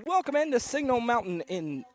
Welcome into Signal Mountain in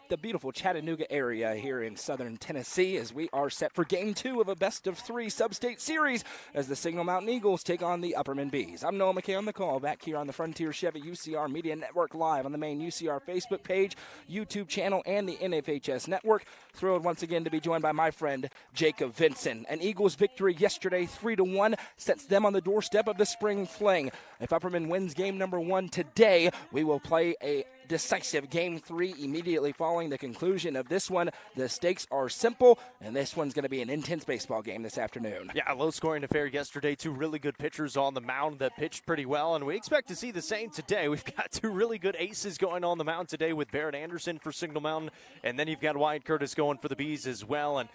the beautiful Chattanooga area here in southern Tennessee as we are set for Game 2 of a best-of-3 sub-state series as the Signal Mountain Eagles take on the Upperman Bees. I'm Noah McKay on the call, back here on the Frontier Chevy UCR Media Network live on the main UCR Facebook page, YouTube channel, and the NFHS Network. Thrilled once again to be joined by my friend Jacob Vinson. An Eagles victory yesterday, 3-1, sets them on the doorstep of the spring fling. If Upperman wins game number 1 today, we will play a decisive Game 3 immediately following the conclusion of this one. The stakes are simple, and this one's going to be an intense baseball game this afternoon. Yeah, low-scoring affair yesterday. Two really good pitchers on the mound that pitched pretty well, and we expect to see the same today. We've got two really good aces going on the mound today with Barrett Anderson for Signal Mountain, and then you've got Wyatt Curtis going for the Bees as well. And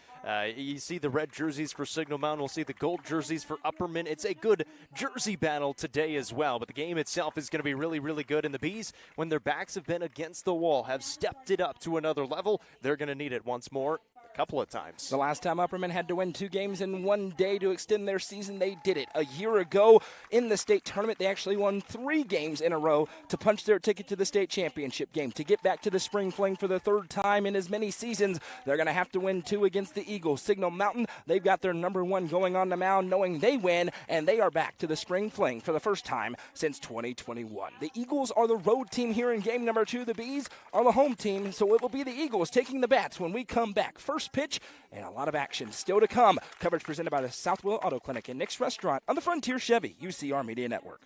you see the red jerseys for Signal Mountain. We'll see the gold jerseys for Upperman. It's a good jersey battle today as well, but the game itself is going to be really, really good. And the Bees, when their backs have been against the wall, have stepped it up to another level. They're going to need it once more. Couple of times. The last time Upperman had to win 2 games in one day to extend their season, they did it. A year ago in the state tournament, they actually won 3 games in a row to punch their ticket to the state championship game. To get back to the spring fling for the 3rd time in as many seasons, they're going to have to win 2 against the Eagles. Signal Mountain, they've got their number 1 going on the mound, knowing they win, and they are back to the spring fling for the first time since 2021. The Eagles are the road team here in game number 2. The Bees are the home team, so it will be the Eagles taking the bats when we come back. First pitch and a lot of action still to come. Coverage presented by the Southwell Auto Clinic and Nick's Restaurant on the Frontier Chevy UCR Media Network.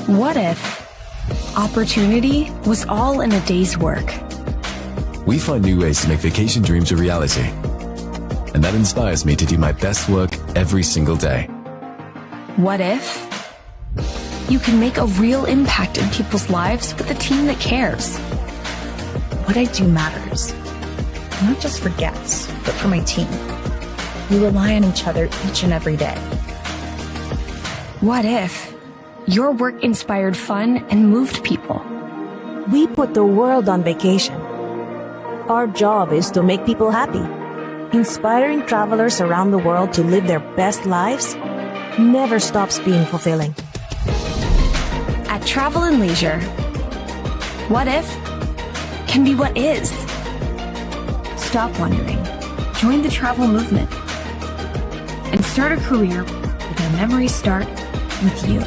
What if opportunity was all in a day's work? We find new ways to make vacation dreams a reality. And that inspires me to do my best work every single day. What if you can make a real impact in people's lives with a team that cares? What I do matters, not just for guests, but for my team. We rely on each other each and every day. What if your work inspired fun and moved people? We put the world on vacation. Our job is to make people happy. Inspiring travelers around the world to live their best lives never stops being fulfilling. At Travel and Leisure, what if can be what is. Stop wondering. Join the travel movement and start a career where memories start with you.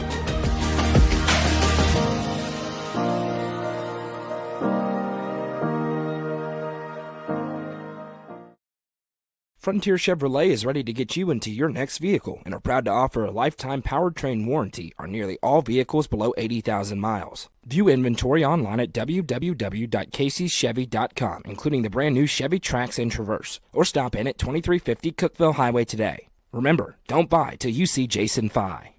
Frontier Chevrolet is ready to get you into your next vehicle and are proud to offer a lifetime powertrain warranty on nearly all vehicles below 80,000 miles. View inventory online at www.caseychevy.com, including the brand new Chevy Trax and Traverse, or stop in at 2350 Cookeville Highway today. Remember, don't buy till you see Jason Fye.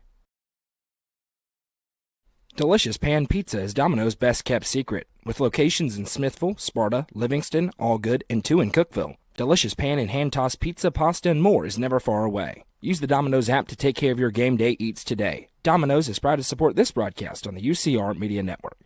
Delicious Pan Pizza is Domino's best-kept secret, with locations in Smithville, Sparta, Livingston, Allgood, and 2 in Cookeville. Delicious pan and hand-tossed pizza, pasta, and more is never far away. Use the Domino's app to take care of your game day eats today. Domino's is proud to support this broadcast on the UCR Media Network.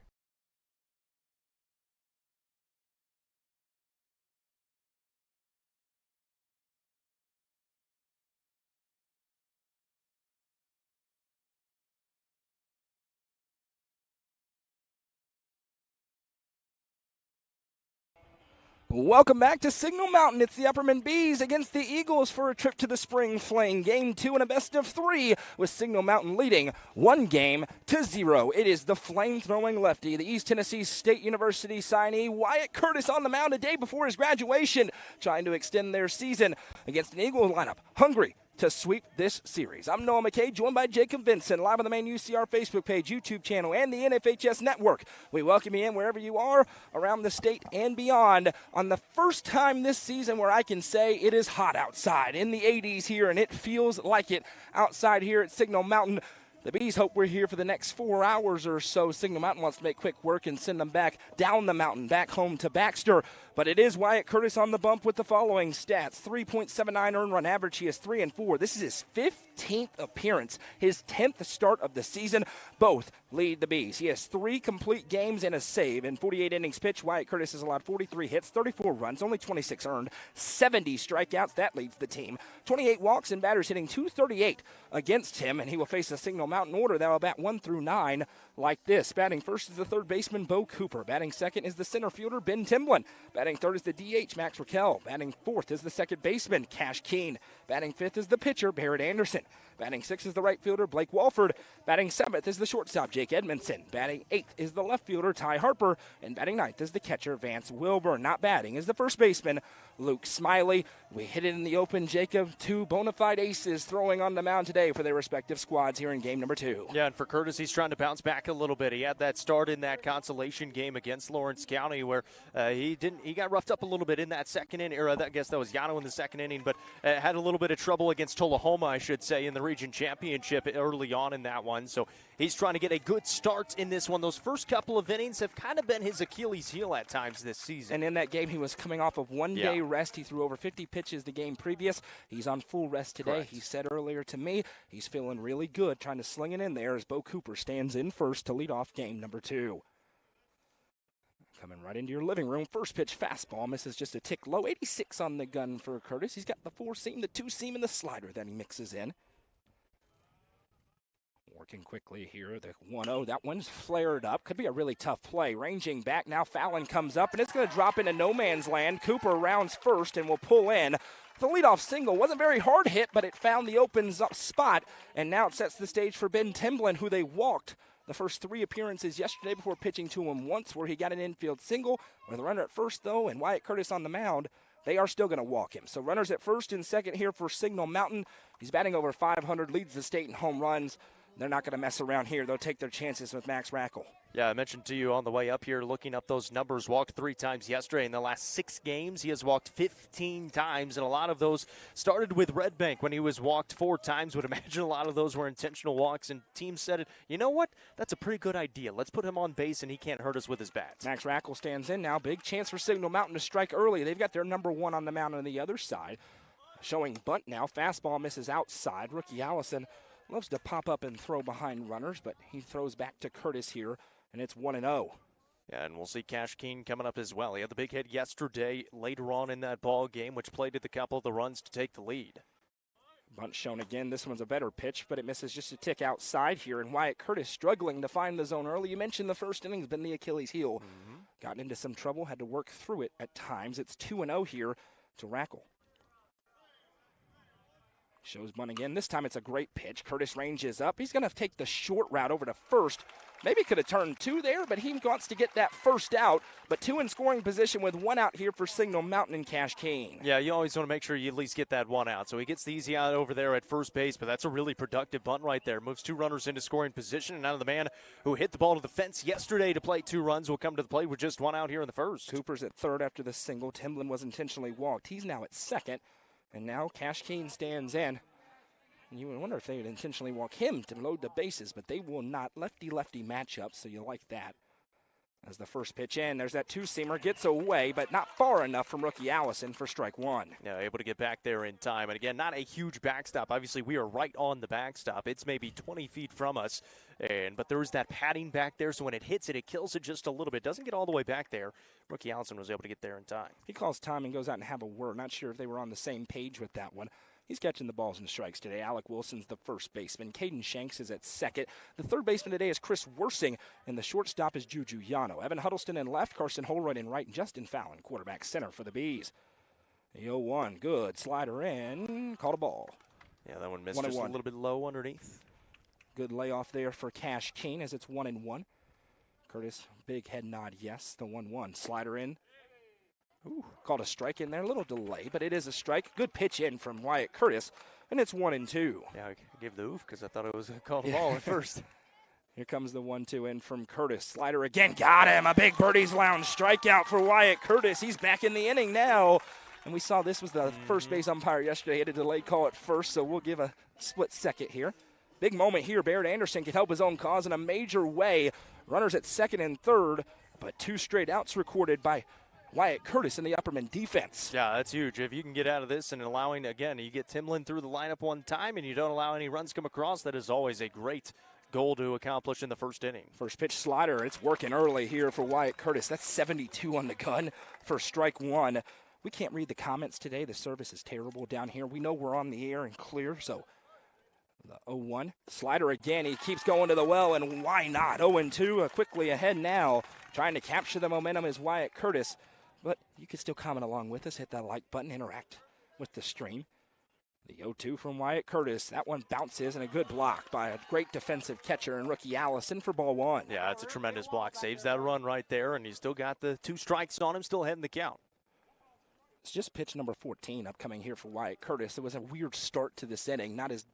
Welcome back to Signal Mountain. It's the Upperman Bees against the Eagles for a trip to the spring fling. Game 2 in a best-of-3 with Signal Mountain leading 1-0. It is the flame-throwing lefty, the East Tennessee State University signee, Wyatt Curtis, on the mound a day before his graduation, trying to extend their season against an Eagle lineup hungry to sweep this series. I'm Noah McKay, joined by Jacob Vinson, live on the main UCR Facebook page, YouTube channel, and the NFHS Network. We welcome you in wherever you are around the state and beyond on the first time this season where I can say it is hot outside in the 80s here, and it feels like it outside here at Signal Mountain. The Bees hope we're here for the next 4 hours or so. Signal Mountain wants to make quick work and send them back down the mountain, back home to Baxter. But it is Wyatt Curtis on the bump with the following stats. 3.79 earned run average. He is 3-4. This is his 15th appearance, his 10th start of the season. Both lead the Bees. He has 3 complete games and a save. In 48 innings pitched, Wyatt Curtis has allowed 43 hits, 34 runs, only 26 earned, 70 strikeouts. That leads the team. 28 walks and batters hitting .238 against him, and he will face a Signal Mountain order that will bat 1 through 9 like this. Batting first is the third baseman, Bo Cooper. Batting second is the center fielder, Ben Timblin. Batting third is the DH, Max Raquel. Batting fourth is the second baseman, Cash Keen. Batting fifth is the pitcher, Barrett Anderson. Batting sixth is the right fielder, Blake Walford. Batting seventh is the shortstop, Jake Edmondson. Batting eighth is the left fielder, Ty Harper. And batting ninth is the catcher, Vance Wilburn. Not batting is the first baseman, Luke Smiley. We hit it in the open, Jacob. 2 bona fide aces throwing on the mound today for their respective squads here in game number 2. Yeah, and for Curtis, he's trying to bounce back a little bit. He had that start in that consolation game against Lawrence County where he got roughed up a little bit in that second inning, or I guess that was Yano in the second inning, but had a little bit of trouble against Tullahoma, I should say, in the region championship early on in that one. So he's trying to get a good start in this one. Those first couple of innings have kind of been his Achilles heel at times this season. And in that game, he was coming off of one-day rest. He threw over 50 pitches the game previous. He's on full rest today. Correct. He said earlier to me he's feeling really good, trying to sling it in there as Bo Cooper stands in first to lead off game number 2. Coming right into your living room. First pitch fastball misses just a tick low. 86 on the gun for Curtis. He's got the 4-seam, the 2-seam, and the slider that he mixes in. Working quickly here, the 1-0. That one's flared up. Could be a really tough play. Ranging back now, Fallon comes up, and it's going to drop into no man's land. Cooper rounds first and will pull in. The leadoff single wasn't very hard hit, but it found the open spot, and now it sets the stage for Ben Timblin, who they walked the first 3 appearances yesterday before pitching to him once where he got an infield single. With a runner at first, though, and Wyatt Curtis on the mound, they are still going to walk him. So runners at first and second here for Signal Mountain. He's batting over 500, leads the state in home runs. They're not going to mess around here. They'll take their chances with Max Rackle. Yeah, I mentioned to you on the way up here, looking up those numbers, walked 3 times yesterday. In the last 6 games, he has walked 15 times, and a lot of those started with Red Bank when he was walked 4 times. Would imagine a lot of those were intentional walks, and teams said, you know what? That's a pretty good idea. Let's put him on base, and he can't hurt us with his bats. Max Rackle stands in now. Big chance for Signal Mountain to strike early. They've got their number 1 on the mound on the other side. Showing bunt now. Fastball misses outside. Rookie Allison loves to pop up and throw behind runners, but he throws back to Curtis here, and it's 1-0. Yeah, and we'll see Cash Keen coming up as well. He had the big hit yesterday later on in that ball game, which played at the couple of the runs to take the lead. Bunt shown again. This one's a better pitch, but it misses just a tick outside here, and Wyatt Curtis struggling to find the zone early. You mentioned the first inning's been the Achilles heel. Gotten into some trouble, had to work through it at times. It's 2-0 here to Rackle. Shows bunt again. This time it's a great pitch. Curtis ranges up. He's going to take the short route over to first. Maybe could have turned 2 there, but he wants to get that first out. But 2 in scoring position with 1 out here for Signal Mountain and Cash Keen. Yeah, you always want to make sure you at least get that 1 out. So he gets the easy out over there at first base, but that's a really productive bunt right there. Moves 2 runners into scoring position, and now the man who hit the ball to the fence yesterday to play 2 runs will come to the plate with just 1 out here in the first. Cooper's at third after the single. Timblin was intentionally walked. He's now at second. And now Cash Keen stands in. And you would wonder if they would intentionally walk him to load the bases, but they will not. Lefty-lefty matchup, so you like that. As the first pitch in, there's that 2-seamer. Gets away, but not far enough from rookie Allison for strike 1. Yeah, able to get back there in time. And again, not a huge backstop. Obviously, we are right on the backstop. It's maybe 20 feet from us. But there is that padding back there, so when it hits it, it kills it just a little bit. Doesn't get all the way back there. Rookie Allison was able to get there in time. He calls time and goes out and have a word. Not sure if they were on the same page with that one. He's catching the balls and strikes today. Alec Wilson's the first baseman. Caden Shanks is at second. The third baseman today is Chris Worsing, and the shortstop is Juju Yano. Evan Huddleston in left, Carson Holroyd in right, and Justin Fallon, quarterback center for the Bees. The 0-1, good. Slider in, called a ball. Yeah, that one missed just a little bit low underneath. Good layoff there for Cash Keen as it's 1-1. Curtis, big head nod, yes. The 1-1. Slider in. Ooh, called a strike in there. A little delay, but it is a strike. Good pitch in from Wyatt Curtis, and it's 1-2. Yeah, I gave the oof because I thought it was a called ball at first. Here comes the 1-2 in from Curtis. Slider again. Got him. A big Birdie's Lounge strikeout for Wyatt Curtis. He's back in the inning now. And we saw this was the first base umpire yesterday. He had a delayed call at first, so we'll give a split second here. Big moment here. Barrett Anderson can help his own cause in a major way. Runners at second and third, but 2 straight outs recorded by Wyatt Curtis in the Upperman defense. Yeah, that's huge. If you can get out of this and allowing, again, you get Timblin through the lineup 1 time and you don't allow any runs come across, that is always a great goal to accomplish in the first inning. First pitch slider, it's working early here for Wyatt Curtis. That's 72 on the gun for strike one. We can't read the comments today. The service is terrible down here. We know we're on the air and clear, so the 0-1. Slider again. He keeps going to the well, and why not? 0-2, quickly ahead now. Trying to capture the momentum is Wyatt Curtis. But you can still comment along with us. Hit that like button, interact with the stream. The 0-2 from Wyatt Curtis. That one bounces, and a good block by a great defensive catcher and rookie Allison for ball one. Yeah, it's a tremendous block. Saves that run right there, and he's still got the 2 strikes on him, still heading the count. It's just pitch number 14 upcoming here for Wyatt Curtis. It was a weird start to this inning, not as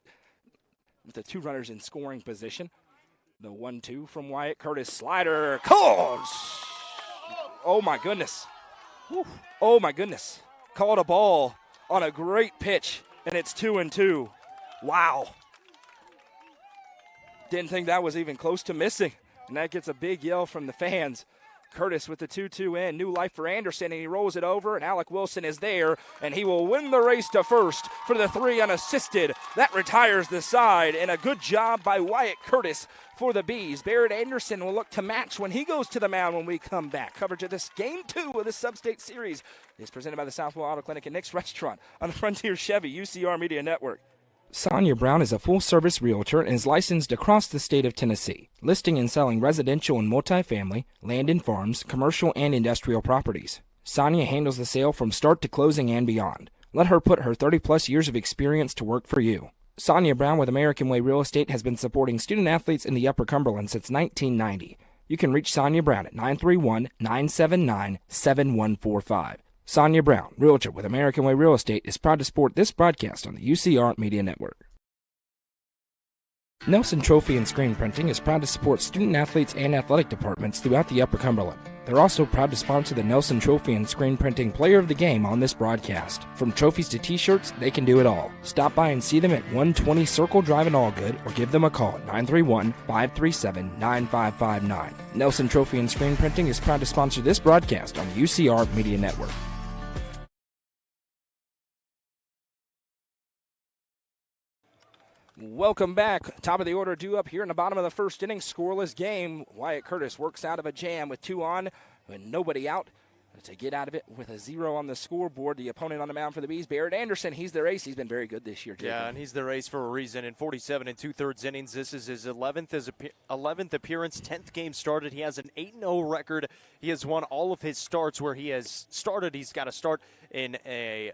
with the 2 runners in scoring position. The 1-2 from Wyatt Curtis. Slider calls. Oh, my goodness. Woo. Oh, my goodness. Called a ball on a great pitch, and it's 2-2. Wow. Didn't think that was even close to missing, and that gets a big yell from the fans. Curtis with the 2-2 in. New life for Anderson, and he rolls it over, and Alec Wilson is there, and he will win the race to first for the 3 unassisted. That retires the side, and a good job by Wyatt Curtis for the Bees. Barrett Anderson will look to match when he goes to the mound when we come back. Coverage of this Game 2 of the Sub-State Series is presented by the Southwell Auto Clinic and Nick's Restaurant on the Frontier Chevy UCR Media Network. Sonia Brown is a full-service realtor and is licensed across the state of Tennessee, listing and selling residential and multifamily, land and farms, commercial and industrial properties. Sonia handles the sale from start to closing and beyond. Let her put her 30-plus years of experience to work for you. Sonia Brown with American Way Real Estate has been supporting student-athletes in the Upper Cumberland since 1990. You can reach Sonia Brown at 931-979-7145. Sonia Brown, realtor with American Way Real Estate, is proud to support this broadcast on the UCR Media Network. Nelson Trophy and Screen Printing is proud to support student-athletes and athletic departments throughout the Upper Cumberland. They're also proud to sponsor the Nelson Trophy and Screen Printing Player of the Game on this broadcast. From trophies to t-shirts, they can do it all. Stop by and see them at 120 Circle Drive in Allgood or give them a call at 931-537-9559. Nelson Trophy and Screen Printing is proud to sponsor this broadcast on the UCR Media Network. Welcome back. Top of the order due up here in the bottom of the first inning. Scoreless game. Wyatt Curtis works out of a jam with 2 on and nobody out to get out of it with a 0 on the scoreboard. The opponent on the mound for the Bees, Barrett Anderson. He's their ace. He's been very good this year, Jacob. Yeah, and he's their ace for a reason. In 47 2/3 innings, this is his 11th appearance, 10th game started. He has an 8-0 record. He has won all of his starts where he has started. He's got to start in a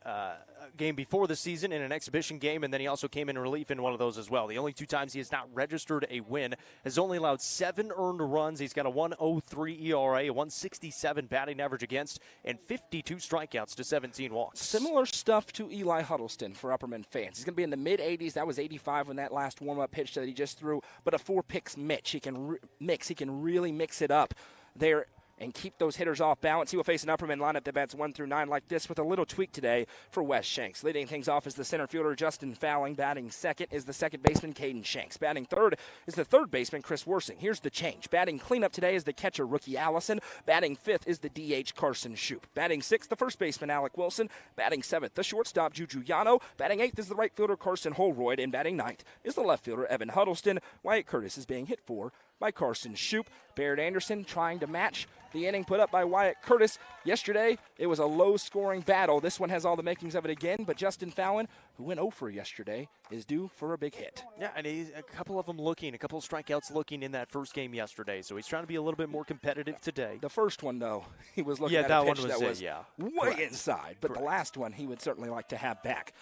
game before the season in an exhibition game, and then he also came in relief in one of those as well. The only 2 times he has not registered a win, has only allowed 7 earned runs. He's got a 1.03 ERA, a 167 batting average against, and 52 strikeouts to 17 walks. Similar stuff to Eli Huddleston for Upperman fans. He's going to be in the mid-80s. That was 85 when that last warm-up pitch that he just threw, but a 4-picks Mitch. He can mix. He can really mix it up there and keep those hitters off balance. He will face an Upperman lineup that bats 1 through 9 like this with a little tweak today for Wes Shanks. Leading things off is the center fielder Justin Fowling. Batting second is the second baseman Caden Shanks. Batting third is the third baseman Chris Worsing. Here's the change. Batting cleanup today is the catcher rookie Allison. Batting fifth is the DH Carson Shoup. Batting sixth, the first baseman Alec Wilson. Batting seventh, the shortstop Juju Yano. Batting eighth is the right fielder Carson Holroyd. And batting ninth is the left fielder Evan Huddleston. Wyatt Curtis is being hit for by Carson Shoup. Barrett Anderson trying to match the inning put up by Wyatt Curtis. Yesterday, it was a low-scoring battle. This one has all the makings of it again, but Justin Fallon, who went 0 for yesterday, is due for a big hit. Yeah, and he's a couple of strikeouts looking in that first game yesterday, so he's trying to be a little bit more competitive today. The first one, though, he was looking at a pitch that was way Correct. inside, but the last one he would certainly like to have back.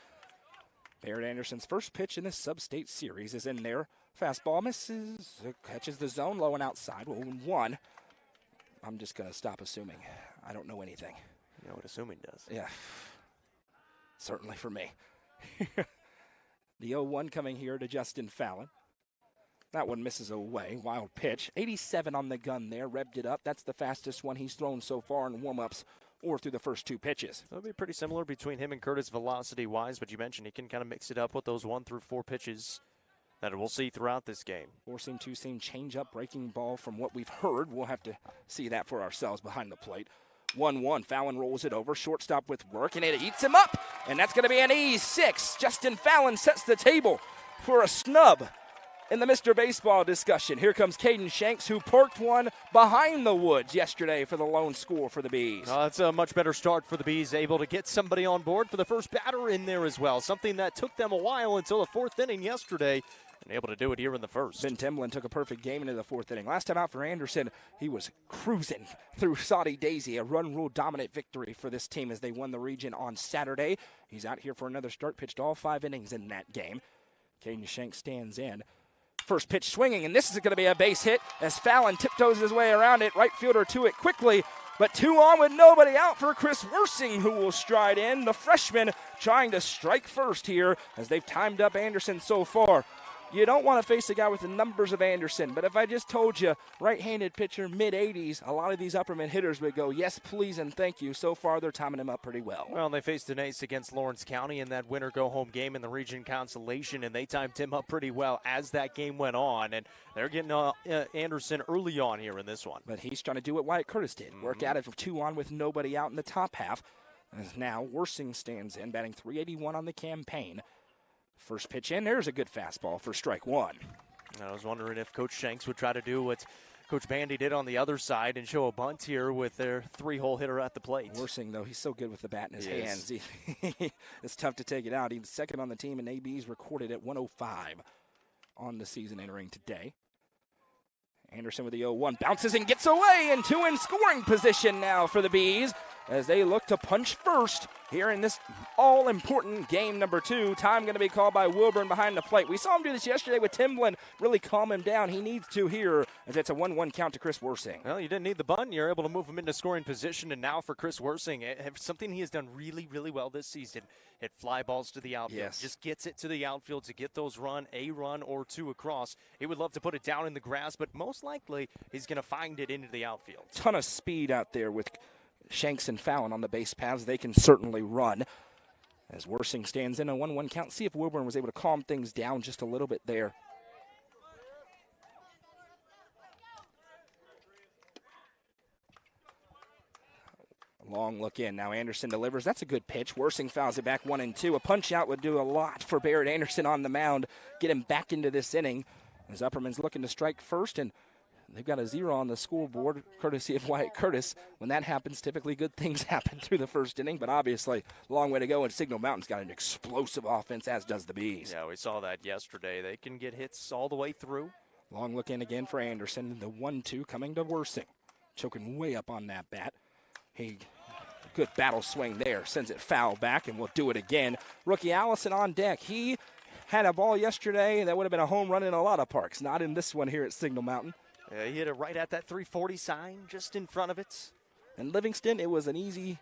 Barrett Anderson's first pitch in this sub-state series is in there. Fastball misses, catches the zone low and outside. 0-1. I'm just going to stop assuming. I don't know anything. You know what assuming does. Yeah, certainly for me. The 0-1 coming here to Justin Fallon. That one misses away. Wild pitch. 87 on the gun there. Revved it up. That's the fastest one he's thrown so far in warm-ups or through the first 2 pitches. It'll be pretty similar between him and Curtis velocity-wise, but you mentioned he can kind of mix it up with those 1 through 4 pitches that we'll see throughout this game. 4-seam, 2-seam, change-up, breaking ball from what we've heard. We'll have to see that for ourselves behind the plate. 1-1. Fallon rolls it over. Shortstop with work, and it eats him up. And that's going to be an E6. Justin Fallon sets the table for a snub. in the Mr. Baseball discussion. Here comes Caden Shanks, who parked one behind the woods yesterday for the lone score for the Bees. It's a much better start for the Bees, able to get somebody on board for the first batter in there as well, something that took them a while until the fourth inning yesterday, and able to do it here in the first. Ben Timlin took a perfect game into the fourth inning. Last time out for Anderson, he was cruising through Saudi Daisy, a run-rule dominant victory for this team as they won the region on Saturday. He's out here for another start, pitched all 5 innings in that game. Caden Shanks stands in. First pitch swinging, and this is going to be a base hit as Fallon tiptoes his way around it. Right fielder to it quickly, but 2 on with nobody out for Chris Worsing, who will stride in. The freshman trying to strike first here as they've timed up Anderson so far. You don't want to face a guy with the numbers of Anderson, but if I just told you right-handed pitcher, mid-80s, a lot of these Upperman hitters would go, yes, please, and thank you. So far, they're timing him up pretty well. Well, they faced an ace against Lawrence County in that winner go-home game in the region consolation, and they timed him up pretty well as that game went on, and they're getting Anderson early on here in this one. But he's trying to do what Wyatt Curtis did, work out of 2 on with nobody out in the top half. As now Worsing stands in, batting .381 on the campaign. First pitch in, there's a good fastball for strike 1. I was wondering if Coach Shanks would try to do what Coach Bandy did on the other side and show a bunt here with their 3-hole hitter at the plate. Worsing, though, he's so good with the bat in his hands. It's tough to take it out. He's second on the team, and AB's recorded at 105 on the season entering today. Anderson with the 0-1, bounces and gets away, and 2 in scoring position now for the Bees as they look to punch first here in this all-important game number 2. Time going to be called by Wilburn behind the plate. We saw him do this yesterday with Timlin, really calm him down. He needs to here as it's a 1-1 count to Chris Worsing. Well, you didn't need the bunt. You're able to move him into scoring position, and now for Chris Worsing, something he has done really, really well this season. Hit fly balls to the outfield. Yes. Just gets it to the outfield to get those a run or 2 across. He would love to put it down in the grass, but most likely he's going to find it into the outfield. Ton of speed out there with Shanks and Fallon on the base paths. They can certainly run. As Worsing stands in a 1-1 count, see if Wilburn was able to calm things down just a little bit there. Long look in. Now Anderson delivers. That's a good pitch. Worsing fouls it back 1-2. A punch out would do a lot for Barrett Anderson on the mound. Get him back into this inning as Upperman's looking to strike first, and they've got a 0 on the scoreboard, courtesy of Wyatt Curtis. When that happens, typically good things happen through the first inning, but obviously long way to go, and Signal Mountain's got an explosive offense, as does the Bees. Yeah, we saw that yesterday. They can get hits all the way through. Long look in again for Anderson. The 1-2 coming to Worsing. Choking way up on that bat. Good battle swing there. Sends it foul back, and we'll do it again. Rookie Allison on deck. He had a ball yesterday that would have been a home run in a lot of parks. Not in this one here at Signal Mountain. Yeah, he hit it right at that 340 sign, just in front of it. And Livingston, it was an easy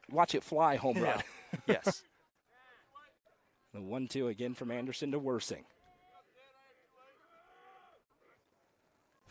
watch it fly home run. Yes. The 1-2 again from Anderson to Worsing.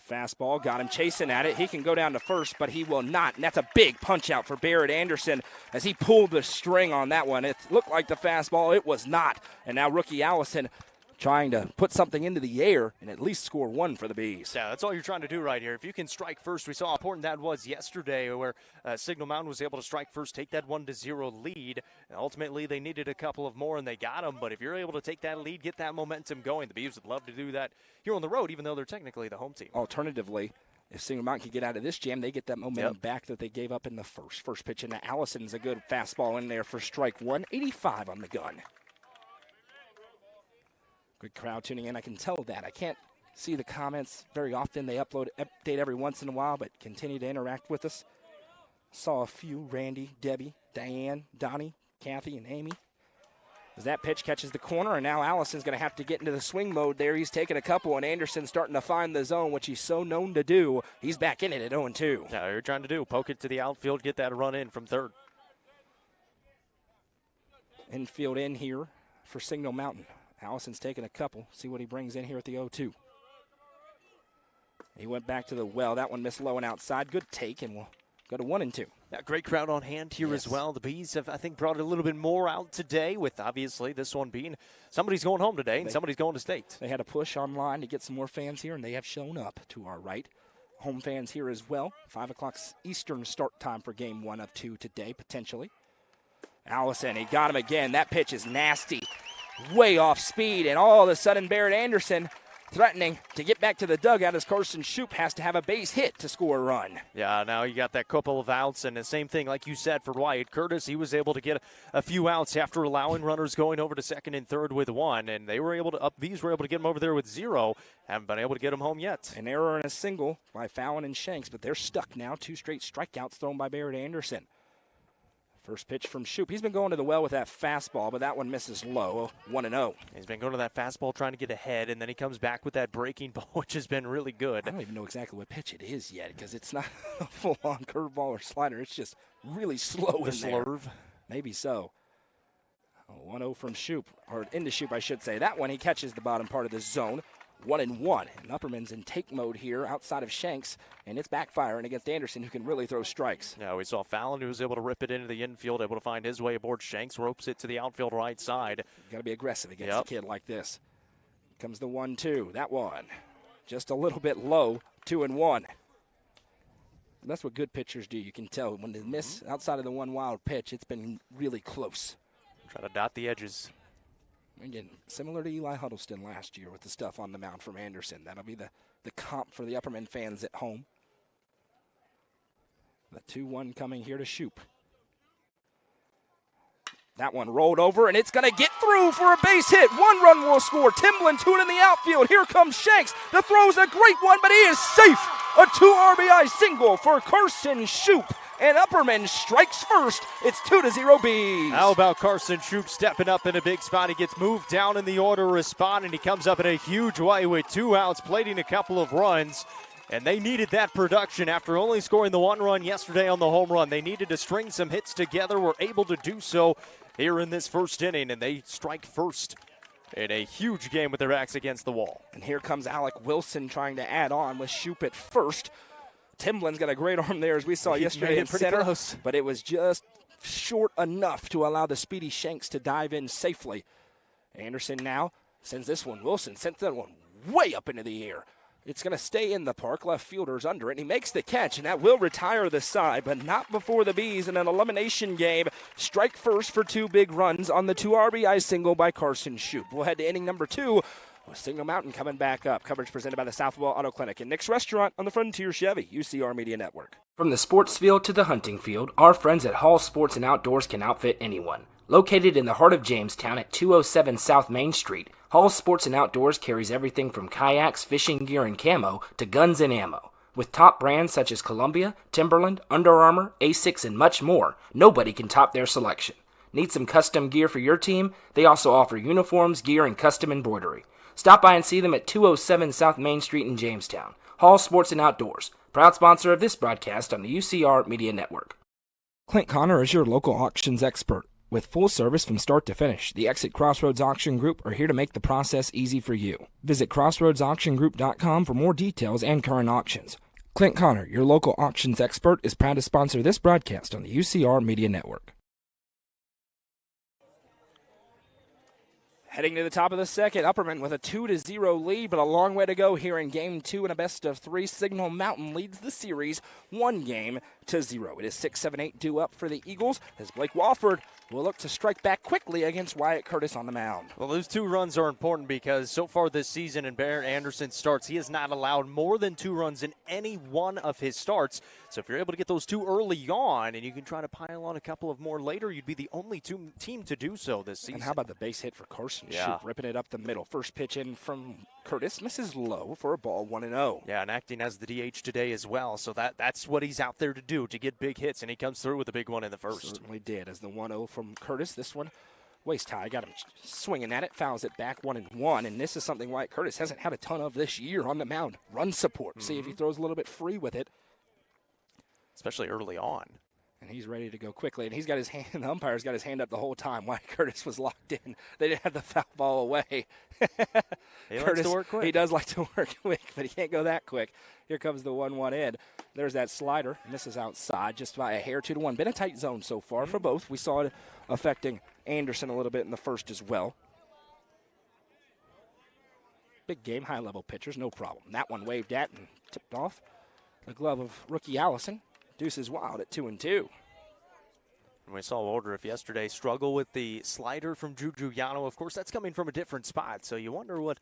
Fastball, got him chasing at it. He can go down to first, but he will not. And that's a big punch out for Barrett Anderson as he pulled the string on that one. It looked like the fastball. It was not. And now rookie Allison trying to put something into the air and at least score 1 for the Bees. Yeah, that's all you're trying to do right here. If you can strike first, we saw how important that was yesterday where Signal Mountain was able to strike first, take that 1-0 lead. And ultimately, they needed a couple of more, and they got them. But if you're able to take that lead, get that momentum going, the Bees would love to do that here on the road, even though they're technically the home team. Alternatively, if Signal Mountain can get out of this jam, they get that momentum back that they gave up in the first. First pitch into Allison's a good fastball in there for strike 1. 85 on the gun. Good crowd tuning in. I can tell that. I can't see the comments very often. They update every once in a while, but continue to interact with us. Saw a few. Randy, Debbie, Diane, Donnie, Kathy, and Amy. As that pitch catches the corner, and now Allison's going to have to get into the swing mode there. He's taking a couple, and Anderson's starting to find the zone, which he's so known to do. He's back in it at 0-2. Yeah, you're trying to do. Poke it to the outfield, get that run in from third. Infield in here for Signal Mountain. Allison's taking a couple. See what he brings in here at the 0-2. He went back to the well. That one missed low and outside. Good take, and we'll go to 1-2. Yeah, great crowd on hand here as well. The Bees have, I think, brought a little bit more out today with, obviously, this one being somebody's going home today and somebody's going to state. They had a push online to get some more fans here, and they have shown up to our right. Home fans here as well. 5 o'clock Eastern start time for game 1 of 2 today, potentially. Allison, he got him again. That pitch is nasty. Way off speed, and all of a sudden Barrett Anderson threatening to get back to the dugout as Carson Shoup has to have a base hit to score a run. Yeah, now you got that couple of outs, and the same thing, like you said, for Wyatt Curtis. He was able to get a few outs after allowing runners going over to second and third with one, and they were able to these were able to get him over there with zero. Haven't been able to get him home yet. An error and a single by Fallon and Shanks, but they're stuck now. 2 straight strikeouts thrown by Barrett Anderson. First pitch from Shoup. He's been going to the well with that fastball, but that one misses low, 1-0. He's been going to that fastball trying to get ahead, and then he comes back with that breaking ball, which has been really good. I don't even know exactly what pitch it is yet because it's not a full-on curveball or slider. It's just really slow in there. Slurve. Maybe so. 1-0 from Shoup, or into Shoup, I should say. That one, he catches the bottom part of the zone. 1-1. And Upperman's in take mode here outside of Shanks, and it's backfiring against Anderson, who can really throw strikes. Yeah, we saw Fallon, who was able to rip it into the infield, able to find his way aboard. Shanks ropes it to the outfield right side. Got to be aggressive against a kid like this. Comes the 1-2. That one just a little bit low, 2-1. That's what good pitchers do. You can tell when they miss outside of the one wild pitch, it's been really close. Try to dot the edges. Again, similar to Eli Huddleston last year with the stuff on the mound from Anderson. That'll be the comp for the Upperman fans at home. The 2-1 coming here to Shoup. That one rolled over, and it's going to get through for a base hit. 1 run will score. Timblin, 2 in the outfield. Here comes Shanks. The throw's a great one, but he is safe. A 2 RBI single for Carson Shoup. And Upperman strikes first. It's 2-0 Bees. How about Carson Shoup stepping up in a big spot? He gets moved down in the order of respond, and he comes up in a huge way with 2 outs, plating a couple of runs. And they needed that production after only scoring the 1 run yesterday on the home run. They needed to string some hits together, were able to do so here in this first inning, and they strike first in a huge game with their backs against the wall. And here comes Alec Wilson trying to add on with Shoup at first. Timblin's got a great arm there, as we saw yesterday in center, close. But it was just short enough to allow the speedy Shanks to dive in safely. Anderson now sends this one. Wilson sent that one way up into the air. It's going to stay in the park. Left fielder's under it, and he makes the catch, and that will retire the side, but not before the Bees in an elimination game. Strike first for 2 big runs on the 2 RBI single by Carson Shoup. We'll head to inning number 2. With Signal Mountain coming back up. Coverage presented by the Southwell Auto Clinic and Nick's Restaurant on the Frontier Chevy, UCR Media Network. From the sports field to the hunting field, our friends at Hall Sports and Outdoors can outfit anyone. Located in the heart of Jamestown at 207 South Main Street, Hall Sports and Outdoors carries everything from kayaks, fishing gear, and camo to guns and ammo. With top brands such as Columbia, Timberland, Under Armour, Asics, and much more, nobody can top their selection. Need some custom gear for your team? They also offer uniforms, gear, and custom embroidery. Stop by and see them at 207 South Main Street in Jamestown. Hall Sports and Outdoors, proud sponsor of this broadcast on the UCR Media Network. Clint Connor is your local auctions expert. With full service from start to finish, the Exit Crossroads Auction Group are here to make the process easy for you. Visit crossroadsauctiongroup.com for more details and current auctions. Clint Connor, your local auctions expert, is proud to sponsor this broadcast on the UCR Media Network. Heading to the top of the second, Upperman with a 2-0 lead, but a long way to go here in Game 2 and a best-of-3. Signal Mountain leads the series 1-0. It is 6-7-8 due up for the Eagles as Blake Wofford will look to strike back quickly against Wyatt Curtis on the mound. Well, those 2 runs are important because so far this season in Barrett Anderson's starts, he has not allowed more than 2 runs in any one of his starts. So if you're able to get those 2 early on and you can try to pile on a couple of more later, you'd be the only team to do so this season. And how about the base hit for Carson Shoup, ripping it up the middle. First pitch in from Curtis, misses low for a ball, 1-0. Yeah, and acting as the DH today as well. So that's what he's out there to do, to get big hits, and he comes through with a big one in the first. Certainly did, as the 1-0 from Curtis. This one, waist high, got him swinging at it, fouls it back 1-1, and this is something Wyatt Curtis hasn't had a ton of this year on the mound. Run support. See if he throws a little bit free with it. Especially early on. And he's ready to go quickly. And he's got his hand, the umpire's got his hand up the whole time. Wyatt Curtis was locked in. They didn't have the foul ball away. He likes to work quick. He does like to work quick, but he can't go that quick. Here comes the 1-1 in. There's that slider. Misses outside just by a hair, 2-1. Been a tight zone so far for both. We saw it affecting Anderson a little bit in the first as well. Big game, high-level pitchers, no problem. That one waved at and tipped off the glove of rookie Allison. Deuces wild at 2-2. And we saw Woodruff yesterday struggle with the slider from Juju Yano. Of course, that's coming from a different spot, so you wonder what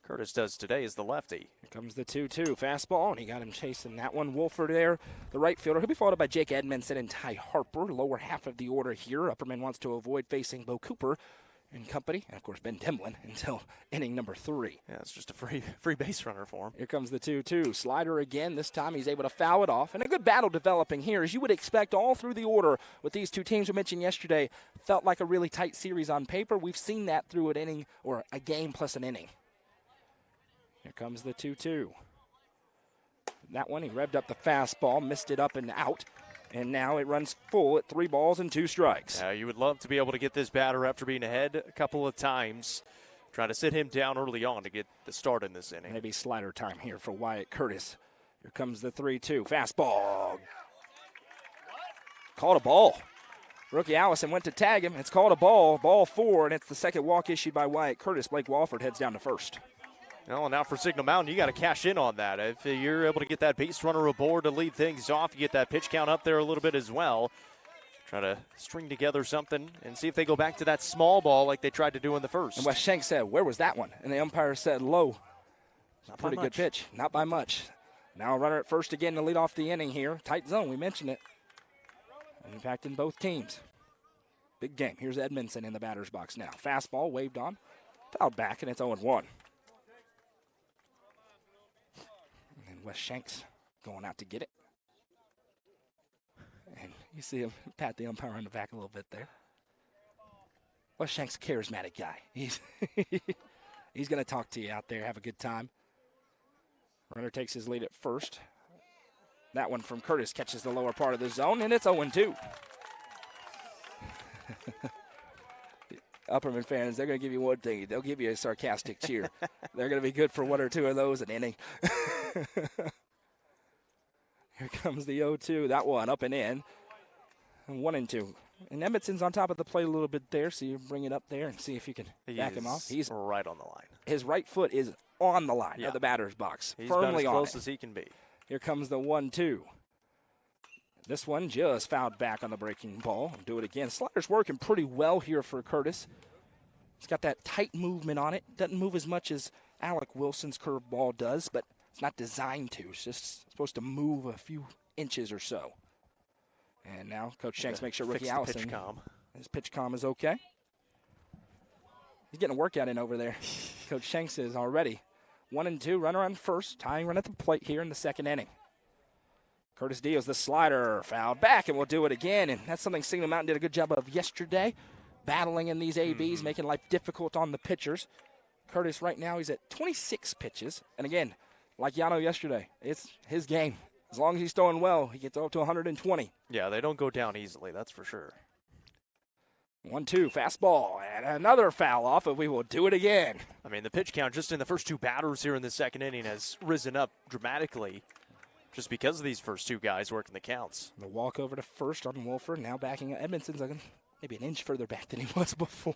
Curtis does today is the lefty. Here comes the 2-2 fastball, and he got him chasing that one. Wolford there, the right fielder. He'll be followed by Jake Edmondson and Ty Harper, lower half of the order here. Upperman wants to avoid facing Bo Cooper and company, and of course Ben Timlin until inning number 3. Yeah, it's just a free base runner for him. Here comes the 2-2 slider again. This time he's able to foul it off, and a good battle developing here, as you would expect all through the order with these two teams we mentioned yesterday. Felt like a really tight series on paper. We've seen that through an inning or a game plus an inning. Here comes the 2-2. That one, he revved up the fastball, missed it up and out, and now it runs full at 3 balls and 2 strikes. You would love to be able to get this batter after being ahead a couple of times. Try to sit him down early on to get the start in this inning. Maybe slider time here for Wyatt Curtis. Here comes the 3-2 fastball. Called a ball. Rookie Allison went to tag him. It's called a ball, ball 4, and it's the second walk issued by Wyatt Curtis. Blake Walford heads down to first. Well, now for Signal Mountain, you got to cash in on that. If you're able to get that base runner aboard to lead things off, you get that pitch count up there a little bit as well. Try to string together something and see if they go back to that small ball like they tried to do in the first. And Wes Shank said, where was that one? And the umpire said, low. Not Pretty good pitch. Not by much. Now a runner at first again to lead off the inning here. Tight zone, we mentioned it. Impacting both teams. Big game. Here's Edmondson in the batter's box now. Fastball waved on. Fouled back, and it's 0-1. Wes Shanks going out to get it. And you see him pat the umpire on the back a little bit there. Wes Shanks, a charismatic guy. He's going to talk to you out there, have a good time. Runner takes his lead at first. That one from Curtis catches the lower part of the zone, and it's 0-2. Upperman fans, they're going to give you one thing. They'll give you a sarcastic cheer. They're going to be good for 1 or 2 of those an inning. Here comes the 0-2. That one up and in. And 1-2. And Edmondson's on top of the plate a little bit there, so you bring it up there and see if you can back him off. He's right on the line. His right foot is on the line of the batter's box. He's firmly about as on close it. as he can be. Here comes the 1-2. This one just fouled back on the breaking ball. Do it again. Slider's working pretty well here for Curtis. It's got that tight movement on it. Doesn't move as much as Alec Wilson's curveball does, but it's not designed to. It's just supposed to move a few inches or so. And now Coach Shanks makes sure Rookie Allison, his pitch comm is okay. He's getting a workout in over there. Coach Shanks is already. 1-2, runner on first, tying run at the plate here in the second inning. Curtis Diaz, the slider, fouled back, and we'll do it again. And that's something Signal Mountain did a good job of yesterday, battling in these ABs, making life difficult on the pitchers. Curtis right now, he's at 26 pitches. And again, like Yano yesterday, it's his game. As long as he's throwing well, he gets up to 120. Yeah, they don't go down easily, that's for sure. 1-2, fastball, and another foul off, and we will do it again. I mean, the pitch count just in the first 2 batters here in the second inning has risen up dramatically just because of these first 2 guys working the counts. The walk over to first on Wolford, now backing up. Edmondson's maybe an inch further back than he was before.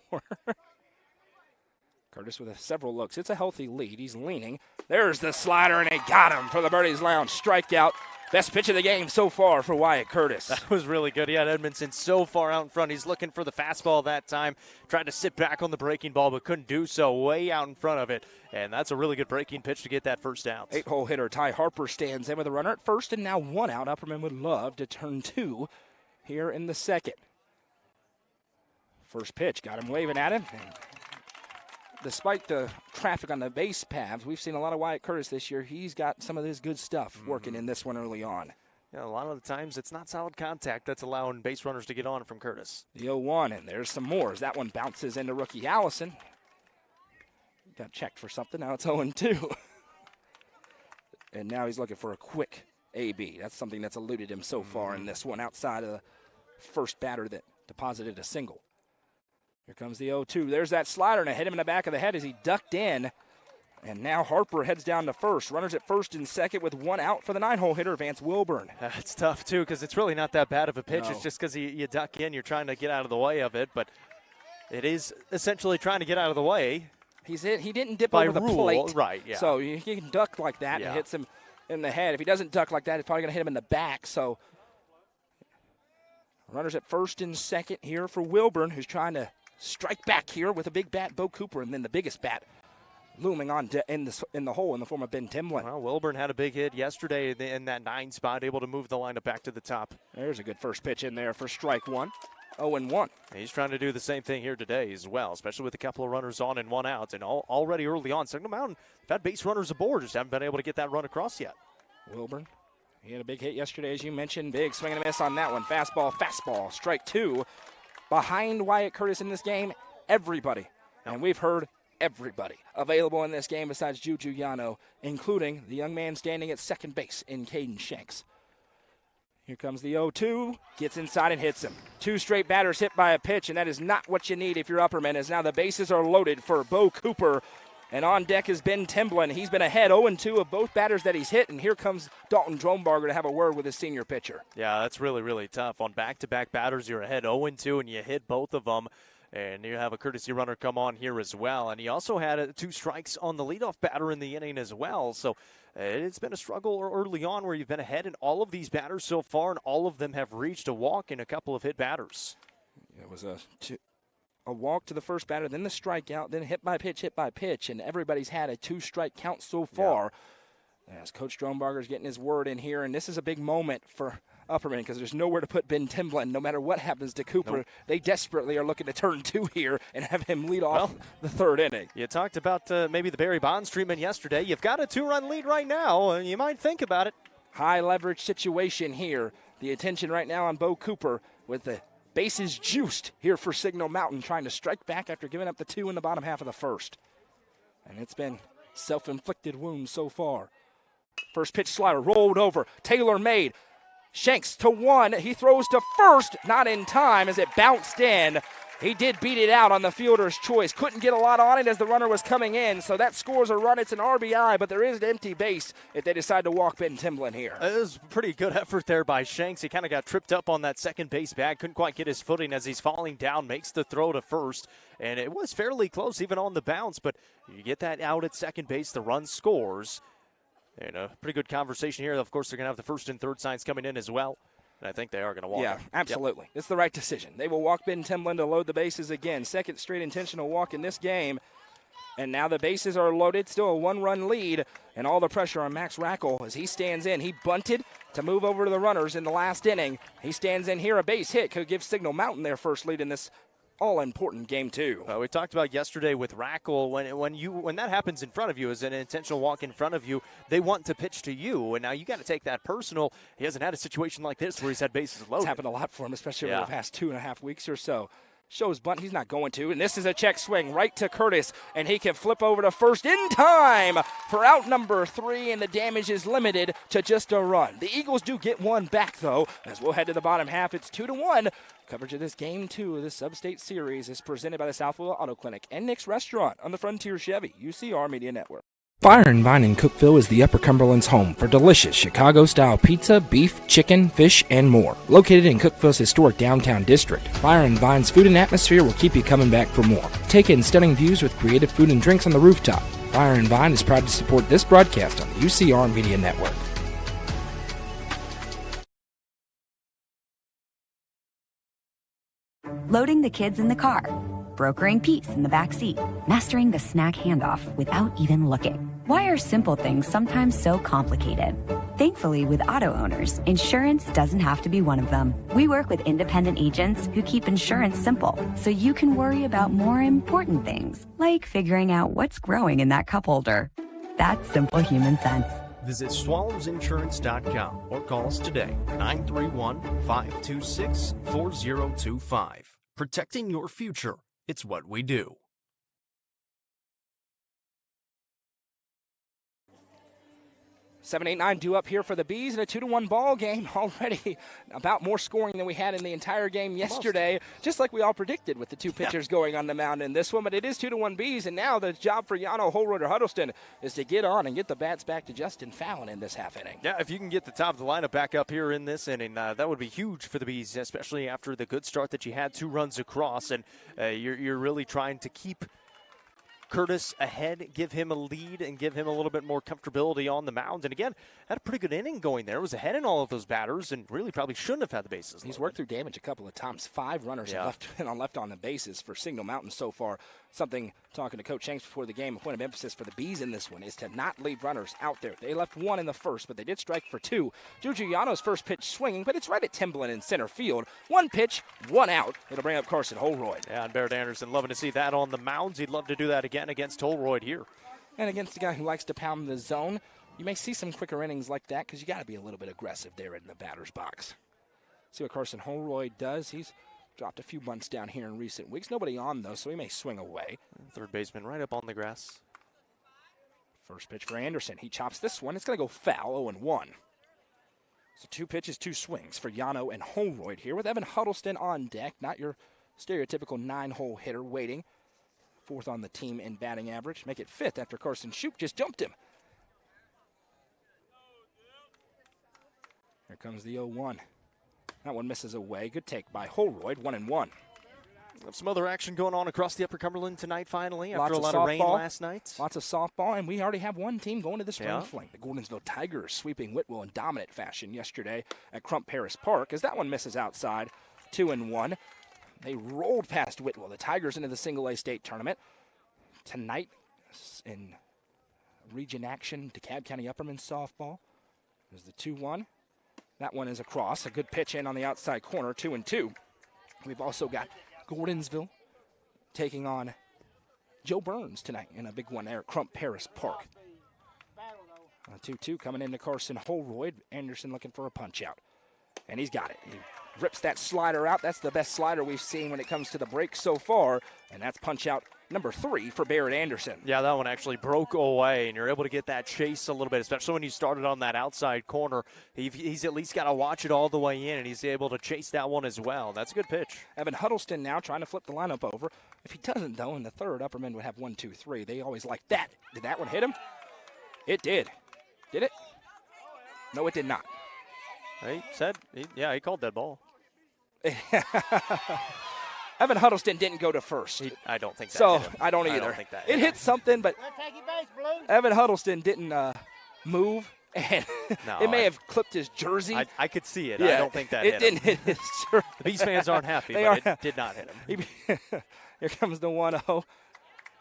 Curtis with several looks. It's a healthy lead. He's leaning. There's the slider, and he got him for the Birdies Lounge strikeout. Best pitch of the game so far for Wyatt Curtis. That was really good. He had Edmondson so far out in front. He's looking for the fastball that time. Tried to sit back on the breaking ball, but couldn't do so. Way out in front of it. And that's a really good breaking pitch to get that first out. 8-hole hitter Ty Harper stands in with a runner at first, and now 1 out. Upperman would love to turn 2 here in the second. First pitch, got him waving at him. And despite the traffic on the base paths, we've seen a lot of Wyatt Curtis this year. He's got some of his good stuff working in this one early on. Yeah, a lot of the times it's not solid contact that's allowing base runners to get on from Curtis. The 0-1, and there's some more as that one bounces into rookie Allison. Got checked for something. Now it's 0-2. And now he's looking for a quick AB. That's something that's eluded him so far in this one outside of the first batter that deposited a single. Here comes the 0-2. There's that slider, and it hit him in the back of the head as he ducked in. And now Harper heads down to first. Runners at first and second with 1 out for the 9-hole hitter, Vance Wilburn. That's tough, too, because it's really not that bad of a pitch. No. It's just because you duck in, you're trying to get out of the way of it. But it is essentially trying to get out of the way. He didn't dip by over the rule, plate. right, yeah. So he can duck like that and it hits him in the head. If he doesn't duck like that, it's probably going to hit him in the back. So runners at first and second here for Wilburn, who's trying to strike back here with a big bat, Bo Cooper, and then the biggest bat, looming on in the hole in the form of Ben Timlin. Well, Wilburn had a big hit yesterday in that 9 spot, able to move the lineup back to the top. There's a good first pitch in there for strike one. 0-1. He's trying to do the same thing here today as well, especially with a couple of runners on and one out. And already early on, Signal Mountain have had base runners aboard, just haven't been able to get that run across yet. Wilburn, he had a big hit yesterday, as you mentioned. Big swing and a miss on that one. Fastball, strike two. Behind Wyatt Curtis in this game, everybody. And we've heard everybody available in this game besides Juju Yano, including the young man standing at second base in Caden Shanks. Here comes the 0-2, gets inside and hits him. 2 straight batters hit by a pitch, and that is not what you need if you're Upperman, as now the bases are loaded for Bo Cooper. And on deck is Ben Timblin. He's been ahead 0-2 of both batters that he's hit, and here comes Dalton Drombarger to have a word with his senior pitcher. Yeah, that's really, really tough. On back-to-back batters, you're ahead 0-2, and you hit both of them. And you have a courtesy runner come on here as well. And he also had 2 strikes on the leadoff batter in the inning as well. So it's been a struggle early on where you've been ahead in all of these batters so far, and all of them have reached a walk and a couple of hit batters. It was a walk to the first batter, then the strikeout, then hit by pitch, and everybody's had a 2-strike count so far. Yeah. As Coach Drombarger's getting his word in here, and this is a big moment for Upperman because there's nowhere to put Ben Timblin. No matter what happens to Cooper, Nope. They desperately are looking to turn 2 here and have him lead off the 3rd inning. You talked about maybe the Barry Bonds treatment yesterday. You've got a 2-run lead right now, and you might think about it. High leverage situation here. The attention right now on Bo Cooper with the bases juiced here for Signal Mountain, trying to strike back after giving up the 2 in the bottom half of the 1st. And it's been self-inflicted wounds so far. First pitch slider rolled over. Taylor made. Shanks to 1. He throws to first. Not in time as it bounced in. He did beat it out on the fielder's choice. Couldn't get a lot on it as the runner was coming in. So that scores a run. It's an RBI, but there is an empty base if they decide to walk Ben Timblin here. It was a pretty good effort there by Shanks. He kind of got tripped up on that second base bag. Couldn't quite get his footing as he's falling down. Makes the throw to first. And it was fairly close even on the bounce. But you get that out at second base. The run scores. And a pretty good conversation here. Of course, they're going to have the first and third signs coming in as well. And I think they are going to walk him. Absolutely. Yep. It's the right decision. They will walk Ben Timblin to load the bases again. Second straight intentional walk in this game. And now the bases are loaded. Still a 1-run lead. And all the pressure on Max Rackle as he stands in. He bunted to move over to the runners in the last inning. He stands in here. A base hit could give Signal Mountain their first lead in this all-important game, too. We talked about yesterday with Rackle, when that happens in front of you, as an intentional walk in front of you, they want to pitch to you, and now you got to take that personal. He hasn't had a situation like this where he's had bases loaded. It's happened a lot for him, especially over the past 2.5 weeks or so. Shows bunt, he's not going to, and this is a check swing right to Curtis, and he can flip over to first in time for out number 3, and the damage is limited to just a run. The Eagles do get one back, though, as we'll head to the bottom half. It's 2-1. Coverage of this Game 2 of the Sub-State Series is presented by the Southwell Auto Clinic and Nick's Restaurant on the Frontier Chevy, UCR Media Network. Fire and Vine in Cookeville is the Upper Cumberland's home for delicious Chicago-style pizza, beef, chicken, fish, and more. Located in Cookeville's historic downtown district, Fire and Vine's food and atmosphere will keep you coming back for more. Take in stunning views with creative food and drinks on the rooftop. Fire and Vine is proud to support this broadcast on the UCR Media Network. Loading the kids in the car, brokering peace in the back seat, mastering the snack handoff without even looking. Why are simple things sometimes so complicated? Thankfully, with auto owners, insurance doesn't have to be one of them. We work with independent agents who keep insurance simple, so you can worry about more important things, like figuring out what's growing in that cup holder. That's simple human sense. Visit swallowsinsurance.com or call us today, 931-526-4025. Protecting your future. It's what we do. 7-8-9 due up here for the Bees in a 2-1 ball game. Already about more scoring than we had in the entire game yesterday, just like we all predicted with the two pitchers going on the mound in this one. But it is 2-1 Bees, and now the job for Yano Holroyd or Huddleston is to get on and get the bats back to Justin Fallon in this half inning. Yeah, if you can get the top of the lineup back up here in this inning, that would be huge for the Bees, especially after the good start that you had, 2 runs across, and you're really trying to keep Curtis ahead, give him a lead, and give him a little bit more comfortability on the mound. And again, had a pretty good inning going there. Was ahead in all of those batters, and really probably shouldn't have had the bases. He's worked through damage a couple of times. 5 runners have left on the bases for Signal Mountain so far. Something, talking to Coach Shanks before the game, a point of emphasis for the Bees in this one is to not leave runners out there. They left 1 in the first, but they did strike for 2. Juju Yano's first pitch swinging, but it's right at Timblin in center field. 1 pitch, 1 out. It'll bring up Carson Holroyd. Yeah, and Barrett Anderson loving to see that on the mounds. He'd love to do that again against Holroyd here. And against a guy who likes to pound the zone, you may see some quicker innings like that because you got to be a little bit aggressive there in the batter's box. See what Carson Holroyd does. He's dropped a few bunts down here in recent weeks. Nobody on, though, so he may swing away. Third baseman right up on the grass. First pitch for Anderson. He chops this one. It's going to go foul, 0-1. So 2 pitches, 2 swings for Yano and Holroyd here with Evan Huddleston on deck. Not your stereotypical 9-hole hitter waiting. 4th on the team in batting average. Make it 5th after Carson Shoup just jumped him. Here comes the 0-1. That one misses away. Good take by Holroyd, 1-1. Some other action going on across the Upper Cumberland tonight, finally, after a lot of rain last night. Lots of softball, and we already have one team going to the spring fling. The Gordonsville Tigers sweeping Whitwell in dominant fashion yesterday at Crump Paris Park, as that one misses outside, 2-1. They rolled past Whitwell, the Tigers, into the single-A state tournament. Tonight, in region action, DeKalb County Upperman softball, is the 2-1. That one is across. A good pitch in on the outside corner, 2-2. We've also got Gordonsville taking on Joe Burns tonight in a big one there at Crump Paris Park. 2-2 coming into Carson Holroyd. Anderson looking for a punch out. And he's got it. He rips that slider out. That's the best slider we've seen when it comes to the break so far. And that's punch out number 3 for Barrett Anderson. Yeah, that one actually broke away, and you're able to get that chase a little bit, especially when you started on that outside corner. He's at least got to watch it all the way in, and he's able to chase that one as well. That's a good pitch. Evan Huddleston now trying to flip the lineup over. If he doesn't, though, in the third, Upperman would have 1, 2, 3. They always like that. Did that one hit him? It did. Did it? No, it did not. He called that ball. Evan Huddleston didn't go to first. I don't think that hit him. I don't either. I don't think that it hit something, but Evan Huddleston didn't move, and it may have clipped his jersey. I could see it. Yeah, I don't think that hit him. It didn't hit his jersey. The Bees fans aren't happy, but it did not hit him. Here comes the 1-0.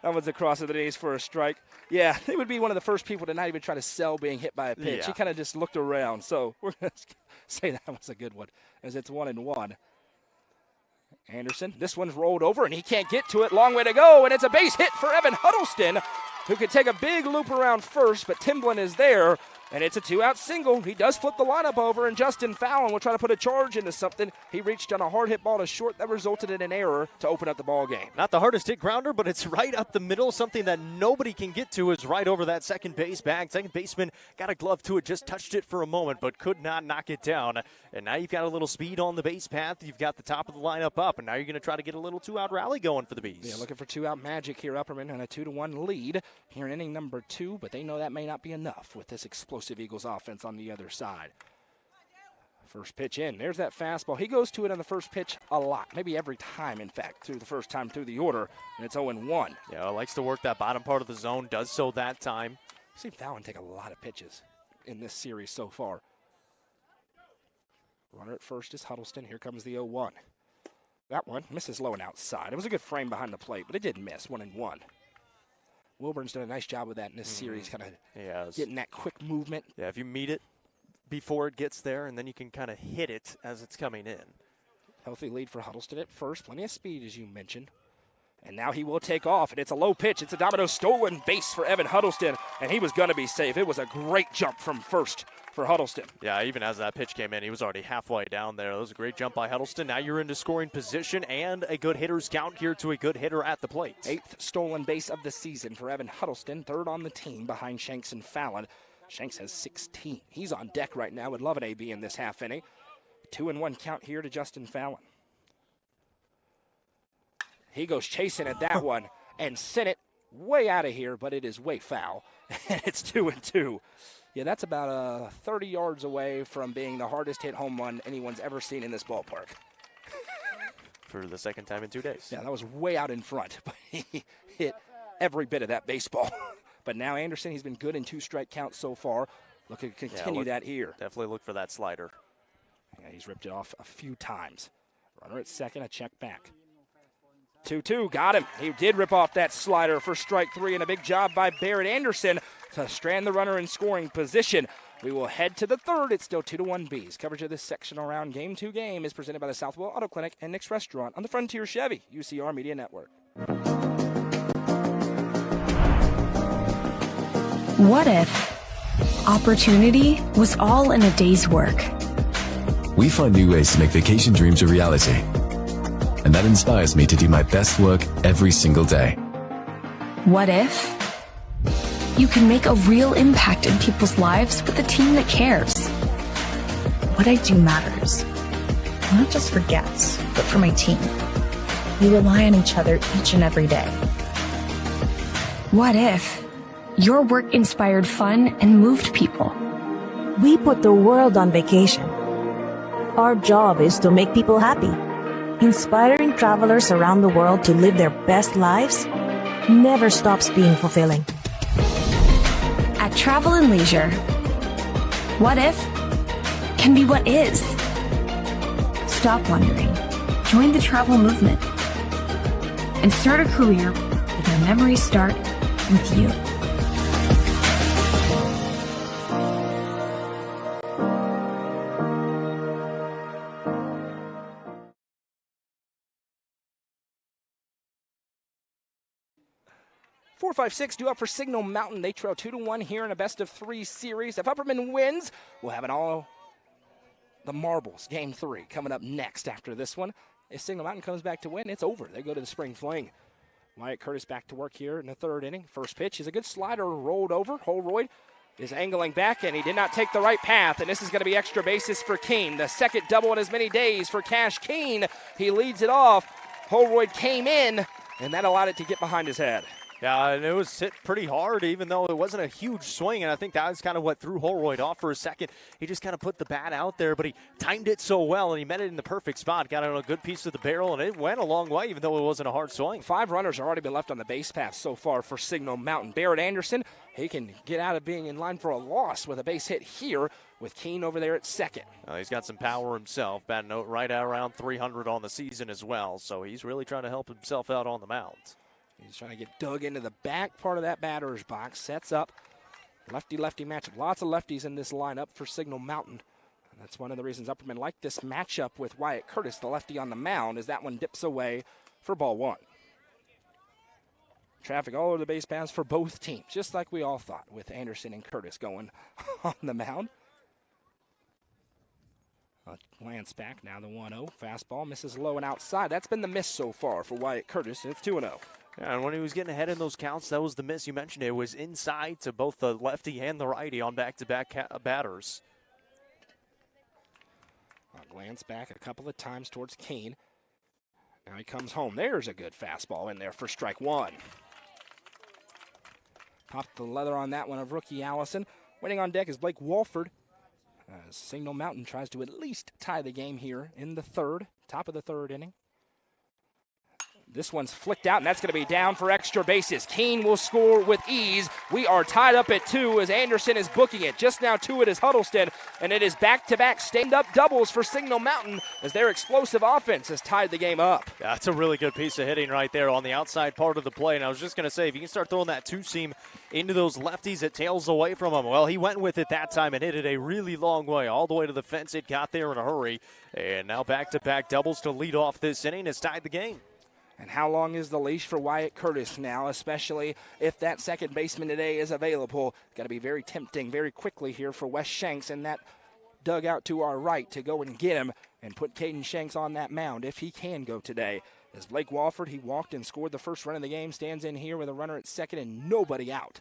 That one's across the knees for a strike. Yeah, he would be one of the first people to not even try to sell being hit by a pitch. Yeah. He kind of just looked around. So we're going to say that was a good one, as it's 1-1. Anderson, this one's rolled over, and he can't get to it. Long way to go, and it's a base hit for Evan Huddleston, who could take a big loop around first, but Timblin is there, and it's a 2-out single. He does flip the lineup over, and Justin Fallon will try to put a charge into something. He reached on a hard hit ball to short that resulted in an error to open up the ball game. Not the hardest hit grounder, but it's right up the middle. Something that nobody can get to is right over that second base bag. Second baseman got a glove to it, just touched it for a moment, but could not knock it down. And now you've got a little speed on the base path. You've got the top of the lineup up, and now you're going to try to get a little 2-out rally going for the Bees. Yeah, looking for 2-out magic here, Upperman, and a 2-1 lead here in inning number 2, but they know that may not be enough with this explosive Eagles offense on the other side. First pitch in. There's that fastball. He goes to it on the first pitch a lot, maybe every time, in fact, through the first time through the order, and it's 0-1. Yeah, likes to work that bottom part of the zone, does so that time. I've seen Fallon take a lot of pitches in this series so far. Runner at first is Huddleston. Here comes the 0-1. That one misses low and outside. It was a good frame behind the plate, but it did miss, 1-1. Wilburn's done a nice job with that in this series, kind of getting that quick movement. Yeah, if you meet it before it gets there, and then you can kind of hit it as it's coming in. Healthy lead for Huddleston at first. Plenty of speed, as you mentioned. And now he will take off, and it's a low pitch. It's a domino stolen base for Evan Huddleston, and he was going to be safe. It was a great jump from first for Huddleston. Yeah, even as that pitch came in, he was already halfway down there. That was a great jump by Huddleston. Now you're into scoring position and a good hitter's count here to a good hitter at the plate. 8th stolen base of the season for Evan Huddleston, 3rd on the team behind Shanks and Fallon. Shanks has 16. He's on deck right now. Would love an AB in this half inning. 2-1 count here to Justin Fallon. He goes chasing at that one and sent it way out of here, but it is way foul. And it's 2-2. Yeah, that's about 30 yards away from being the hardest hit home run anyone's ever seen in this ballpark. For the second time in 2 days. Yeah, that was way out in front, but he hit every bit of that baseball. But now Anderson, he's been good in 2 strike counts so far. Looking to continue that here. Definitely look for that slider. Yeah, he's ripped it off a few times. Runner at second, a check back. 2-2, got him. He did rip off that slider for strike 3, and a big job by Barrett Anderson to strand the runner in scoring position. We will head to the third. It's still 2-1 Bees. Coverage of this sectional round Game 2 game is presented by the Southwell Auto Clinic and Nick's Restaurant on the Frontier Chevy, UCR Media Network. What if opportunity was all in a day's work? We find new ways to make vacation dreams a reality. And that inspires me to do my best work every single day. What if you can make a real impact in people's lives with a team that cares? What I do matters, not just for guests, but for my team. We rely on each other each and every day. What if your work inspired fun and moved people? We put the world on vacation. Our job is to make people happy. Inspiring travelers around the world to live their best lives never stops being fulfilling. At Travel and Leisure, what if can be what is. Stop wondering. Join the travel movement and start a career where memories start with you. Four, 5, 6 due up for Signal Mountain. They trail 2-1 here in a best-of-3 series. If Upperman wins, we'll have it all the marbles. Game 3 coming up next after this one. If Signal Mountain comes back to win, it's over. They go to the spring fling. Wyatt Curtis back to work here in the third inning. First pitch is a good slider rolled over. Holroyd is angling back, and he did not take the right path, and this is going to be extra bases for Keene. The second double in as many days for Cash Keene. He leads it off. Holroyd came in, and that allowed it to get behind his head. Yeah, and it was hit pretty hard, even though it wasn't a huge swing, and I think that was kind of what threw Holroyd off for a second. He just kind of put the bat out there, but he timed it so well, and he met it in the perfect spot. Got it on a good piece of the barrel, and it went a long way, even though it wasn't a hard swing. 5 runners have already been left on the base path so far for Signal Mountain. Barrett Anderson, he can get out of being in line for a loss with a base hit here with Keene over there at second. He's got some power himself, batting right around 300 on the season as well, so he's really trying to help himself out on the mound. He's trying to get dug into the back part of that batter's box. Sets up. Lefty-lefty matchup. Lots of lefties in this lineup for Signal Mountain. And that's one of the reasons Upperman liked this matchup with Wyatt Curtis, the lefty on the mound, as that one dips away for ball 1. Traffic all over the base paths for both teams, just like we all thought with Anderson and Curtis going on the mound. A glance back, now the 1-0. Fastball misses low and outside. That's been the miss so far for Wyatt Curtis, and it's 2-0. Yeah, and when he was getting ahead in those counts, that was the miss you mentioned. It was inside to both the lefty and the righty on back-to-back batters. A glance back a couple of times towards Keene. Now he comes home. There's a good fastball in there for strike 1. Popped the leather on that one of rookie Allison. Waiting on deck is Blake Walford. Signal Mountain tries to at least tie the game here in the third, top of the third inning. This one's flicked out, and that's going to be down for extra bases. Keene will score with ease. We are tied up at 2 as Anderson is booking it. Just now 2 at his Huddleston, and it is back-to-back stand-up doubles for Signal Mountain as their explosive offense has tied the game up. That's a really good piece of hitting right there on the outside part of the play. And I was just going to say, if you can start throwing that two-seam into those lefties, it tails away from him. Well, he went with it that time and hit it a really long way, all the way to the fence. It got there in a hurry. And now back-to-back doubles to lead off this inning has tied the game. And how long is the leash for Wyatt Curtis now, especially if that second baseman today is available? Got to be very tempting very quickly here for Wes Shanks in that dugout to our right to go and get him and put Caden Shanks on that mound if he can go today. As Blake Walford, he walked and scored the first run of the game, stands in here with a runner at second and nobody out.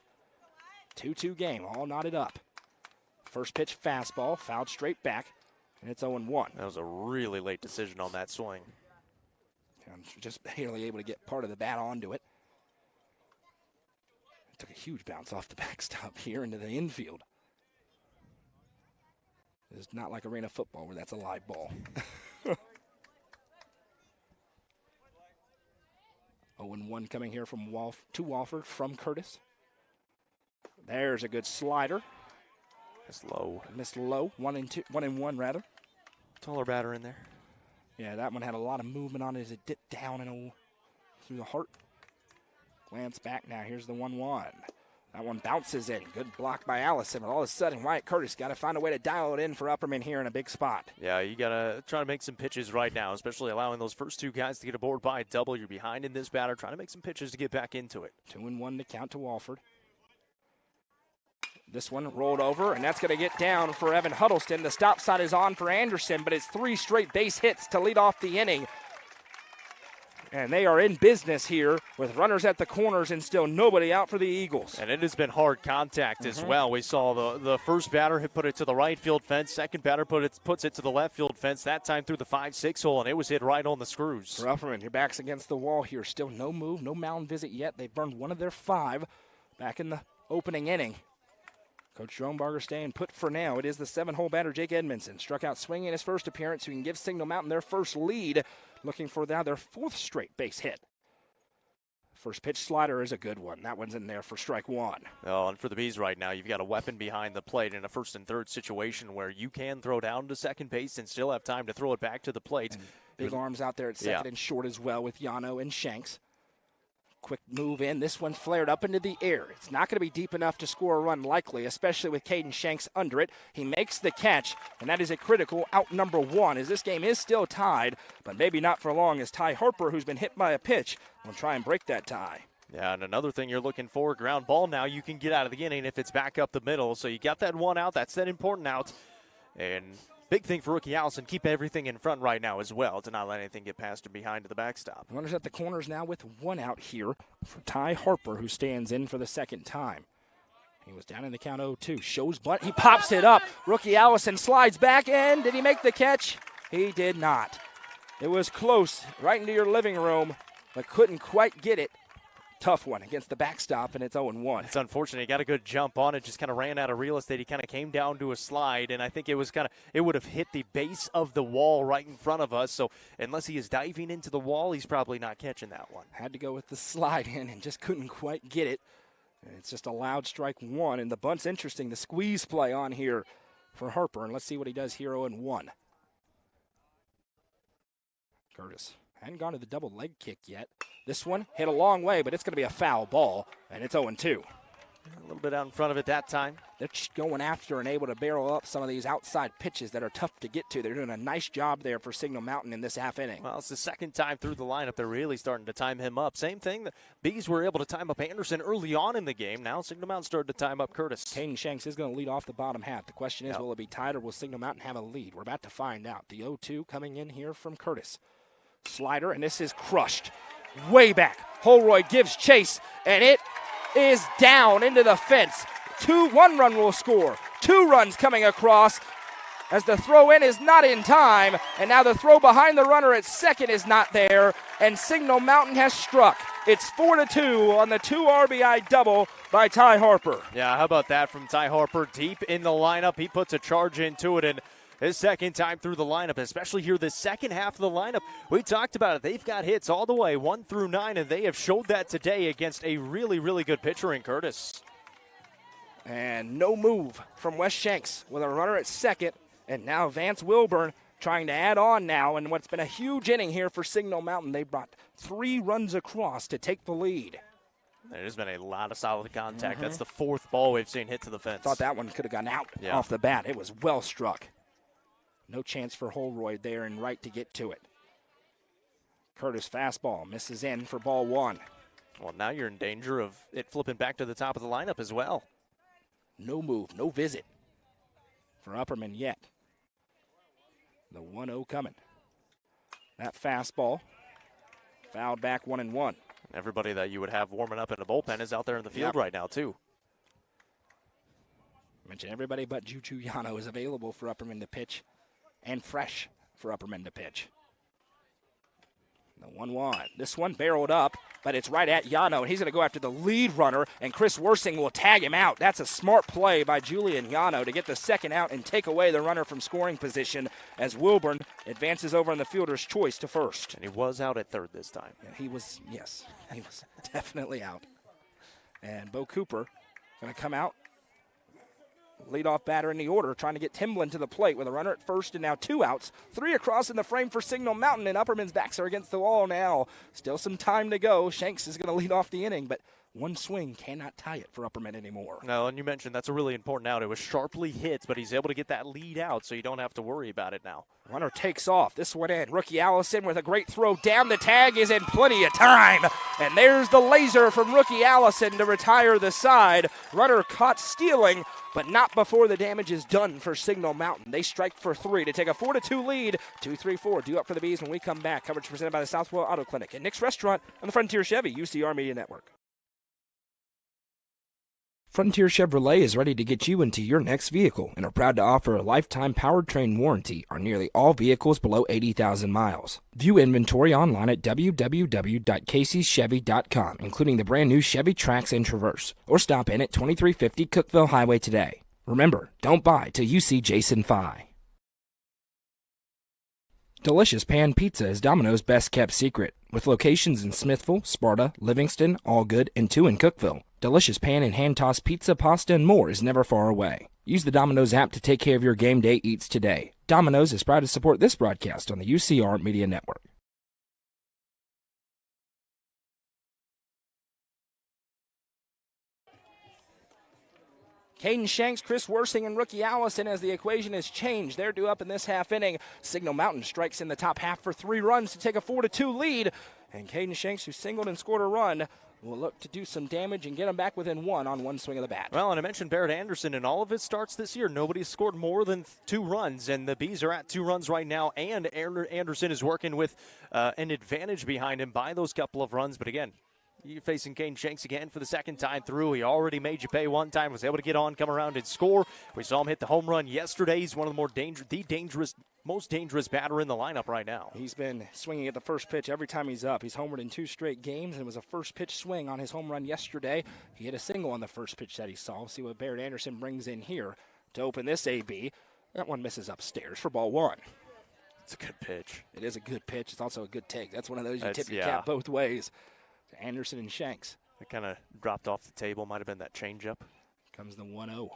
2-2 game, all knotted up. First pitch fastball, fouled straight back, and it's 0-1. That was a really late decision on that swing. I'm just barely able to get part of the bat onto it. It took a huge bounce off the backstop here into the infield. It's not like arena football where that's a live ball. 0-1 coming here from to Walford from Curtis. There's a good slider. It's low. Missed low. 1-1 rather. Taller batter in there. Yeah, that one had a lot of movement on it as it dipped down and through the heart. Glance back now. Here's the 1-1. That one bounces in. Good block by Allison. But all of a sudden, Wyatt Curtis got to find a way to dial it in for Upperman here in a big spot. Yeah, you got to try to make some pitches right now, especially allowing those first two guys to get aboard by a double. You're behind in this batter. Trying to make some pitches to get back into it. 2-1 to count to Walford. This one rolled over, and that's going to get down for Evan Huddleston. The stop sign is on for Anderson, but it's 3 straight base hits to lead off the inning. And they are in business here with runners at the corners and still nobody out for the Eagles. And it has been hard contact as well. We saw the first batter put it to the right field fence. Second batter puts it to the left field fence, that time through the 5-6 hole, and it was hit right on the screws. For Upperman, your back's against the wall here. Still no move, no mound visit yet. They burned one of their 5 back in the opening inning. Coach Drombarger staying put for now. It is the 7-hole batter, Jake Edmondson. Struck out swinging in his first appearance, who can give Signal Mountain their first lead, looking for now their 4th straight base hit. First pitch slider is a good one. That one's in there for strike 1. Oh, and for the Bees right now, you've got a weapon behind the plate in a 1st and 3rd situation where you can throw down to second base and still have time to throw it back to the plate. And big arms out there at second and short as well with Yano and Shanks. Quick move in. This one flared up into the air. It's not going to be deep enough to score a run likely, especially with Caden Shanks under it. He makes the catch, and that is a critical out number 1 as this game is still tied, but maybe not for long as Ty Harper, who's been hit by a pitch, will try and break that tie. Yeah, and another thing you're looking for, ground ball now, you can get out of the inning if it's back up the middle. So you got that 1 out. That's that important out. And big thing for rookie Allison, keep everything in front right now as well to not let anything get past or behind to the backstop. Runners at the corners now with 1 out here for Ty Harper, who stands in for the 2nd time. He was down in the count 0-2. Shows bunt. He pops it up. Rookie Allison slides back in. Did he make the catch? He did not. It was close, right into your living room, but couldn't quite get it. Tough one against the backstop, and it's 0-1. It's unfortunate. He got a good jump on it, just kind of ran out of real estate. He kind of came down to a slide, and I think it would have hit the base of the wall right in front of us. So unless he is diving into the wall, he's probably not catching that one. Had to go with the slide in and just couldn't quite get it. And it's just a loud strike 1, and the bunt's interesting. The squeeze play on here for Harper, and let's see what he does here 0-1. Curtis hadn't gone to the double leg kick yet. This one hit a long way, but it's going to be a foul ball, and it's 0-2. A little bit out in front of it that time. They're going after and able to barrel up some of these outside pitches that are tough to get to. They're doing a nice job there for Signal Mountain in this half inning. Well, it's the 2nd time through the lineup they're really starting to time him up. Same thing, the Bees were able to time up Anderson early on in the game. Now Signal Mountain started to time up Curtis. Caden Shanks is going to lead off the bottom half. The question is, will it be tied or will Signal Mountain have a lead? We're about to find out. The 0-2 coming in here from Curtis. Slider, and this is crushed. Way back. Holroyd gives chase, and it is down into the fence. 1 run will score. 2 runs coming across as the throw in is not in time, and now the throw behind the runner at second is not there, and Signal Mountain has struck. It's 4-2 on the 2 RBI double by Ty Harper. Yeah, how about that from Ty Harper? Deep in the lineup, he puts a charge into it, and his 2nd time through the lineup, especially here the second half of the lineup. We talked about it. They've got hits all the way 1 through 9, and they have showed that today against a really, really good pitcher in Curtis. And no move from Wes Shanks with a runner at second, and now Vance Wilburn trying to add on now. And what's been a huge inning here for Signal Mountain, they brought 3 runs across to take the lead. There's been a lot of solid contact. That's the 4th ball we've seen hit to the fence. Thought that one could have gone out off the bat. It was well struck. No chance for Holroyd there and right to get to it. Curtis fastball misses in for ball 1. Well, now you're in danger of it flipping back to the top of the lineup as well. No move, no visit for Upperman yet. The 1-0 coming. That fastball fouled back 1-1. Everybody that you would have warming up in the bullpen is out there in the field right now, too. Mention everybody but Juju Yano is available for Upperman to pitch and fresh for Upperman to pitch. The 1-1. This one barreled up, but it's right at Yano, and he's going to go after the lead runner, and Chris Worsing will tag him out. That's a smart play by Julian Yano to get the second out and take away the runner from scoring position as Wilburn advances over in the fielder's choice to first. And he was out at third this time. And he was definitely out. And Bo Cooper going to come out. Leadoff batter in the order, trying to get Timblin to the plate with a runner at first and now 2 outs. 3 across in the frame for Signal Mountain, and Upperman's backs are against the wall now. Still some time to go. Shanks is going to lead off the inning, but one swing cannot tie it for Upperman anymore. No, and you mentioned that's a really important out. It was sharply hit, but he's able to get that lead out, so you don't have to worry about it now. Runner takes off. This one in. Rookie Allison with a great throw down. The tag is in plenty of time. And there's the laser from Rookie Allison to retire the side. Runner caught stealing, but not before the damage is done for Signal Mountain. They strike for 3 to take a 4-2 lead. 2-3-4 due up for the Bees when we come back. Coverage presented by the Southwell Auto Clinic and Nick's Restaurant on the Frontier Chevy UCR Media Network. Frontier Chevrolet is ready to get you into your next vehicle and are proud to offer a lifetime powertrain warranty on nearly all vehicles below 80,000 miles. View inventory online at www.caseychevy.com, including the brand new Chevy Trax and Traverse, or stop in at 2350 Cookeville Highway today. Remember, don't buy till you see Jason Fye. Delicious Pan Pizza is Domino's best kept secret, with locations in Smithville, Sparta, Livingston, Allgood, and 2 in Cookeville. Delicious pan and hand-tossed pizza, pasta, and more is never far away. Use the Domino's app to take care of your game day eats today. Domino's is proud to support this broadcast on the UCR Media Network. Caden Shanks, Chris Worsing, and Rookie Allison as the equation has changed. They're due up in this half inning. Signal Mountain strikes in the top half for 3 runs to take a 4-2 lead. And Caden Shanks, who singled and scored a run, will look to do some damage and get him back within 1 on one swing of the bat. Well, and I mentioned Barrett Anderson. In all of his starts this year, nobody's scored more than 2 runs, and the Bees are at 2 runs right now, and Anderson is working with an advantage behind him by those couple of runs. But again, you're facing Caden Shanks again for the second time through. He already made you pay one time, was able to get on, come around, and score. We saw him hit the home run yesterday. He's one of the most dangerous batter in the lineup right now. He's been swinging at the first pitch every time he's up. He's homered in 2 straight games, and it was a first pitch swing on his home run yesterday. He hit a single on the first pitch that he saw. We'll see what Barrett Anderson brings in here to open this AB. That one misses upstairs for ball 1. It's a good pitch. It is a good pitch. It's also a good take. That's one of those you tip your cap both ways. Anderson and Shanks. It kind of dropped off the table. Might have been that changeup. Comes the 1-0.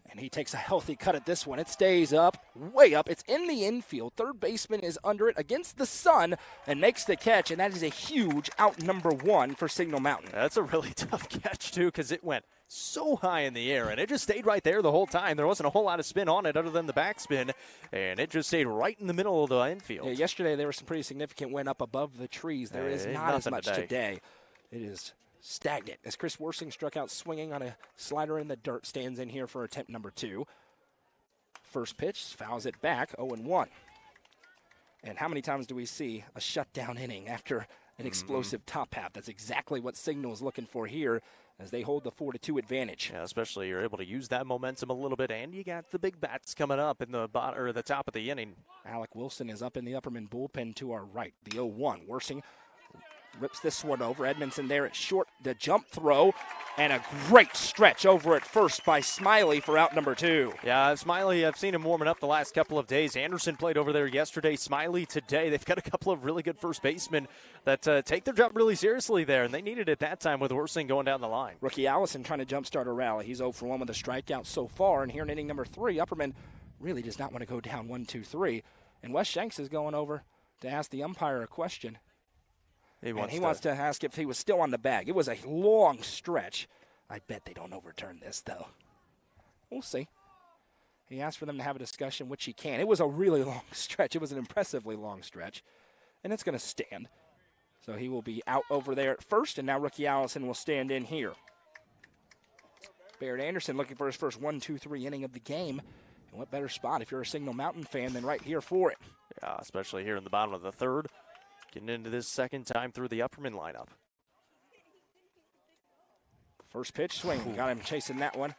And he takes a healthy cut at this one. It stays up, way up. It's in the infield. Third baseman is under it against the sun and makes the catch, and that is a huge out number 1 for Signal Mountain. That's a really tough catch, too, because it went so high in the air, and it just stayed right there the whole time. There wasn't a whole lot of spin on it other than the backspin, and it just stayed right in the middle of the infield. Yeah, yesterday there was some pretty significant wind up above the trees. There is not as much today. It is stagnant as Chris Worsing struck out swinging on a slider in the dirt, stands in here for attempt number 2. First pitch, fouls it back, 0-1. And how many times do we see a shutdown inning after an explosive top half? That's exactly what Signal is looking for here as they hold the 4-2 advantage. Yeah, especially you're able to use that momentum a little bit, and you got the big bats coming up in the bottom or the top of the inning. Alec Wilson is up in the Upperman bullpen to our right. The 0-1. Worsing rips this one over. Edmondson there at short. The jump throw and a great stretch over at first by Smiley for out number 2. Yeah, Smiley, I've seen him warming up the last couple of days. Anderson played over there yesterday. Smiley today. They've got a couple of really good first basemen that take their job really seriously there, and they needed it that time with Worsing going down the line. Rookie Allison trying to jumpstart a rally. He's 0 for 1 with a strikeout so far, and here in inning number 3, Upperman really does not want to go down 1-2-3. And Wes Shanks is going over to ask the umpire a question. He wants to ask if he was still on the bag. It was a long stretch. I bet they don't overturn this, though. We'll see. He asked for them to have a discussion, which he can. It was a really long stretch. It was an impressively long stretch. And it's going to stand. So he will be out over there at first, and now Rookie Allison will stand in here. Barrett Anderson looking for his first 1-2-3 inning of the game. And what better spot if you're a Signal Mountain fan than right here for it? Yeah, especially here in the bottom of the 3rd. Getting into this second time through the Upperman lineup. First pitch swing. Got him chasing that one.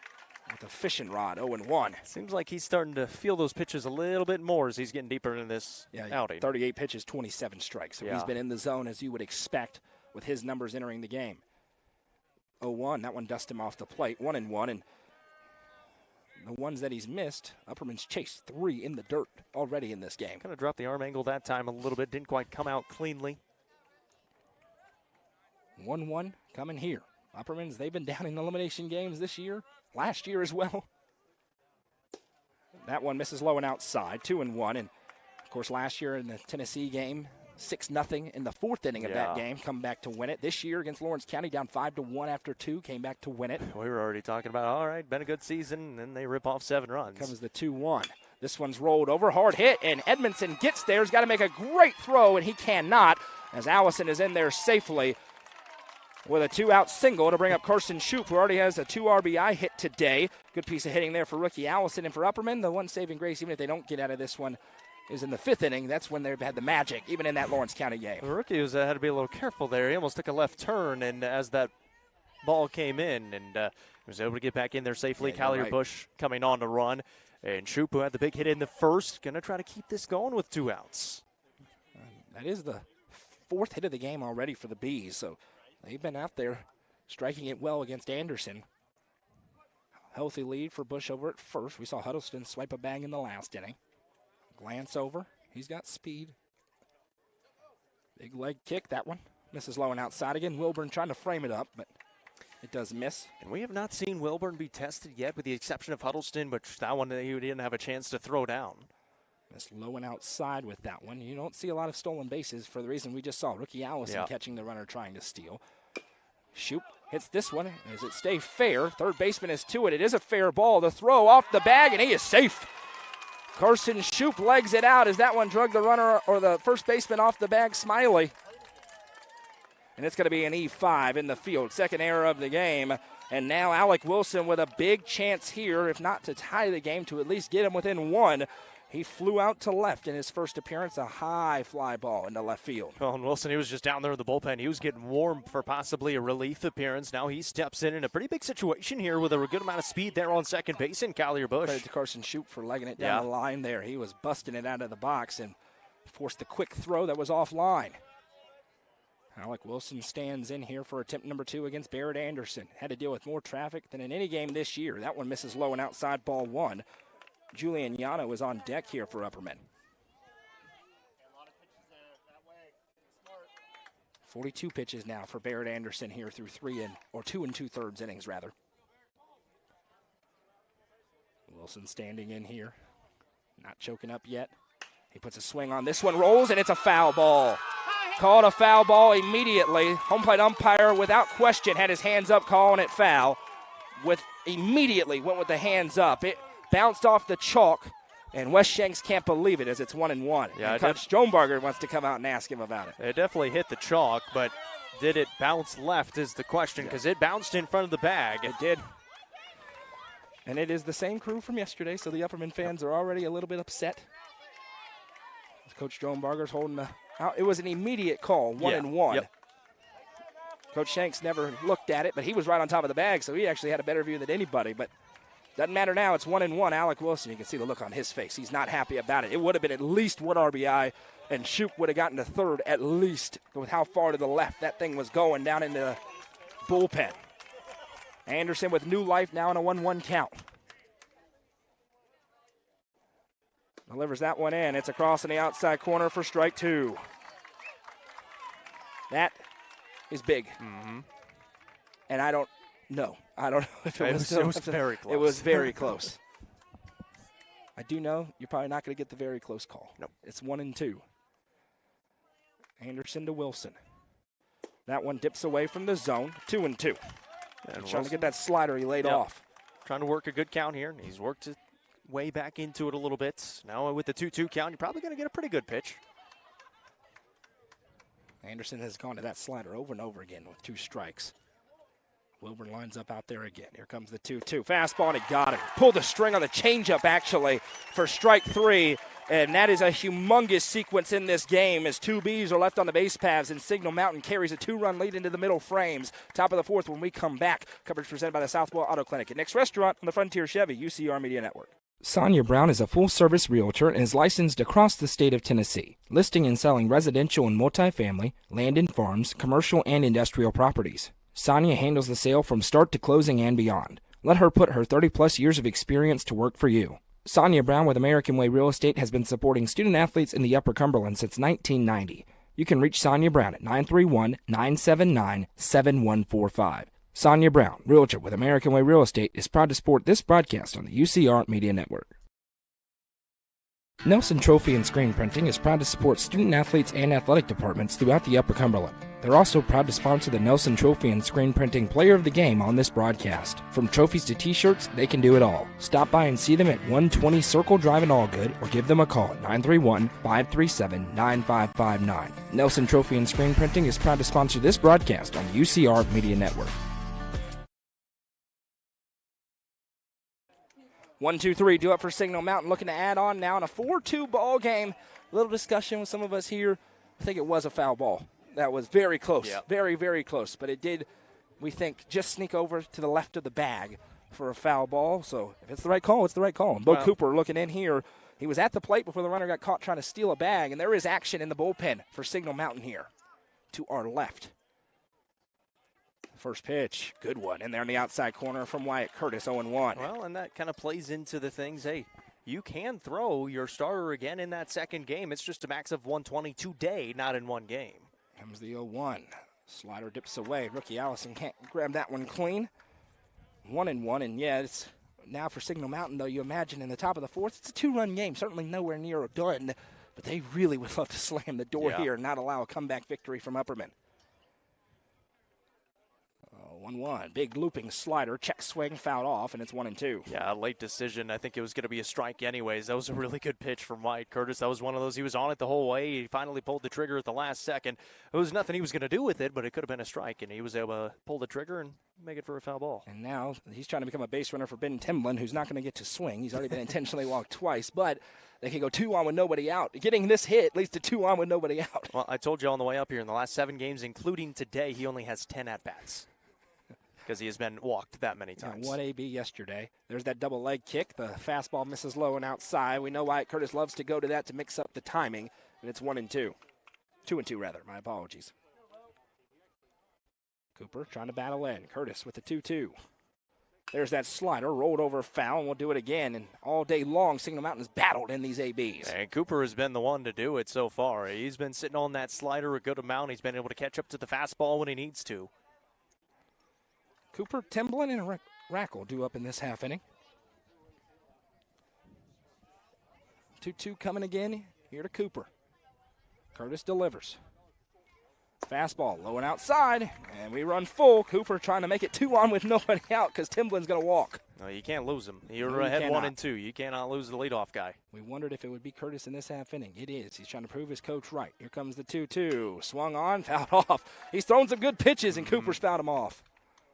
with a fishing rod, 0-1. Seems like he's starting to feel those pitches a little bit more as he's getting deeper into this outing. 38 pitches, 27 strikes. So he's been in the zone as you would expect with his numbers entering the game. 0-1, that one dusted him off the plate, 1-1, and the ones that he's missed, Upperman's chased 3 in the dirt already in this game. Kind of dropped the arm angle that time a little bit, didn't quite come out cleanly. 1-1 coming here. Upperman's, they've been down in elimination games this year, last year as well. That one misses low and outside, 2-1, and of course last year in the Tennessee game, 6-0 in the 4th inning of that game, come back to win it. This year against Lawrence County, down 5-1 after 2, came back to win it. We were already talking about, all right, been a good season, and then they rip off 7 runs. Comes the 2-1. This one's rolled over, hard hit, and Edmondson gets there. He's got to make a great throw, and he cannot, as Allison is in there safely with a 2-out single to bring up Carson Shoup, who already has a 2 RBI hit today. Good piece of hitting there for rookie Allison. And for Upperman, the one saving grace, even if they don't get out of this one, is in the 5th inning. That's when they've had the magic, even in that Lawrence County game. The rookie had to be a little careful there. He almost took a left turn, and as that ball came in, and was able to get back in there safely. Collier Bush coming on to run. And Shoup, who had the big hit in the 1st, going to try to keep this going with 2 outs. That is the 4th hit of the game already for the Bees, so they've been out there striking it well against Anderson. Healthy lead for Bush over at first. We saw Huddleston swipe a bag in the last inning. Glance over. He's got speed. Big leg kick, that one. Misses low and outside again. Wilburn trying to frame it up, but it does miss. And we have not seen Wilburn be tested yet, with the exception of Huddleston, but that one he didn't have a chance to throw down. Missed low and outside with that one. You don't see a lot of stolen bases for the reason we just saw. Rookie Allison catching the runner trying to steal. Shoup hits this one. Does it stay fair? Third baseman is to it. It is a fair ball. The throw off the bag, and he is safe. Carson Shoup legs it out as that one drug the runner or the first baseman off the bag, Smiley. And it's going to be an E5 in the field. Second error of the game. And now Alec Wilson with a big chance here, if not to tie the game, to at least get him within 1. He flew out to left in his first appearance, a high fly ball into left field. Well, and Wilson, he was just down there in the bullpen. He was getting warm for possibly a relief appearance. Now he steps in a pretty big situation here with a good amount of speed there on second base in Collier Bush. Credit to Carson Shoup for legging it down the line there. He was busting it out of the box and forced the quick throw that was offline. Alec Wilson stands in here for attempt number 2 against Barrett Anderson. Had to deal with more traffic than in any game this year. That one misses low and outside, ball 1. Julian Yano is on deck here for Upperman. 42 pitches now for Barrett Anderson here through 2 2/3 innings rather. Wilson standing in here, not choking up yet. He puts a swing on this one, rolls, and it's a foul ball. Called a foul ball immediately. Home plate umpire, without question, had his hands up calling it foul. Immediately went with the hands up. It bounced off the chalk, and Wes Shanks can't believe it as it's 1-1. Yeah, and Coach Stronebarger wants to come out and ask him about it. It definitely hit the chalk, but did it bounce left is the question, because it bounced in front of the bag. It did. And it is the same crew from yesterday, so the Upperman fans are already a little bit upset. Coach Stronebarger's holding out. It was an immediate call, 1-1. Yep. Coach Shanks never looked at it, but he was right on top of the bag, so he actually had a better view than anybody. But doesn't matter now. It's 1-1. Alec Wilson, you can see the look on his face. He's not happy about it. It would have been at least 1 RBI, and Shoup would have gotten to third at least with how far to the left that thing was going down in the bullpen. Anderson with new life now in a 1-1 count. Delivers that one in. It's across in the outside corner for strike 2. That is big. Mm-hmm. And I don't know if it was very close. It was very close. I do know you're probably not going to get the very close call. Nope. It's 1-2. Anderson to Wilson. That one dips away from the zone. 2-2. And trying to get that slider he laid off. Trying to work a good count here. He's worked his way back into it a little bit. Now with the 2-2 count, you're probably going to get a pretty good pitch. Anderson has gone to that slider over and over again with 2 strikes. Wilburn lines up out there again. Here comes the 2-2. Fastball, and he got it. Pulled the string on the changeup, actually, for strike 3. And that is a humongous sequence in this game as 2 Bs are left on the base paths, and Signal Mountain carries a 2-run lead into the middle frames. Top of the 4th when we come back. Coverage presented by the Southwell Auto Clinic at Nick's Restaurant on the Frontier Chevy UCR Media Network. Sonia Brown is a full-service realtor and is licensed across the state of Tennessee, listing and selling residential and multifamily, land and farms, commercial and industrial properties. Sonia handles the sale from start to closing and beyond. Let her put her 30-plus years of experience to work for you. Sonia Brown with American Way Real Estate has been supporting student-athletes in the Upper Cumberland since 1990. You can reach Sonia Brown at 931-979-7145. Sonia Brown, realtor with American Way Real Estate, is proud to support this broadcast on the UCR Media Network. Nelson Trophy and Screen Printing is proud to support student-athletes and athletic departments throughout the Upper Cumberland. They're also proud to sponsor the Nelson Trophy and Screen Printing Player of the Game on this broadcast. From trophies to t-shirts, they can do it all. Stop by and see them at 120 Circle Drive in Allgood or give them a call at 931-537-9559. Nelson Trophy and Screen Printing is proud to sponsor this broadcast on the UCR Media Network. 1-2-3, do up for Signal Mountain, looking to add on now in a 4-2 ball game. A little discussion with some of us here. I think it was a foul ball. That was very close, very, very close. But it did, we think, just sneak over to the left of the bag for a foul ball. So if it's the right call, it's the right call. And Bo Cooper looking in here. He was at the plate before the runner got caught trying to steal a bag. And there is action in the bullpen for Signal Mountain here to our left. First pitch, good one. In there in the outside corner from Wyatt Curtis, 0-1. Well, and that kind of plays into the things, hey, you can throw your starter again in that second game. It's just a max of 120 today, not in one game. Comes the 0-1. Slider dips away. Rookie Allison can't grab that one clean. 1-1, and yeah, it's now for Signal Mountain, though, you imagine in the top of the 4th, it's a 2-run game, certainly nowhere near done, but they really would love to slam the door here and not allow a comeback victory from Upperman. 1-1, big looping slider, check swing, fouled off, and it's 1-2. Yeah, a late decision. I think it was going to be a strike anyways. That was a really good pitch from Wyatt Curtis. That was one of those, he was on it the whole way. He finally pulled the trigger at the last second. It was nothing he was going to do with it, but it could have been a strike, and he was able to pull the trigger and make it for a foul ball. And now he's trying to become a base runner for Ben Timblin, who's not going to get to swing. He's already been intentionally walked twice, but they can go 2 on with nobody out. Getting this hit leads to 2 on with nobody out. Well, I told you on the way up here, in the last 7 games, including today, he only has 10 at-bats. Because he has been walked that many times. 1 AB yesterday. There's that double leg kick. The fastball misses low and outside. We know Wyatt Curtis loves to go to that to mix up the timing, and it's 1-2. 2-2, rather. My apologies. Cooper trying to battle in. Curtis with the 2-2. There's that slider, rolled over foul, and we'll do it again. And all day long, Signal Mountain has battled in these ABs. And Cooper has been the one to do it so far. He's been sitting on that slider a good amount. He's been able to catch up to the fastball when he needs to. Cooper, Timblin, and Rackle due up in this half inning. 2-2 coming again here to Cooper. Curtis delivers. Fastball low and outside, and we run full. Cooper trying to make it 2 on with nobody out because Timblin's going to walk. No, you can't lose him. You're ahead 1-2. You cannot lose the leadoff guy. We wondered if it would be Curtis in this half inning. It is. He's trying to prove his coach right. Here comes the 2-2. Swung on, fouled off. He's thrown some good pitches, and Cooper's fouled him off.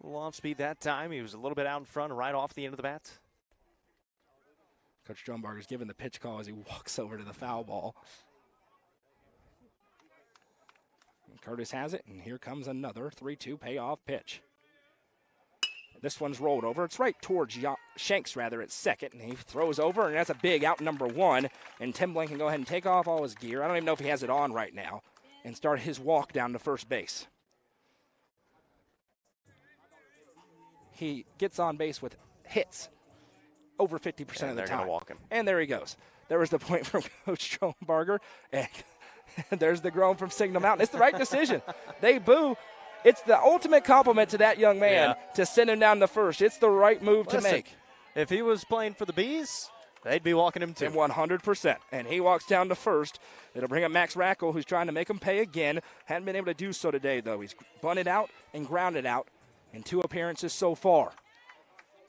A little off speed that time. He was a little bit out in front, right off the end of the bat. Coach Stromberger's giving the pitch call as he walks over to the foul ball. And Curtis has it, and here comes another 3-2 payoff pitch. This one's rolled over. It's right towards Shanks, rather, at second, and he throws over, and that's a big out number 1. And Timblin can go ahead and take off all his gear. I don't even know if he has it on right now, and start his walk down to first base. He gets on base with hits over 50% of the time. They're going to walk him. And there he goes. There was the point from Coach Stromberger, and there's the groan from Signal Mountain. It's the right decision. They boo. It's the ultimate compliment to that young man to send him down to first. It's the right move to make. If he was playing for the Bees, they'd be walking him too. 100%. And he walks down to first. It'll bring up Max Rackle, who's trying to make him pay again. Hadn't been able to do so today, though. He's bunted out and grounded out in 2 appearances so far.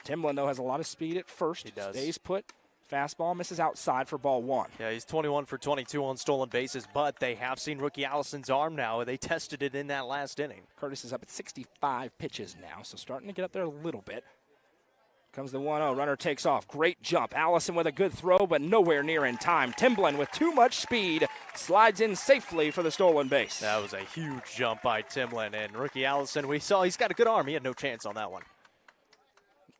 Timblin, though, has a lot of speed at first. He does. Stays put. Fastball misses outside for ball 1. Yeah, he's 21 for 22 on stolen bases, but they have seen rookie Allison's arm now. They tested it in that last inning. Curtis is up at 65 pitches now, so starting to get up there a little bit. Comes the 1-0. Runner takes off. Great jump. Allison with a good throw, but nowhere near in time. Timblin with too much speed slides in safely for the stolen base. That was a huge jump by Timblin, and rookie Allison, we saw he's got a good arm. He had no chance on that one.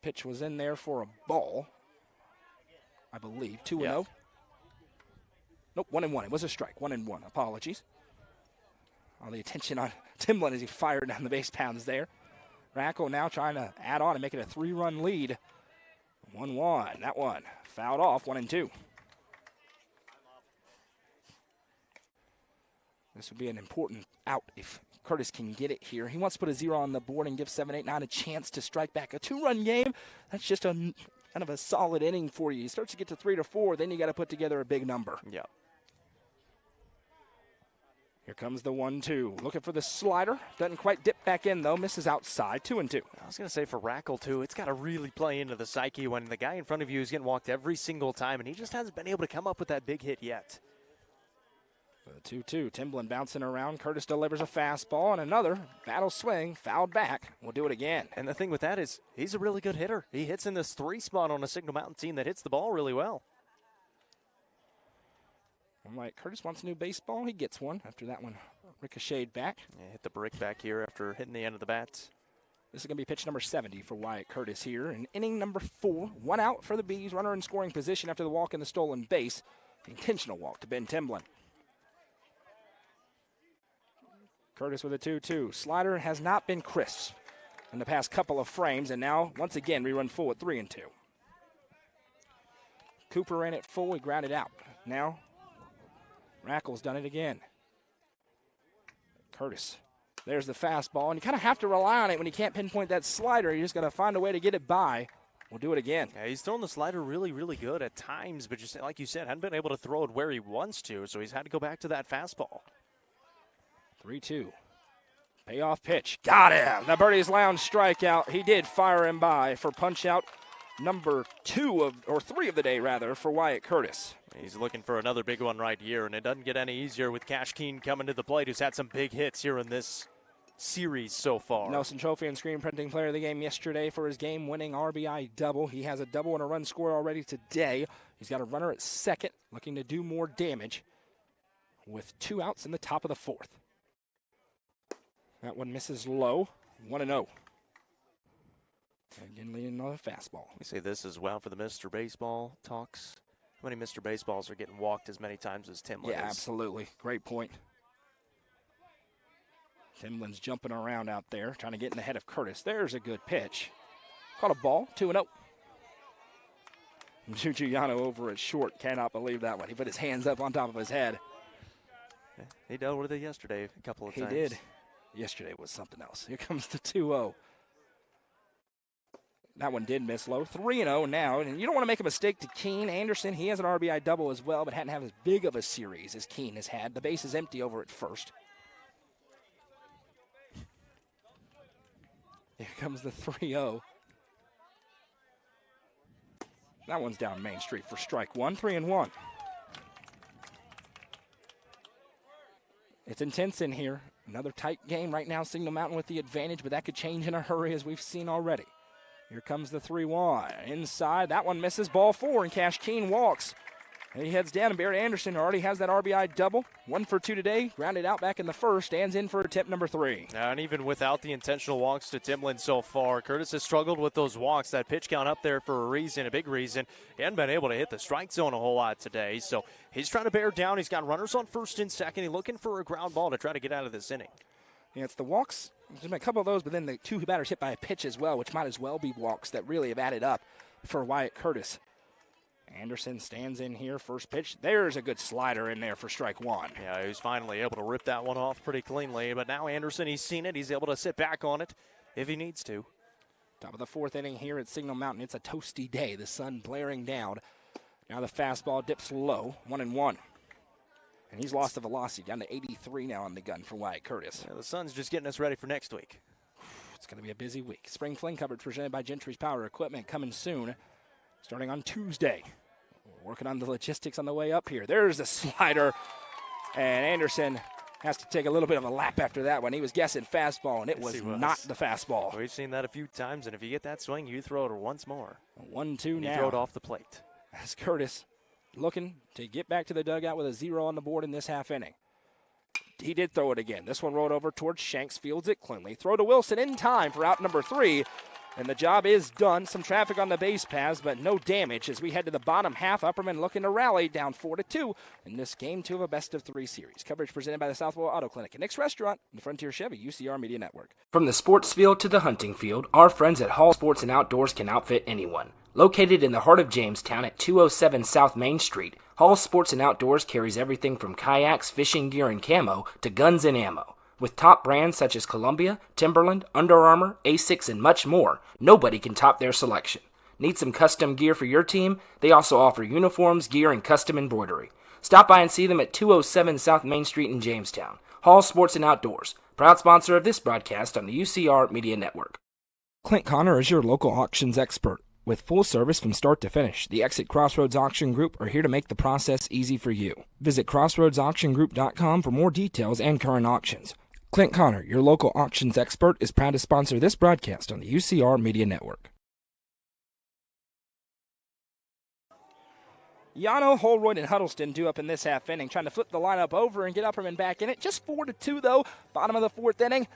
Pitch was in there for a ball, I believe. 2-0. Yeah. Nope, 1-1. It was a strike. 1-1. Apologies. All the attention on Timblin as he fired down the base paths there. Rackle now trying to add on and make it a 3-run lead. 1-1. That one fouled off. 1-2. This would be an important out if Curtis can get it here. He wants to put a 0 on the board and give 7-8-9 a chance to strike back. A 2-run game, that's just a kind of a solid inning for you. He starts to get to 3 to 4, then you got to put together a big number. Yeah. Here comes the 1-2. Looking for the slider. Doesn't quite dip back in, though. Misses outside. 2-2. I was going to say for Rackle, too, it's got to really play into the psyche when the guy in front of you is getting walked every single time, and he just hasn't been able to come up with that big hit yet. 2-2. Timblin bouncing around. Curtis delivers a fastball, and another battle swing. Fouled back. We'll do it again. And the thing with that is he's a really good hitter. He hits in this 3 spot on a Signal Mountain team that hits the ball really well. I'm like, Curtis wants a new baseball. He gets one after that one ricocheted back. Yeah, hit the brick back here after hitting the end of the bats. This is going to be pitch number 70 for Wyatt Curtis here. And inning number 4, 1 out for the Bees. Runner in scoring position after the walk in the stolen base. Intentional walk to Ben Timblin. Curtis with a 2-2. Slider has not been crisp in the past couple of frames. And now, once again, we run full at 3-2. Cooper in at full. He grounded out. Now, Rackle's done it again. Curtis. There's the fastball, and you kind of have to rely on it when you can't pinpoint that slider. You just got to find a way to get it by. We'll do it again. Yeah, he's throwing the slider really, really good at times, but just like you said, hadn't been able to throw it where he wants to, so he's had to go back to that fastball. 3-2. Payoff pitch. Got him. The Birdie's Lounge strikeout. He did fire him by for punch out number 3 of the day, rather, for Wyatt Curtis. He's looking for another big one right here, and it doesn't get any easier with Cash Keen coming to the plate, who's had some big hits here in this series so far. Nelson Trophy and Screen Printing Player of the Game yesterday for his game-winning RBI double. He has a double and a run scored already today. He's got a runner at second, looking to do more damage with 2 outs in the top of the 4th. That one misses low, 1-0. Again, leading another fastball. We say this as well for the Mr. Baseball talks. How many Mr. Baseballs are getting walked as many times as Timblin is? Yeah, absolutely. Great point. Timblin's jumping around out there, trying to get in the head of Curtis. There's a good pitch. Caught a ball, 2-0. Juju Yano over at short. Cannot believe that one. He put his hands up on top of his head. Yeah, he dealt with it yesterday a couple of times. He did. Yesterday was something else. Here comes the 2-0. That one did miss low. 3-0 now. And you don't want to make a mistake to Keene. Anderson, he has an RBI double as well, but hadn't had as big of a series as Keene has had. The base is empty over at first. Here comes the 3-0. That one's down Main Street for strike 1. 3-1. It's intense in here. Another tight game right now. Signal Mountain with the advantage, but that could change in a hurry as we've seen already. Here comes the 3-1. Inside, that one misses. Ball 4, and Cash Keen walks. And he heads down, and Barrett Anderson already has that RBI double. 1 for 2 today. Grounded out back in the first. Stands in for attempt number 3. And even without the intentional walks to Timblin so far, Curtis has struggled with those walks. That pitch count up there for a reason, a big reason. He hasn't been able to hit the strike zone a whole lot today. So he's trying to bear down. He's got runners on first and second. He's looking for a ground ball to try to get out of this inning. Yeah, it's the walks. There's been a couple of those, but then the 2 batters hit by a pitch as well, which might as well be walks that really have added up for Wyatt Curtis. Anderson stands in here, first pitch. There's a good slider in there for strike 1. Yeah, he's finally able to rip that one off pretty cleanly, but now Anderson, he's seen it. He's able to sit back on it if he needs to. Top of the 4th inning here at Signal Mountain. It's a toasty day, the sun blaring down. Now the fastball dips low, 1-1. And he's lost the velocity, down to 83 now on the gun for Wyatt Curtis. Yeah, the sun's just getting us ready for next week. It's going to be a busy week. Spring Fling coverage presented by Gentry's Power Equipment coming soon, starting on Tuesday. Working on the logistics on the way up here. There's a slider, and Anderson has to take a little bit of a lap after that one. He was guessing fastball, and it was not the fastball. We've seen that a few times, and if you get that swing, you throw it once more. 1-2 now. You throw it off the plate. As Curtis looking to get back to the dugout with a 0 on the board in this half inning. He did throw it again. This one rolled over towards Shanks, fields it cleanly. Throw to Wilson in time for out number 3. And the job is done. Some traffic on the base paths, but no damage as we head to the bottom half. Upperman looking to rally down 4-2 in this game 2 of a best-of-3 series. Coverage presented by the Southwell Auto Clinic and Nick's Restaurant and the Frontier Chevy UCR Media Network. From the sports field to the hunting field, our friends at Hall Sports and Outdoors can outfit anyone. Located in the heart of Jamestown at 207 South Main Street, Hall Sports and Outdoors carries everything from kayaks, fishing gear, and camo to guns and ammo. With top brands such as Columbia, Timberland, Under Armour, Asics, and much more, nobody can top their selection. Need some custom gear for your team? They also offer uniforms, gear, and custom embroidery. Stop by and see them at 207 South Main Street in Jamestown. Hall Sports and Outdoors, proud sponsor of this broadcast on the UCR Media Network. Clint Connor is your local auctions expert. With full service from start to finish, the Exit Crossroads Auction Group are here to make the process easy for you. Visit crossroadsauctiongroup.com for more details and current auctions. Clint Connor, your local auctions expert, is proud to sponsor this broadcast on the UCR Media Network. Yano, Holroyd, and Huddleston due up in this half inning, trying to flip the lineup over and get Upperman back in it. Just 4-2, though, bottom of the 4th inning.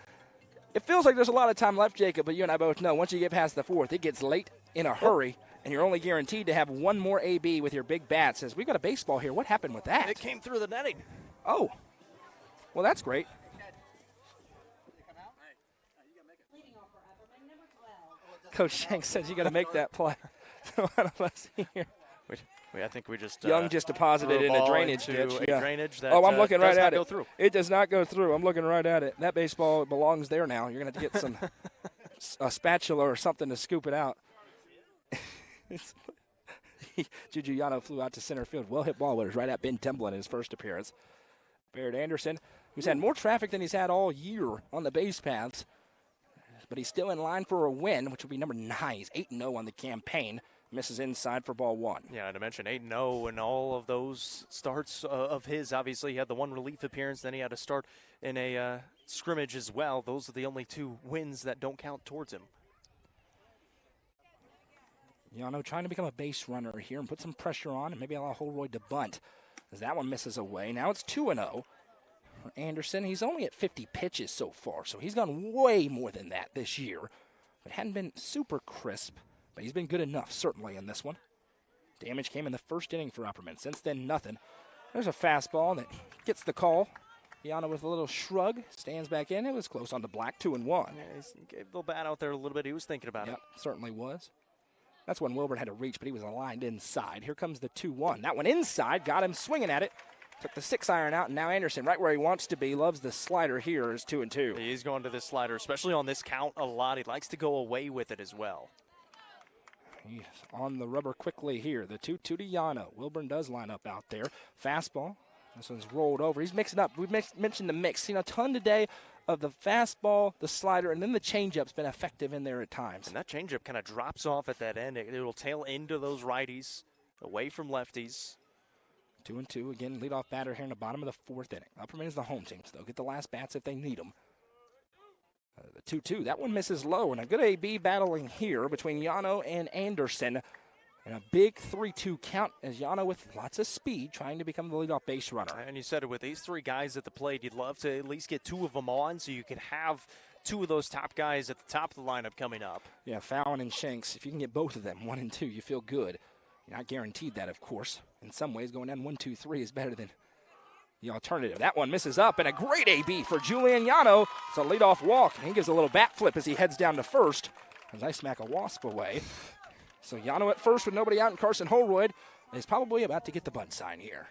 It feels like there's a lot of time left, Jacob, but you and I both know once you get past the 4th, it gets late in a hurry, and you're only guaranteed to have one more AB with your big bat. Says, we've got a baseball here. What happened with that? It came through the netting. Oh, well, that's great. Coach Shanks says you got to make that play. So one of us here. I think we just Young just deposited in a drainage ditch. Drainage that, I'm looking right at it. Through. It does not go through. I'm looking right at it. That baseball belongs there now. You're going to have to get some a spatula or something to scoop it out. Juju Yano flew out to center field. Well hit ball, but it was right at Ben Templin in his first appearance. Barrett Anderson, who's had more traffic than he's had all year on the base paths, but he's still in line for a win, which will be number 9. He's 8-0 on the campaign. Misses inside for ball 1. Yeah, and I mentioned 8-0 in all of those starts of his. Obviously, he had the one relief appearance, then he had to start in a scrimmage as well. Those are the only 2 wins that don't count towards him. Yano trying to become a base runner here and put some pressure on and maybe allow Holroyd to bunt as that one misses away. Now it's 2-0. Anderson, he's only at 50 pitches so far, so he's gone way more than that this year. But hadn't been super crisp, but he's been good enough, certainly, in this one. Damage came in the first inning for Upperman. Since then, nothing. There's a fastball that gets the call. Yano with a little shrug, stands back in. It was close on to Black, 2-1. Yeah, he gave a little bat out there a little bit. He was thinking about it. Yep, certainly was. That's when Wilburn had to reach, but he was aligned inside. Here comes the 2-1. That one inside, got him swinging at it. Took the 6-iron out, and now Anderson right where he wants to be. Loves the slider here is 2-2. He's going to this slider, especially on this count a lot. He likes to go away with it as well. He's on the rubber quickly here. The 2-2 to Yano. Wilburn does line up out there. Fastball. This one's rolled over. He's mixing up. We've mentioned the mix. Seen a ton today of the fastball, the slider, and then the changeup's been effective in there at times. And that changeup kind of drops off at that end. It'll tail into those righties, away from lefties. 2-2. Again, leadoff batter here in the bottom of the 4th inning. Upperman is the home team, so they'll get the last bats if they need them. The 2-2. That one misses low, and a good AB battling here between Yano and Anderson. And a big 3-2 count as Yano with lots of speed trying to become the leadoff base runner. And you said it, with these 3 guys at the plate, you'd love to at least get 2 of them on so you could have 2 of those top guys at the top of the lineup coming up. Yeah, Fallon and Shanks. If you can get both of them, 1 and 2, you feel good. You're not guaranteed that, of course. In some ways, going down 1-2-3 is better than the alternative. That one misses up, and a great AB for Julian Yano. It's a leadoff walk, and he gives a little bat flip as he heads down to first. As I smack a wasp away. So Yano at first with nobody out, and Carson Holroyd is probably about to get the bunt sign here.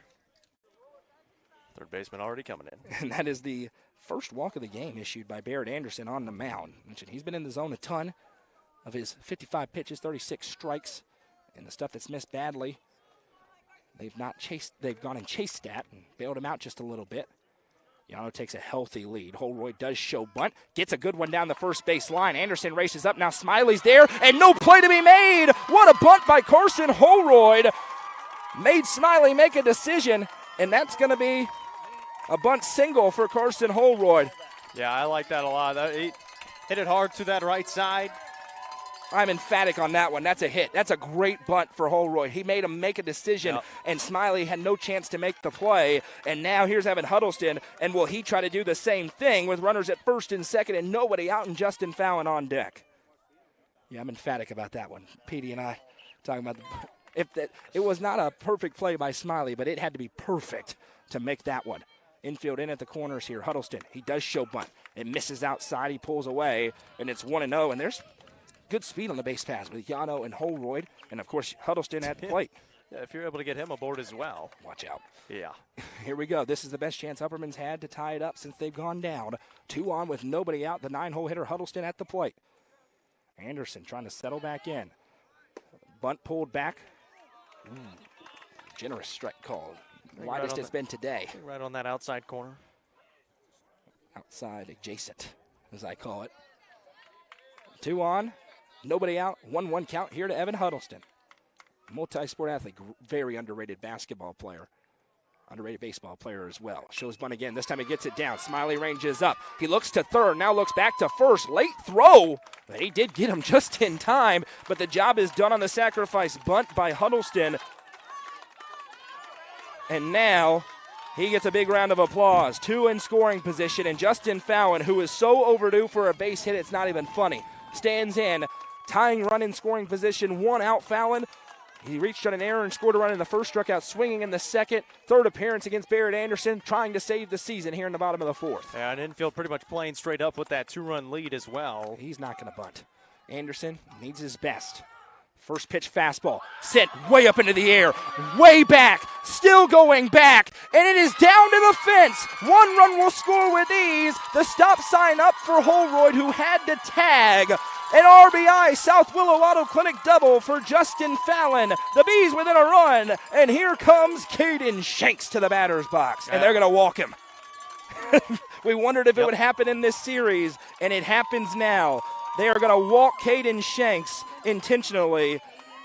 Third baseman already coming in. And that is the first walk of the game issued by Barrett Anderson on the mound. He's been in the zone a ton of his 55 pitches, 36 strikes, and the stuff that's missed badly. They've gone and chased that and bailed him out just a little bit. Yano takes a healthy lead. Holroyd does show bunt. Gets a good one down the first base line. Anderson races up. Now Smiley's there, and no play to be made. What a bunt by Carson Holroyd. made Smiley make a decision, and that's going to be a bunt single for Carson Holroyd. Yeah, I like that a lot. He hit it hard to that right side. I'm emphatic on that one. That's a hit. That's a great bunt for Holroyd. He made him make a decision, and Smiley had no chance to make the play. And now here's Evan Huddleston, and will he try to do the same thing with runners at first and second and nobody out and Justin Fallon on deck? Yeah, I'm emphatic about that one. Petey and I talking about it was not a perfect play by Smiley, but it had to be perfect to make that one. Infield in at the corners here. Huddleston, he does show bunt. It misses outside. He pulls away, and it's 1-0, and there's good speed on the base pass with Yano and Holroyd, and, of course, Huddleston at the plate. Yeah, if you're able to get him aboard as well. Watch out. Yeah. Here we go. This is the best chance Upperman's had to tie it up since they've gone down. 2 on with nobody out. The 9-hole hitter Huddleston at the plate. Anderson trying to settle back in. Bunt pulled back. Generous strike call. Widest it's been today. Right on that outside corner. Outside adjacent, as I call it. 2 on. Nobody out. 1-1 count here to Evan Huddleston. Multi-sport athlete, very underrated basketball player. Underrated baseball player as well. Shows bunt again. This time he gets it down. Smiley ranges up. He looks to third, now looks back to first. Late throw, but he did get him just in time. But the job is done on the sacrifice bunt by Huddleston. And now he gets a big round of applause. 2 in scoring position, and Justin Fallon, who is so overdue for a base hit, it's not even funny, stands in. Tying run in scoring position, 1 out Fallon. He reached on an error and scored a run in the first, struck out swinging in the second. Third appearance against Barrett Anderson, trying to save the season here in the bottom of the fourth. Yeah, and infield pretty much playing straight up with that 2-run lead as well. He's not going to bunt. Anderson needs his best. First pitch fastball, sent way up into the air, way back, still going back, and it is down to the fence. 1 run will score with ease. The stop sign up for Holroyd, who had to tag. An RBI South Willow Auto Clinic double for Justin Fallon. The Bees within a run, and here comes Caden Shanks to the batter's box, and they're going to walk him. We wondered if it would happen in this series, and it happens now. They are going to walk Caden Shanks intentionally,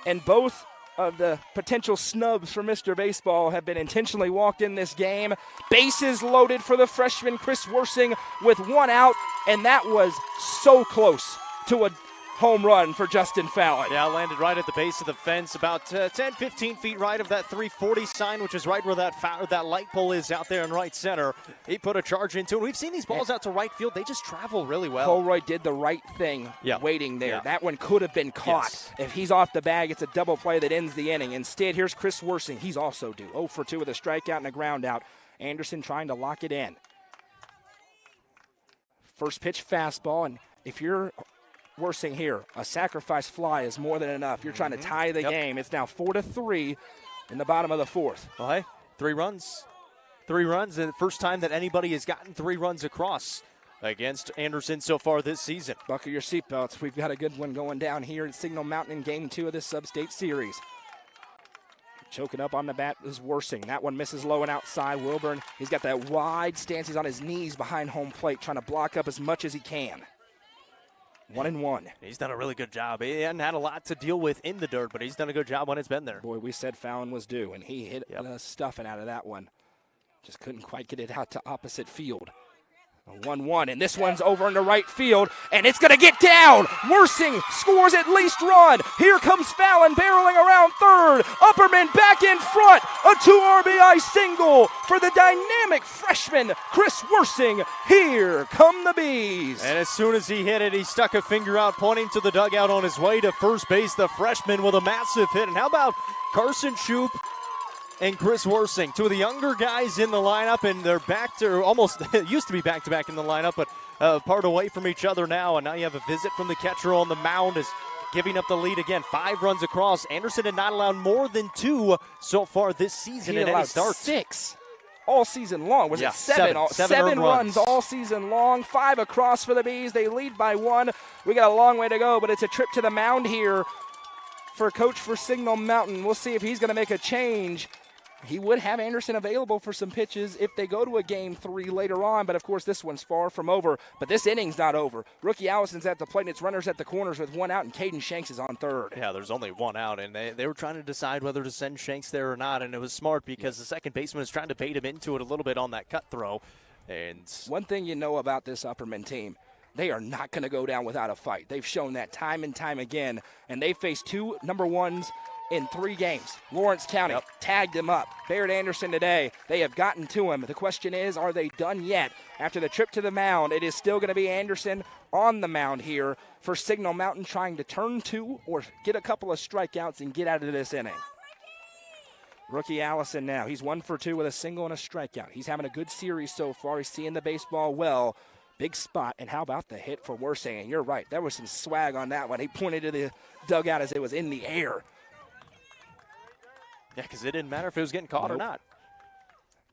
and both of the potential snubs for Mr. Baseball have been intentionally walked in this game. Bases loaded for the freshman Chris Worsing with 1 out, and that was so close to a home run for Justin Fallon. Yeah, landed right at the base of the fence, about 10, 15 feet right of that 340 sign, which is right where that light pole is out there in right center. He put a charge into it. We've seen these balls out to right field. They just travel really well. Holroyd did the right thing waiting there. Yeah. That one could have been caught. Yes. If he's off the bag, it's a double play that ends the inning. Instead, here's Chris Worsing. He's also due. 0 for 2 with a strikeout and a ground out. Anderson trying to lock it in. First pitch fastball, and if you're Worsing here, a sacrifice fly is more than enough. You're trying to tie the game. It's now 4-3 in the bottom of the fourth. Well, hey, 3 runs. 3 runs, and the first time that anybody has gotten 3 runs across against Anderson so far this season. Buckle your seatbelts. We've got a good one going down here at Signal Mountain in Game 2 of this sub-state series. Choking up on the bat is Worsing. That one misses low and outside. Wilburn, he's got that wide stance. He's on his knees behind home plate, trying to block up as much as he can. 1-1. He's done a really good job. He hadn't had a lot to deal with in the dirt, but he's done a good job when it's been there. Boy, we said Fallon was due, and he hit the stuffing out of that one. Just couldn't quite get it out to opposite field. 1-1, and this one's over into right field, and it's going to get down. Worsing scores at least run. Here comes Fallon barreling around third. Upperman back in front. A 2 RBI single for the dynamic freshman, Chris Worsing. Here come the Bees. And as soon as he hit it, he stuck a finger out, pointing to the dugout on his way to first base, the freshman with a massive hit. And how about Carson Shoup and Chris Worsing, 2 of the younger guys in the lineup, and they're back to almost used to be back-to-back in the lineup, but part away from each other now. And now you have a visit from the catcher on the mound, is giving up the lead again. 5 runs across. Anderson had not allowed more than 2 so far this season. He allowed 6 all season long. Was it 7? 7 runs all season long. 5 across for the Bees. They lead by 1. We got a long way to go, but it's a trip to the mound here for Coach for Signal Mountain. We'll see if he's going to make a change. he would have Anderson available for some pitches if they go to a game 3 later on, but of course this one's far from over. But this inning's not over. Rookie Allison's at the plate, and it's runners at the corners with 1 out, and Caden Shanks is on third. Yeah, there's only 1 out, and they were trying to decide whether to send Shanks there or not, and it was smart because the second baseman is trying to bait him into it a little bit on that cut throw. And one thing you know about this Upperman team, they are not going to go down without a fight. They've shown that time and time again, and they faced 2 number 1s in 3 games. Lawrence County tagged him up. Barrett Anderson today, they have gotten to him. The question is, are they done yet? After the trip to the mound, it is still going to be Anderson on the mound here for Signal Mountain, trying to turn 2 or get a couple of strikeouts and get out of this inning. Rookie Allison now, he's 1 for 2 with a single and a strikeout. He's having a good series so far. He's seeing the baseball well. Big spot, and how about the hit for Worsing? And you're right, there was some swag on that one. He pointed to the dugout as it was in the air. Yeah, because it didn't matter if it was getting caught or not.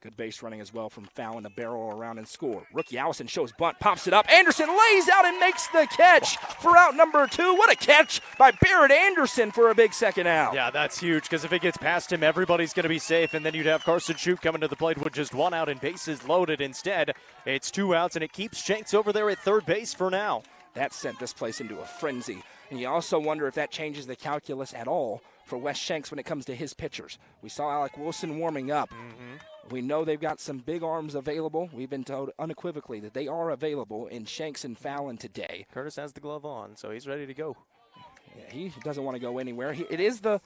Good base running as well from Fallon to barrel around and score. Rookie Allison shows bunt, pops it up. Anderson lays out and makes the catch for out number 2. What a catch by Barrett Anderson for a big second out. Yeah, that's huge because if it gets past him, everybody's going to be safe, and then you'd have Carson Shoup coming to the plate with just 1 out and bases loaded. Instead, it's 2 outs, and it keeps Shanks over there at third base for now. That sent this place into a frenzy. And you also wonder if that changes the calculus at all for Wes Shanks when it comes to his pitchers. We saw Alec Wilson warming up. We know they've got some big arms available. We've been told unequivocally that they are available in Shanks and Fallon today. Curtis has the glove on, so he's ready to go. Yeah, he doesn't want to go anywhere. It is the